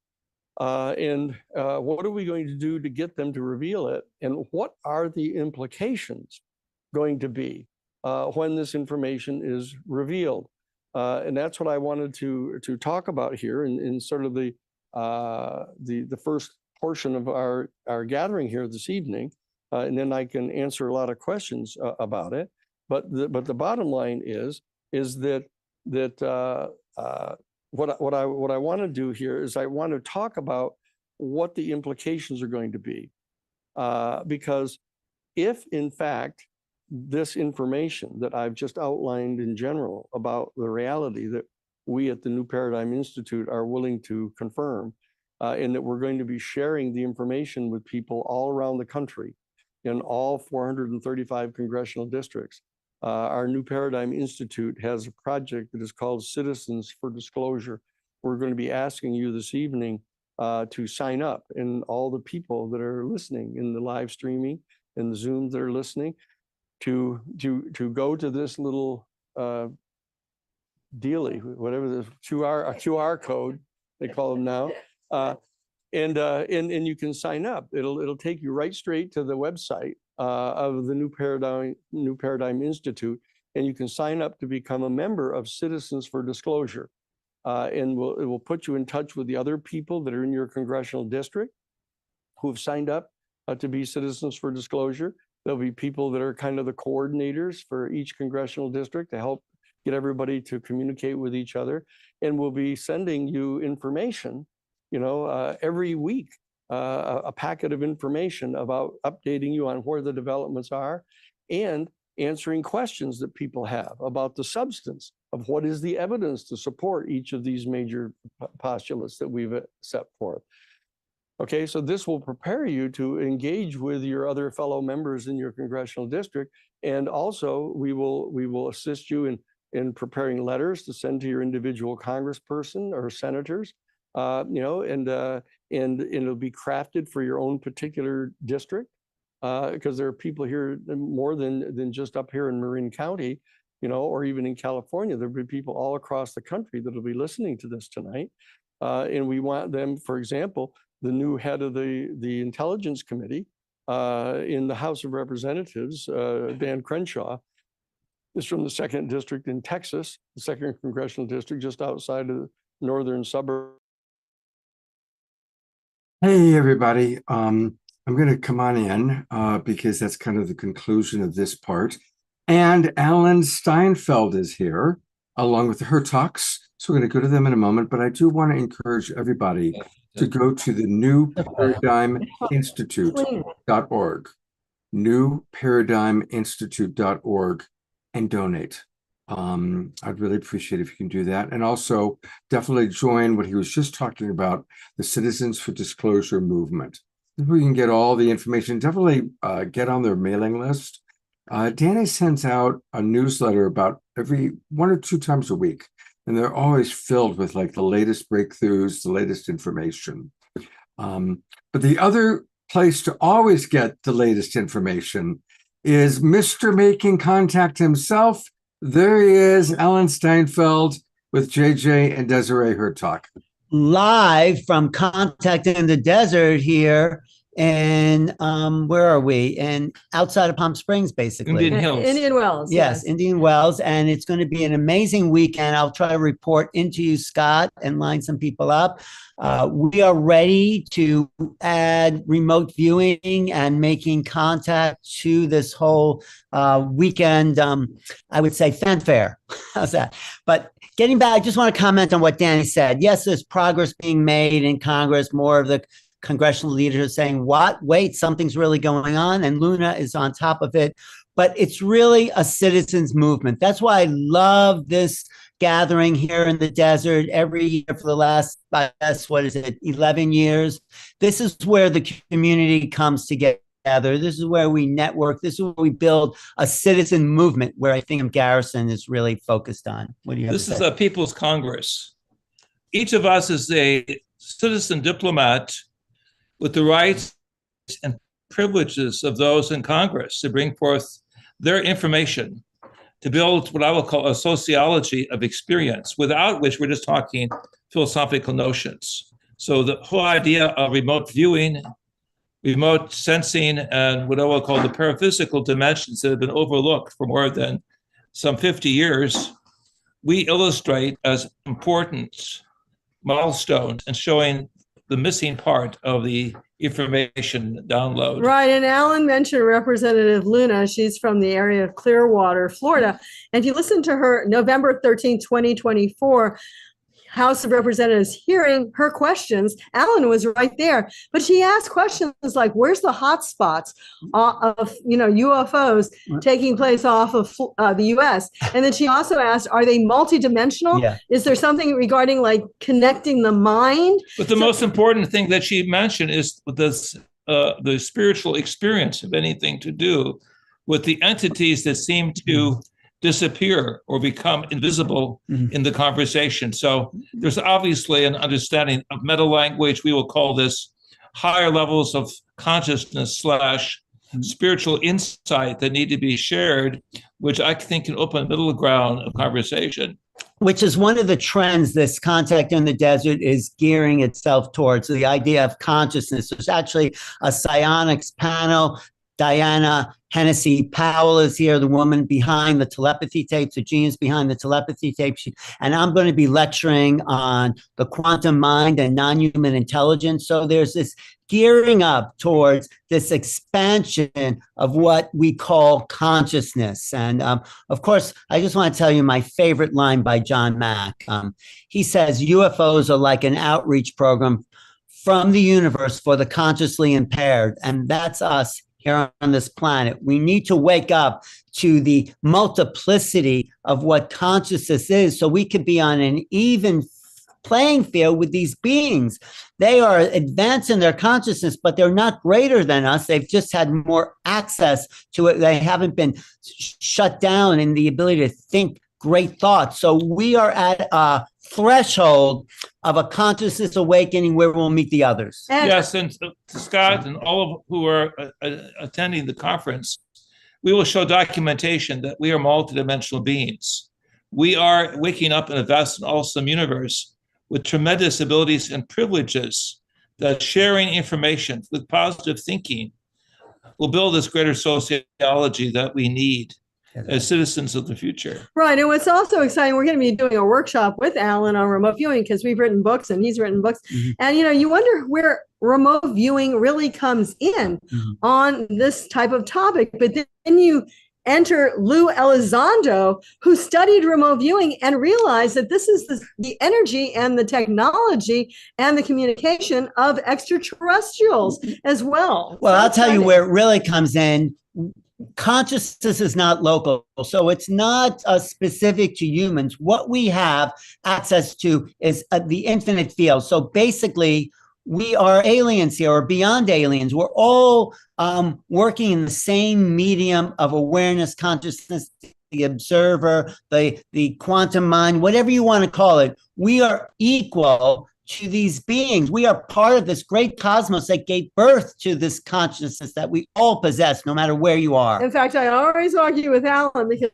And what are we going to do to get them to reveal it? And what are the implications going to be when this information is revealed? And that's what I wanted to talk about here in sort of the first portion of our gathering here this evening, and then I can answer a lot of questions about it. But the bottom line is that what I want to do here is I want to talk about what the implications are going to be, because if in fact this information that I've just outlined in general about the reality that we at the New Paradigm Institute are willing to confirm, and that we're going to be sharing the information with people all around the country in all 435 congressional districts. Our New Paradigm Institute has a project that is called Citizens for Disclosure. We're going to be asking you this evening to sign up, and all the people that are listening in the live streaming and the Zooms that are listening to go to this little dealie, whatever the QR code they call them now, and you can sign up. It'll take you right straight to the website of the New Paradigm Institute, and you can sign up to become a member of Citizens for Disclosure. And it will put you in touch with the other people that are in your congressional district who have signed up to be Citizens for Disclosure. There'll be people that are kind of the coordinators for each congressional district to help get everybody to communicate with each other. And we'll be sending you information, every week, a packet of information about updating you on where the developments are and answering questions that people have about the substance of what is the evidence to support each of these major postulates that we've set forth. Okay, so this will prepare you to engage with your other fellow members in your congressional district, and also we will assist you in preparing letters to send to your individual congressperson or senators, and it'll be crafted for your own particular district, because there are people here more than just up here in Marin County, or even in California. There'll be people all across the country that'll be listening to this tonight, and we want them, for example, the new head of the Intelligence Committee in the House of Representatives, Dan Crenshaw, is from the 2nd District in Texas, the 2nd Congressional District, just outside of the northern suburb. Hey, everybody. I'm going to come on in because that's kind of the conclusion of this part. And Alan Steinfeld is here, along with the Hertogs. So we're going to go to them in a moment, but I do want to encourage everybody to go to the newparadigminstitute.org, newparadigminstitute.org, and donate. I'd really appreciate if you can do that. And also definitely join what he was just talking about, the Citizens for Disclosure movement. If we can get all the information, definitely get on their mailing list. Danny sends out a newsletter about every 1 or 2 times a week. And they're always filled with like the latest breakthroughs, the latest information. But the other place to always get the latest information is Mr. Making Contact himself. There he is, Alan Steinfeld with JJ and Desiree Hertog. Live from Contact in the Desert here in where are we? And outside of Palm Springs, basically. Indian Hills. Indian Wells. Yes, Indian Wells, and it's going to be an amazing weekend. I'll try to report into you, Scott, and line some people up. We are ready to add remote viewing and making contact to this whole weekend, I would say fanfare. How's that? But getting back, I just want to comment on what Danny said. Yes, there's progress being made in Congress, more of the congressional leaders saying, what? Wait, something's really going on. And Luna is on top of it. But it's really a citizens movement. That's why I love this gathering here in the desert every year for the last, I guess, 11 years. This is where the community comes together. This is where we network. This is where we build a citizen movement, where I think Garrison is really focused on. What do you have This to is say? a People's Congress. Each of us is a citizen diplomat with the rights and privileges of those in Congress to bring forth their information, to build what I will call a sociology of experience, without which we're just talking philosophical notions. So the whole idea of remote viewing, remote sensing, and what I will call the paraphysical dimensions that have been overlooked for more than some 50 years, we illustrate as important milestones in showing the missing part of the information download. Right. And Alan mentioned Representative Luna. She's from the area of Clearwater, Florida. And if you listen to her November 13, 2024, House of Representatives hearing her questions, Alan was right there. But she asked questions like, where's the hot spots of UFOs taking place off of the US? And then she also asked, are they multidimensional? Yeah. Is there something regarding like connecting the mind? But the most important thing that she mentioned is this, the spiritual experience of anything to do with the entities that seem to disappear or become invisible in the conversation. So there's obviously an understanding of meta language. We will call this higher levels of consciousness / spiritual insight that need to be shared, which I think can open a middle ground of conversation. Which is one of the trends this Contact in the Desert is gearing itself towards, the idea of consciousness. There's actually a psionics panel. Diana Hennessy Powell is here, the woman behind the telepathy tapes, the genius behind the telepathy tapes. And I'm going to be lecturing on the quantum mind and non-human intelligence. So there's this gearing up towards this expansion of what we call consciousness. And of course, I just want to tell you my favorite line by John Mack. He says, UFOs are like an outreach program from the universe for the consciously impaired. And that's us here on this planet. We need to wake up to the multiplicity of what consciousness is so we could be on an even playing field with these beings. They are advancing their consciousness, but they're not greater than us. They've just had more access to it. They haven't been shut down in the ability to think great thoughts. So we are at a threshold of a consciousness awakening where we'll meet the others. Yes, and to Scott and all of who are attending the conference, we will show documentation that we are multidimensional beings. We are waking up in a vast and awesome universe with tremendous abilities and privileges that sharing information with positive thinking will build this greater sociology that we need as citizens of the future. Right. And what's also exciting, we're going to be doing a workshop with Alan on remote viewing because we've written books and he's written books. And, you wonder where remote viewing really comes in on this type of topic. But then you enter Lou Elizondo, who studied remote viewing and realized that this is the energy and the technology and the communication of extraterrestrials as well. Well, I'll tell you where it really comes in. Consciousness is not local, so it's not specific to humans. What we have access to is the infinite field. So basically, we are aliens here, or beyond aliens. We're all working in the same medium of awareness, consciousness, the observer, the quantum mind, whatever you want to call it. We are equal to these beings. We are part of this great cosmos that gave birth to this consciousness that we all possess, no matter where you are. In fact, I always argue with Alan because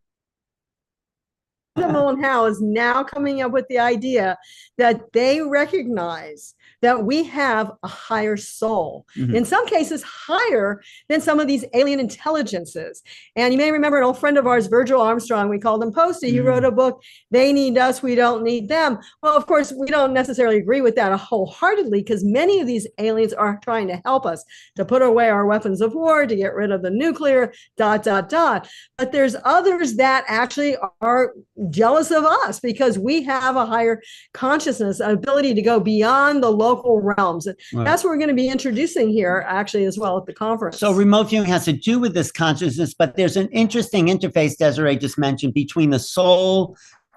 Linda Howe is now coming up with the idea that they recognize that we have a higher soul, in some cases higher than some of these alien intelligences. And you may remember an old friend of ours, Virgil Armstrong, we called him Posty. He wrote a book, They Need Us, We Don't Need Them. Well, of course, we don't necessarily agree with that wholeheartedly, because many of these aliens are trying to help us to put away our weapons of war, to get rid of the nuclear, ... But there's others that actually are jealous of us because we have a higher consciousness, an ability to go beyond the local realms. And that's what we're going to be introducing here actually as well at the conference. So remote viewing has to do with this consciousness, but there's an interesting interface Desiree just mentioned between the soul,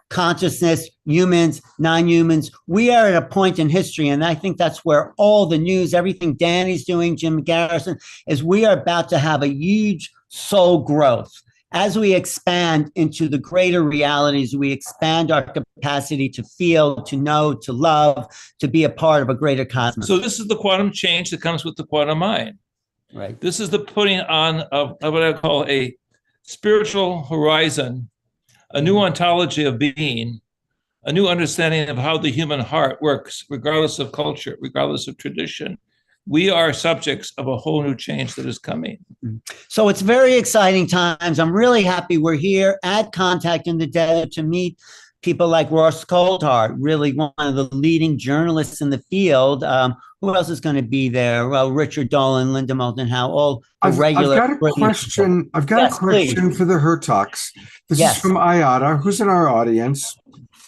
consciousness, humans, non-humans. We are at a point in history, and I think that's where all the news, everything Danny's doing, Jim Garrison, is we are about to have a huge soul growth. As we expand into the greater realities, we expand our capacity to feel, to know, to love, to be a part of a greater cosmos. So this is the quantum change that comes with the quantum mind. Right. This is the putting on of what I call a spiritual horizon, a new ontology of being, a new understanding of how the human heart works, regardless of culture, regardless of tradition. We are subjects of a whole new change that is coming. So it's very exciting times. I'm really happy we're here at Contact in the Desert to meet people like Ross Coulthart, really one of the leading journalists in the field. Who else is going to be there? Well, Richard Dolan, Linda Moulton Howe, all the regular. I've got a question. I've got a question for the Hertogs. This is from Ayada, who's in our audience.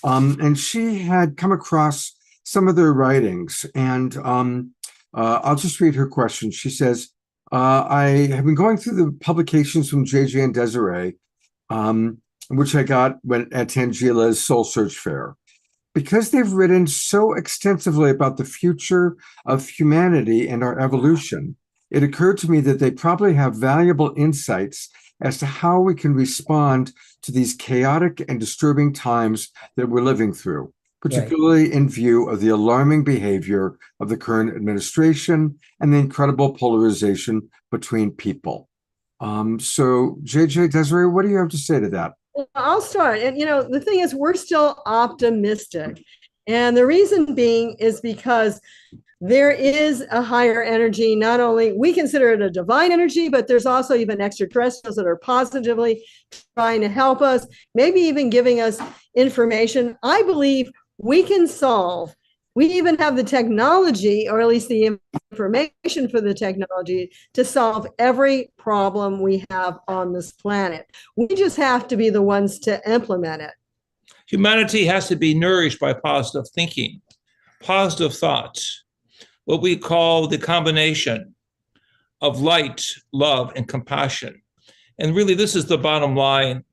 And she had come across some of their writings, and I'll just read her question. She says, I have been going through the publications from JJ and Desiree, which I got at Tangila's Soul Search Fair. Because they've written so extensively about the future of humanity and our evolution, it occurred to me that they probably have valuable insights as to how we can respond to these chaotic and disturbing times that we're living through, particularly in view of the alarming behavior of the current administration and the incredible polarization between people. So, JJ, Desiree, what do you have to say to that? Well, I'll start. And, the thing is, we're still optimistic. And the reason being is because there is a higher energy. Not only we consider it a divine energy, but there's also even extraterrestrials that are positively trying to help us, maybe even giving us information. I believe we can solve. We even have the technology, or at least the information for the technology, to solve every problem we have on this planet. We just have to be the ones to implement it. Humanity has to be nourished by positive thinking, positive thoughts, what we call the combination of light, love, and compassion. And really, this is the bottom line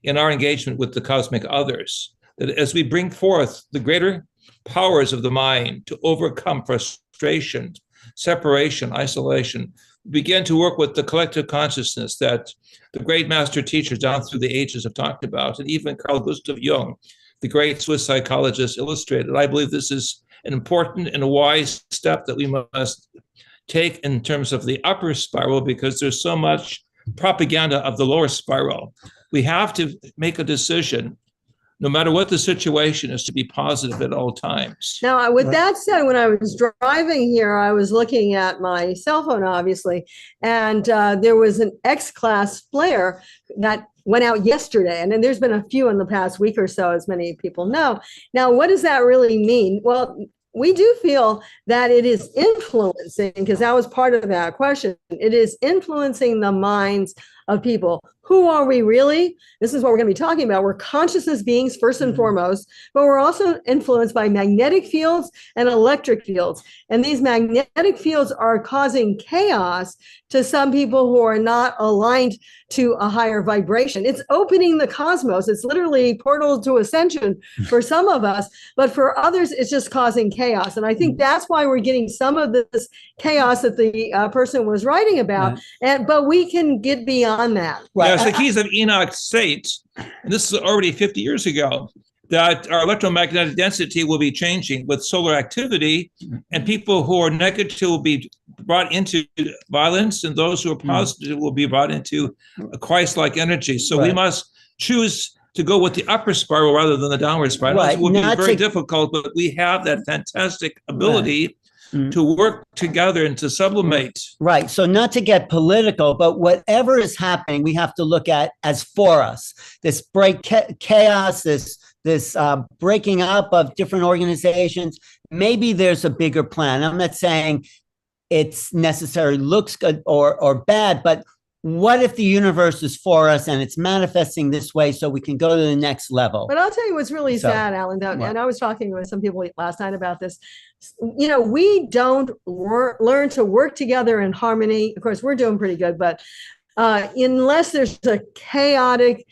in our engagement with the cosmic others, that as we bring forth the greater powers of the mind to overcome frustration, separation, isolation, begin to work with the collective consciousness that the great master teachers down through the ages have talked about, and even Carl Gustav Jung, the great Swiss psychologist, illustrated. I believe this is an important and a wise step that we must take in terms of the upper spiral, because there's so much propaganda of the lower spiral. We have to make a decision, no matter what the situation is, to be positive at all times. Now, with that said, when I was driving here, I was looking at my cell phone, obviously, and there was an X-class flare that went out yesterday. And then there's been a few in the past week or so, as many people know. Now, what does that really mean? Well, we do feel that it is influencing, because that was part of that question. It is influencing the minds of people. Who are we really? This is what we're going to be talking about. We're consciousness beings first and foremost, but we're also influenced by magnetic fields and electric fields. And these magnetic fields are causing chaos to some people who are not aligned to a higher vibration. It's opening the cosmos. It's literally portal to ascension for some of us, but for others, it's just causing chaos. And I think that's why we're getting some of this chaos that the person was writing about. But we can get beyond that. Yes, the keys of Enoch state, and this is already 50 years ago, that our electromagnetic density will be changing with solar activity, and people who are negative will be brought into violence, and those who are positive will be brought into a Christ-like energy. So we must choose to go with the upper spiral rather than the downward spiral. Right, It would be not very to- difficult, but we have that fantastic ability to work together and to sublimate. Right. So not to get political, but whatever is happening, we have to look at as for us. This chaos, this breaking up of different organizations. Maybe there's a bigger plan. I'm not saying it's necessarily looks good or bad, but what if the universe is for us and it's manifesting this way so we can go to the next level? But I'll tell you what's really So, sad, Alan, what? and I was talking with some people last night about this. You know, we don't learn to work together in harmony. Of course, we're doing pretty good, but unless there's a chaotic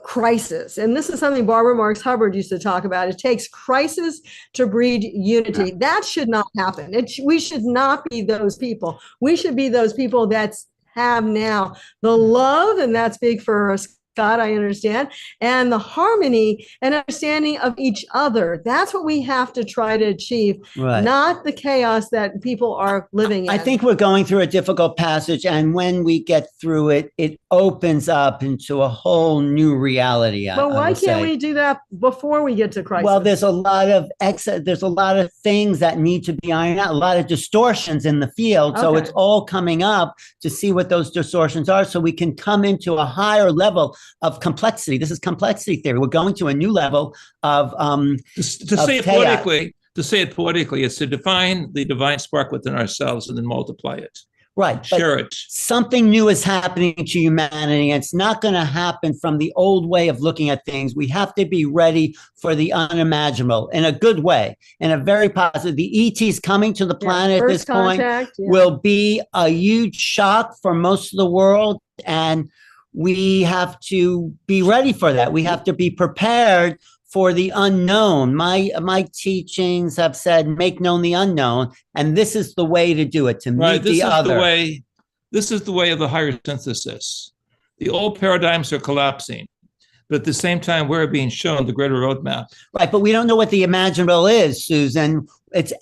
crisis, and this is something Barbara Marx Hubbard used to talk about, it takes crisis to breed unity. That should not happen. We should not be those people. We should be those people that have now the love, and that's big for Scott, I understand, and the harmony and understanding of each other. That's what we have to try to achieve, Right. not the chaos that people are living in. I think we're going through a difficult passage, and when we get through it, it opens up into a whole new reality. But why can't we do that before we get to crisis? Well, there's a lot of there's a lot of things that need to be ironed out, a lot of distortions in the field. So Okay. it's all coming up to see what those distortions are so we can come into a higher level of complexity. This is complexity theory. We're going to a new level of To say it poetically, it's to define the divine spark within ourselves and then multiply it. Right. but Share it. Something new is happening to humanity, and it's not going to happen from the old way of looking at things. We have to be ready for the unimaginable in a good way, in a very positive. The ETs coming to the planet at first this point contact, yeah. will be a huge shock for most of the world, and we have to be ready for that. We have to be prepared for the unknown. My teachings have said, make known the unknown, and this is the way to do it, to meet Right. This the is other. the way. This is the way of the higher synthesis. The old paradigms are collapsing, but at the same time, we're being shown the greater roadmap. Right, but we don't know what the imaginable is, Susan. It's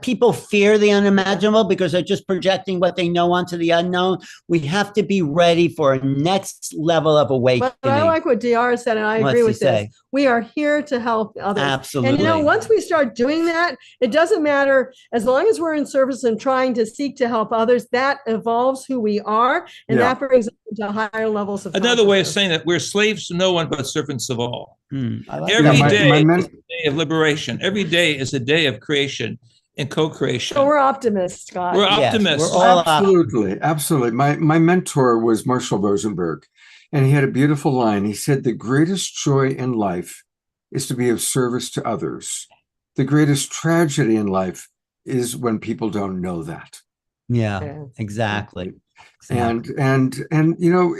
people fear the unimaginable because they're just projecting what they know onto the unknown. We have to be ready for a next level of awakening. But I like what DR said, and I What's agree he with say? this. We are here to help others. Absolutely. And you know, once we start doing that, it doesn't matter, as long as we're in service and trying to seek to help others, that evolves who we are, and Yeah. that brings us to higher levels of Another way of consciousness. saying that we're slaves to no one but servants of all. I like Every that. day is a day of liberation. Every day is a day of creation and co-creation. So we're optimists, Scott. We're optimists. Absolutely, absolutely. My mentor was Marshall Rosenberg, and he had a beautiful line. He said, "The greatest joy in life is to be of service to others. The greatest tragedy in life is when people don't know that." Yeah, exactly. And you know,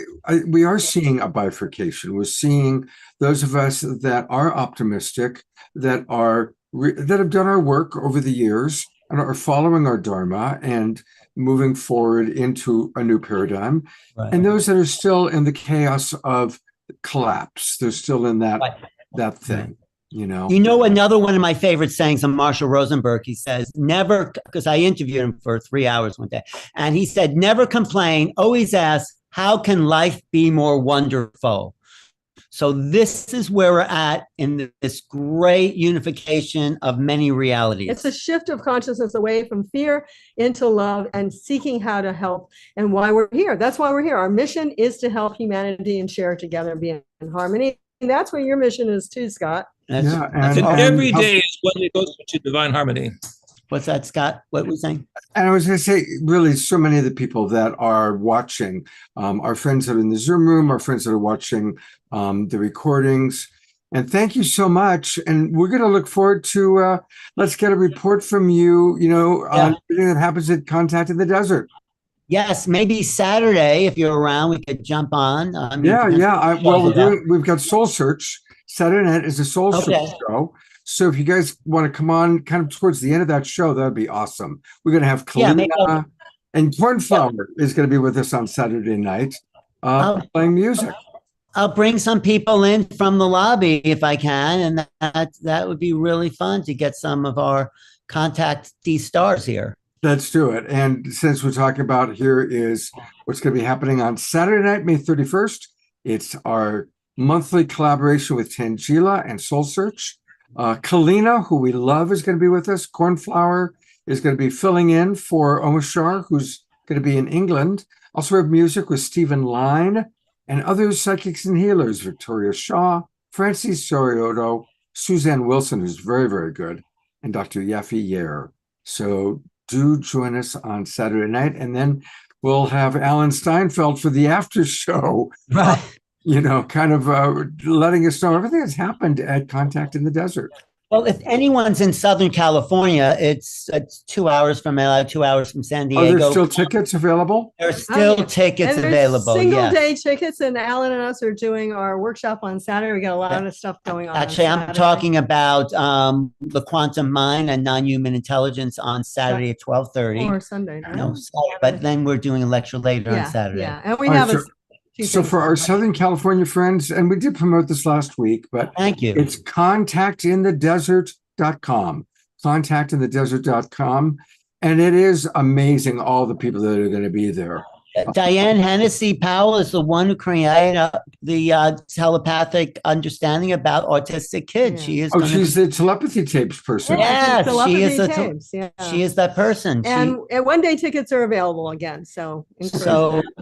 we are seeing a bifurcation. We're seeing those of us that are optimistic, that have done our work over the years and are following our dharma and moving forward into a new paradigm, and those that are still in the chaos of collapse. They're still in that thing. You know, Another one of my favorite sayings of Marshall Rosenberg, he says, never, because I interviewed him for 3 hours one day, and he said, never complain, always ask, how can life be more wonderful? So this is where we're at in this great unification of many realities. It's a shift of consciousness away from fear into love and seeking how to help, and why we're here. That's why we're here. Our mission is to help humanity and share together and be in harmony. And that's what your mission is too, Scott. And every day is when it goes into divine harmony. What's that, Scott? What were you saying? And I was going to say, really, so many of the people that are watching, our friends that are in the Zoom room, our friends that are watching the recordings. And thank you so much. And we're going to look forward to, let's get a report from you, on everything that happens at Contact in the Desert. Yes, maybe Saturday, if you're around, we could jump on. We've got Soul Search. Saturday night is a Soul Search show. So if you guys want to come on kind of towards the end of that show, that would be awesome. We're going to have Kalina, and Cornflower is going to be with us on Saturday night playing music. I'll bring some people in from the lobby if I can, and that would be really fun to get some of our contactee stars here. Let's do it. And since we're talking about here is what's going to be happening on Saturday night, May 31st. It's our monthly collaboration with Tangela and Soul Search. Kalina, who we love, is going to be with us. Cornflower is going to be filling in for Omashar, who's going to be in England. Also, we have music with Stephen Line and other psychics and healers, Victoria Shaw, Francis Soriotto, Suzanne Wilson, who's very, very good, and Dr. Yaffe Yer. So do join us on Saturday night, and then we'll have Alan Steinfeld for the after show. Right. Kind of letting us know everything that's happened at Contact in the Desert. Well, if anyone's in Southern California, it's 2 hours from LA, 2 hours from San Diego. Are there still tickets available? There's still tickets And there's available. Single Yes. day tickets, and Alan and us are doing our workshop on Saturday. We got a lot of stuff going on. Actually, I'm Saturday. talking about the quantum mind and non-human intelligence on Saturday at 12:30. Or Sunday. No, sorry, but then we're doing a lecture later on Saturday. Yeah, and we All right, have so for our Southern California friends, and we did promote this last week, but thank you. It's contactinthedesert.com. Contactinthedesert.com. And it is amazing all the people that are going to be there. Diane Hennessy Powell is the one who created the telepathic understanding about autistic kids. She is. She's the telepathy tapes person. Yes, she is. tapes, She is that person. And one day tickets are available again. So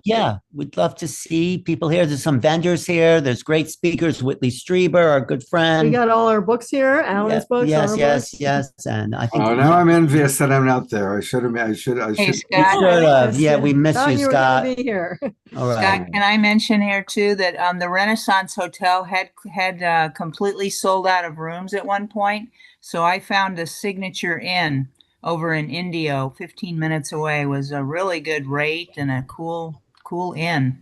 Yeah, we'd love to see people here. There's some vendors here. There's great speakers. Whitley Strieber, our good friend. we got all our books here. Alan's books. Yes, our yes, books. yes. And I think. Oh, now I'm envious that I'm not there. I should have. I should. You should have. Yeah, we miss Thought you, you were Scott. gonna be here. All right. Scott, can I mention here too that the Renaissance Hotel had completely sold out of rooms at one point. So I found a Signature Inn over in Indio, 15 minutes away. Was a really good rate and a cool inn.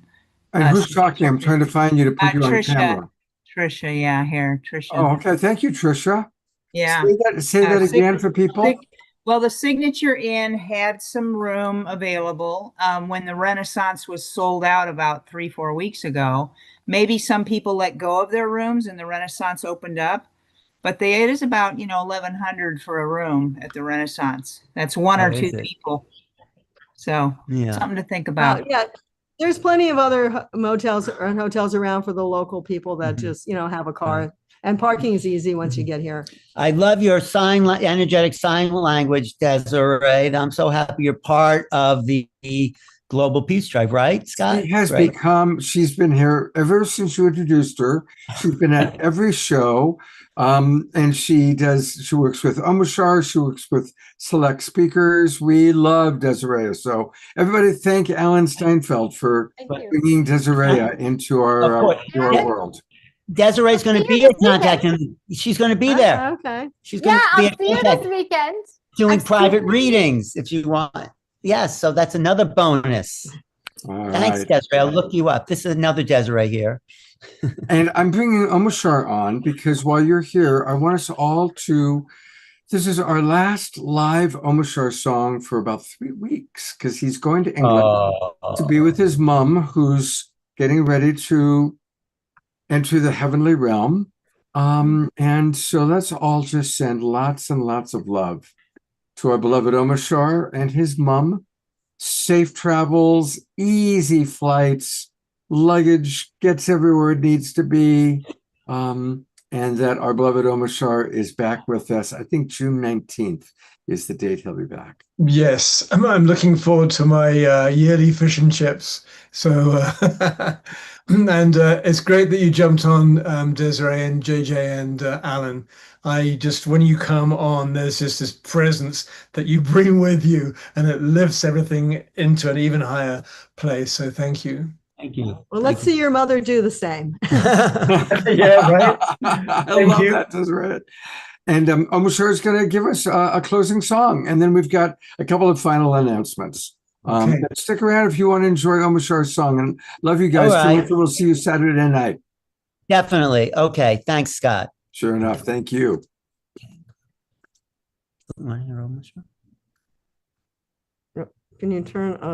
And who's talking? I'm trying to find you to put you on camera. Trisha, yeah, here, Trisha. Oh, okay. Thank you, Trisha. Yeah. Say that again for people. Well, the Signature Inn had some room available when the Renaissance was sold out about 3-4 weeks ago. Maybe some people let go of their rooms and the Renaissance opened up, but it is about $1,100 for a room at the Renaissance. That's one or two people. So something to think about. Yeah, there's plenty of other motels or hotels around for the local people that just have a car. And parking is easy once you get here. I love your energetic sign language, Desiree. I'm so happy you're part of the Global Peace Drive, right, Scott? She has become, she's been here ever since you introduced her. She's been at every show. And she works with Omashar. She works with select speakers. We love Desiree. So everybody thank Alan Steinfeld for bringing Desiree into our world. Desiree's going to be at Contact, and she's going to be there. Okay. She's going to be I'll at see you Contact this weekend. doing private readings if you want. Yes, so that's another bonus. Thanks, right. Desiree. I'll look you up. This is another Desiree here. And I'm bringing Omashar on because while you're here, I want us all to. This is our last live Omashar song for about 3 weeks because he's going to England to be with his mom, who's getting ready to enter the heavenly realm. And so let's all just send lots and lots of love to our beloved Omashar and his mom. Safe travels, easy flights, luggage gets everywhere it needs to be. And that our beloved Omashar is back with us. I think June 19th is the date he'll be back. Yes, I'm looking forward to my yearly fish and chips. So, and it's great that you jumped on, Desiree and JJ and Alan. When you come on, there's just this presence that you bring with you, and it lifts everything into an even higher place. So thank you. Thank you. Well, let's see your mother do the same. Yeah, right. I love that, Desiree. And Omashar is going to give us a closing song, and then we've got a couple of final announcements. Okay. Stick around if you want to enjoy Omashar's song, and love you guys. All right. We'll see you Saturday night. Definitely. Okay. Thanks, Scott. Sure enough. Thank you. Can you turn on?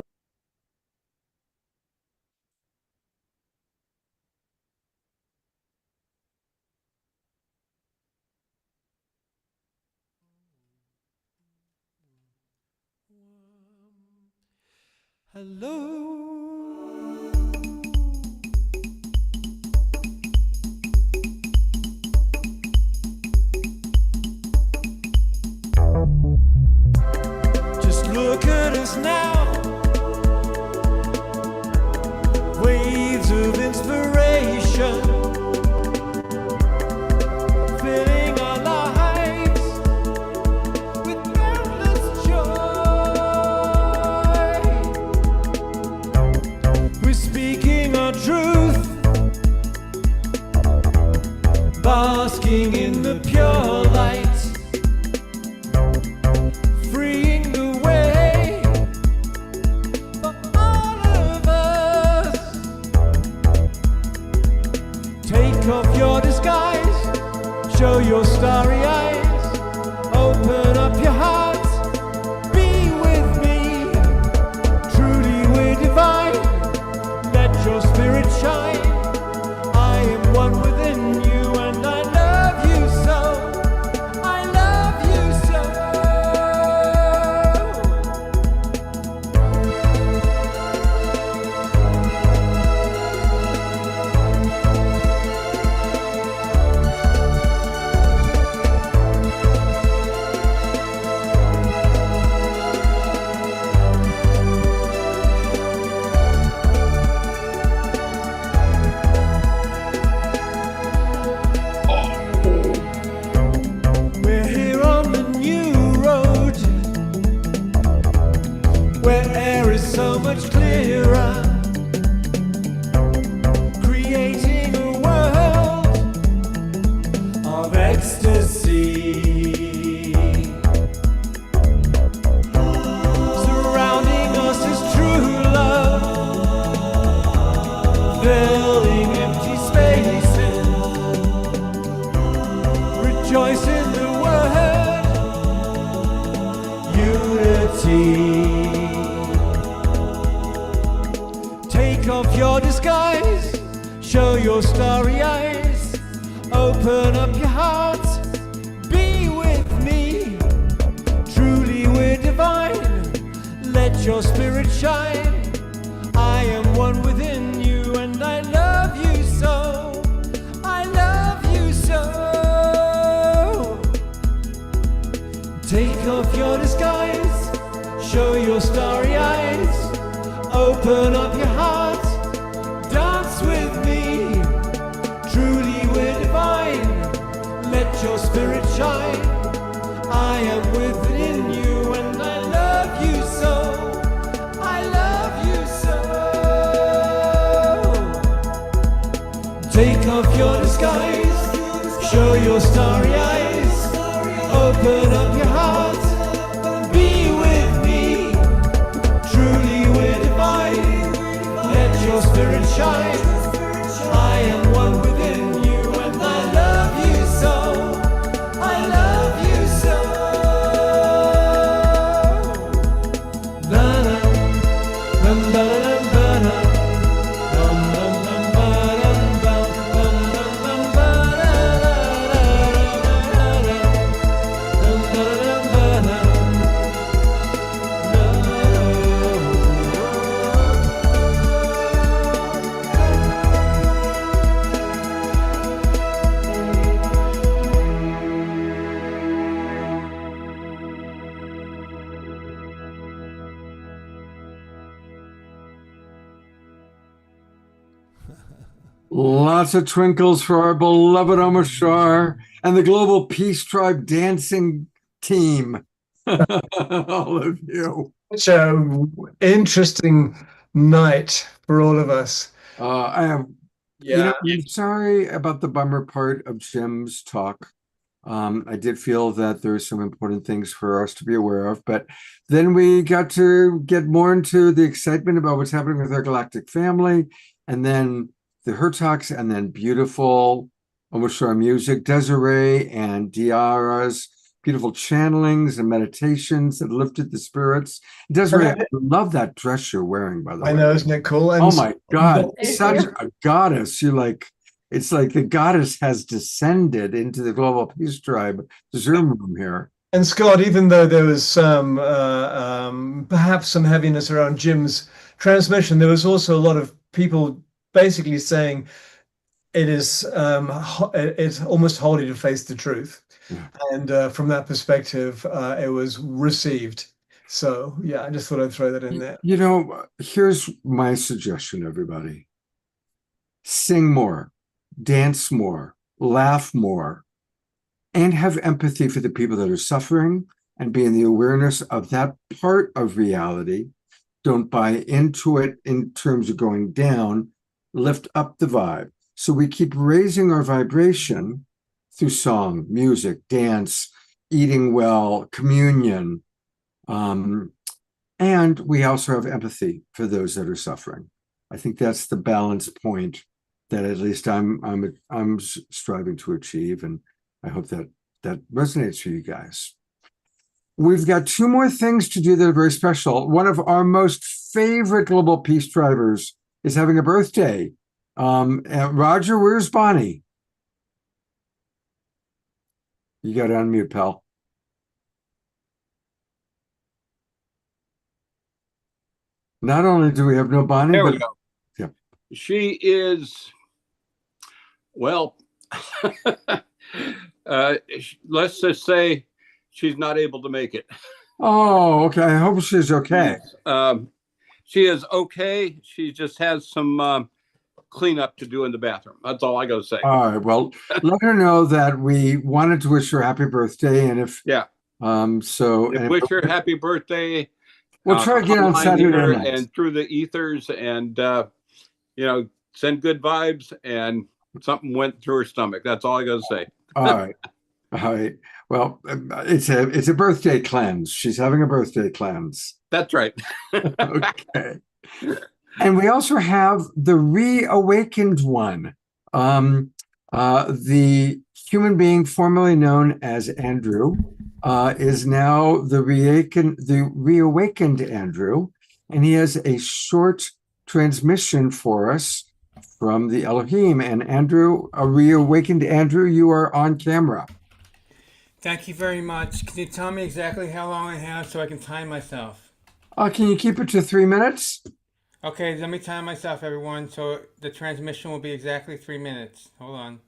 Hello. us now. Waves of inspiration filling our lives with boundless joy. We're speaking our truth, basking in the pure light, freeing the way for all of us. Take off your disguise, show your starry eyes, open up your heart, be with me. Truly we're divine, let your spirit shine. I am one within you, and I love you so. I love you so. We're here on the new road, where air is so much clearer, creating a world of ecstasy. Surrounding us is true love, filling empty spaces. Rejoice in the word unity. Take off your disguise, show your starry eyes, open up your heart, be with me. Truly we're divine, let your spirit shine. I am one within you, and I love you so. I love you so. Take off your disguise, show your starry eyes, open up your heart, dance with me. Truly we're divine, let your spirit shine. I am within you, and I love you so. I love you so. Take off your disguise, show your starry eyes, open up your heart, be with me. Truly we're divine, let your spirit shine. I am one within you, and I love you so. I love you so. La-la, dum-ba-dum, ba-da, dum-dum-dum, ba-dum, bum, dum-dum-dum, ba-da-da-da-da-da-da. Lots of twinkles for our beloved Omar Shar and the Global Peace Tribe dancing team. All of you. Such a interesting night for all of us. I am, I'm sorry about the bummer part of Jim's talk. I did feel that there's some important things for us to be aware of, but then we got to get more into the excitement about what's happening with our galactic family, and then the Hertogs, and then beautiful Omar Shar music, Desiree and Diara's beautiful channelings and meditations that lifted the spirits. Desiree, I love that dress you're wearing, by the way. I know, isn't it cool? And oh my God, such a goddess. You're like, it's like the goddess has descended into the Global Peace Tribe Zoom room here. And Scott, even though there was some perhaps some heaviness around Jim's transmission, there was also a lot of people basically saying it's almost holy to face the truth. And from that perspective, it was received. So yeah, I just thought I'd throw that in there. You know, here's my suggestion, everybody. Sing more, dance more, laugh more, and have empathy for the people that are suffering and be in the awareness of that part of reality. Don't buy into it in terms of going down, lift up the vibe. So we keep raising our vibration through song, music, dance, eating well, communion. And we also have empathy for those that are suffering. I think that's the balance point that at least I'm striving to achieve, and I hope that resonates for you guys. We've got two more things to do that are very special. One of our most favorite global peace drivers is having a birthday. Roger, where's Bonnie? You got to unmute, pal. Not only do we have no Bonnie, There we but go. yeah. She is, well, let's just say she's not able to make it. Oh, okay. I hope she's okay. She is okay. She just has some cleanup to do in the bathroom. That's all I got to say. All right. Well, let her know that we wanted to wish her happy birthday, and if Wish her happy birthday. We'll try to get on online Saturday here night. and through the ethers, and send good vibes. And something went through her stomach. That's all I got to say. All right. All right. Well, it's a birthday cleanse. She's having a birthday cleanse. That's right. Okay. And we also have the reawakened one. The human being formerly known as Andrew is now the reawakened Andrew, and he has a short transmission for us from the Elohim. And Andrew, a reawakened Andrew, you are on camera. Thank you very much. Can you tell me exactly how long I have so I can time myself? Can you keep it to 3 minutes? Okay, let me time myself, everyone, so the transmission will be exactly 3 minutes. Hold on.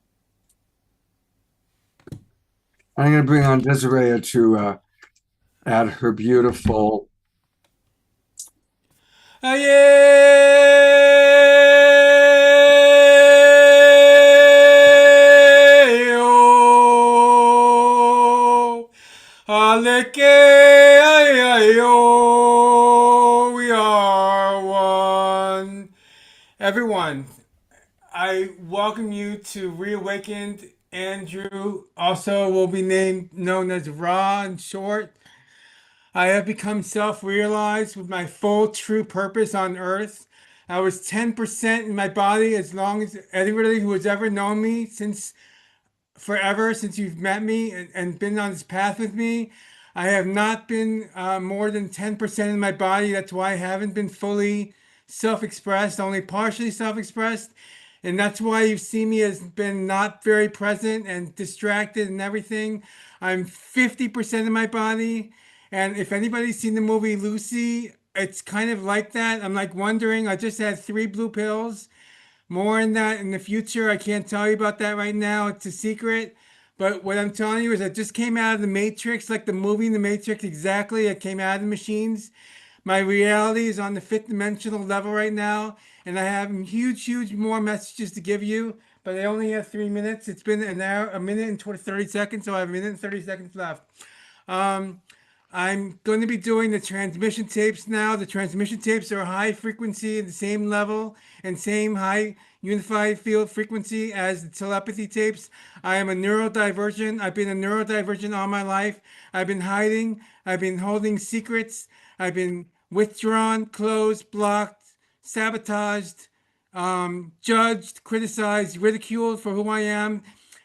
I'm going to bring on Desiree to add her beautiful. We are one. Everyone, I welcome you to Reawakened Andrew, also will be known as Ra in short. I have become self-realized with my full true purpose on earth. I was 10% in my body as long as anybody who has ever known me since forever, since you've met me and been on this path with me. I have not been more than 10% in my body. That's why I haven't been fully self-expressed, only partially self-expressed. And that's why you've seen me as been not very present and distracted and everything. I'm 50% in my body. And if anybody's seen the movie Lucy, it's kind of like that. I'm like wondering, I just had 3 blue pills. More in that in the future. I can't tell you about that right now. It's a secret. But what I'm telling you is I just came out of the Matrix, like the movie in the Matrix exactly. I came out of the machines. My reality is on the 5th dimensional level right now. And I have huge more messages to give you. But I only have 3 minutes. It's been an hour, a minute and 30 seconds. So I have a minute and 30 seconds left. I'm going to be doing the transmission tapes now. The transmission tapes are high frequency at the same level and same high unified field frequency as the telepathy tapes. I am a neurodivergent. I've been a neurodivergent all my life. I've been hiding. I've been holding secrets. I've been withdrawn, closed, blocked, sabotaged, judged, criticized, ridiculed for who I am.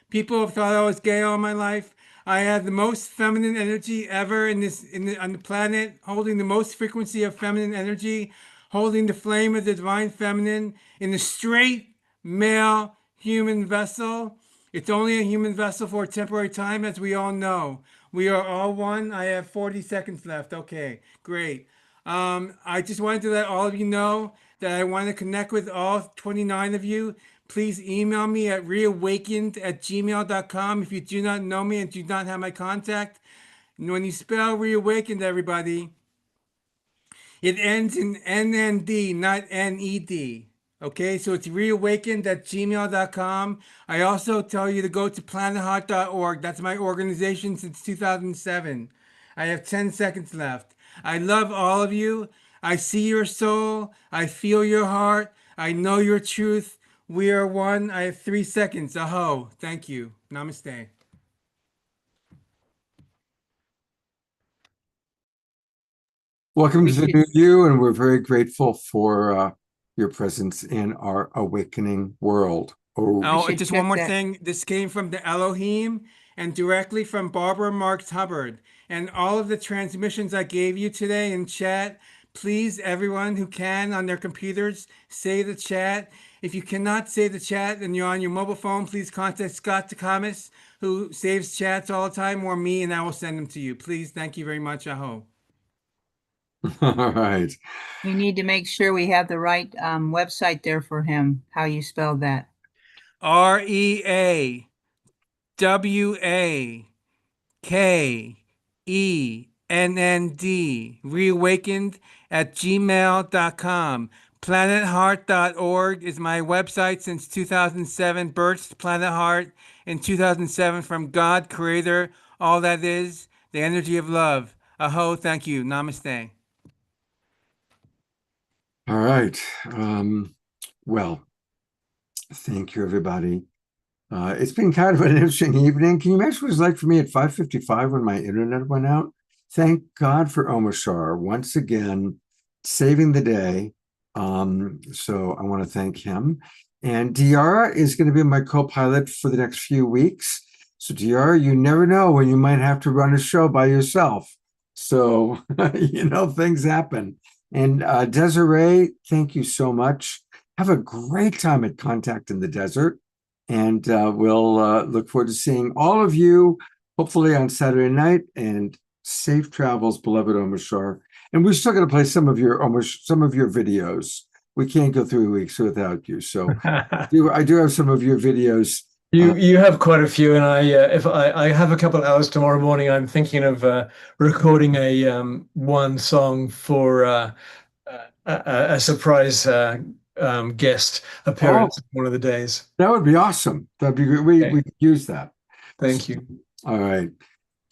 People have thought I was gay all my life. I have the most feminine energy ever on the planet, holding the most frequency of feminine energy, holding the flame of the divine feminine in the straight male human vessel. It's only a human vessel for a temporary time, as we all know. We are all one. I have 40 seconds left. Okay, great. I just wanted to let all of you know that I want to connect with all 29 of you. Please email me at reawakened@gmail.com if you do not know me and do not have my contact. And when you spell reawakened, everybody, It ends in NND, not NED. Okay, so it's reawakened@gmail.com. I also tell you to go to planetheart.org. That's my organization since 2007. I have 10 seconds left. I love all of you. I see your soul. I feel your heart. I know your truth. We are one. I have 3 seconds. Aho. Thank you. Namaste. Welcome to the new you, and we're very grateful for your presence in our awakening world. Oh, and just one more thing. This came from the Elohim and directly from Barbara Marx Hubbard. And all of the transmissions I gave you today in chat, please, everyone who can on their computers, say the chat. If you cannot say the chat and you're on your mobile phone, please contact Scott Takamis, who saves chats all the time, or me, and I will send them to you. Please, thank you very much. Aho. All right. We need to make sure we have the right website there for him. How you spelled that? REAWAKEND reawakened@gmail.com. planetheart.org is my website since 2007. Birthed Planet Heart in 2007 from God, Creator, all that is, the energy of love. Aho, thank you. Namaste. All right. Well, thank you, everybody. It's been kind of an interesting evening. Can you imagine what it was like for me at 5:55 when my internet went out? Thank God for Omashar once again saving the day. So I want to thank him. And Diara is going to be my co-pilot for the next few weeks. So Diara, you never know when you might have to run a show by yourself. So, things happen. And Desiree, thank you so much. Have a great time at Contact in the Desert. And we'll look forward to seeing all of you, hopefully on Saturday night. And safe travels, beloved Omashar. And we're still going to play some of your videos. We can't go 3 weeks without you. So I do have some of your videos. You have quite a few, and I have a couple of hours tomorrow morning. I'm thinking of recording a one song for a surprise guest appearance one of the days. That would be awesome. That'd be great. We could use that. Thank you. All right.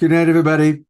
Good night, everybody.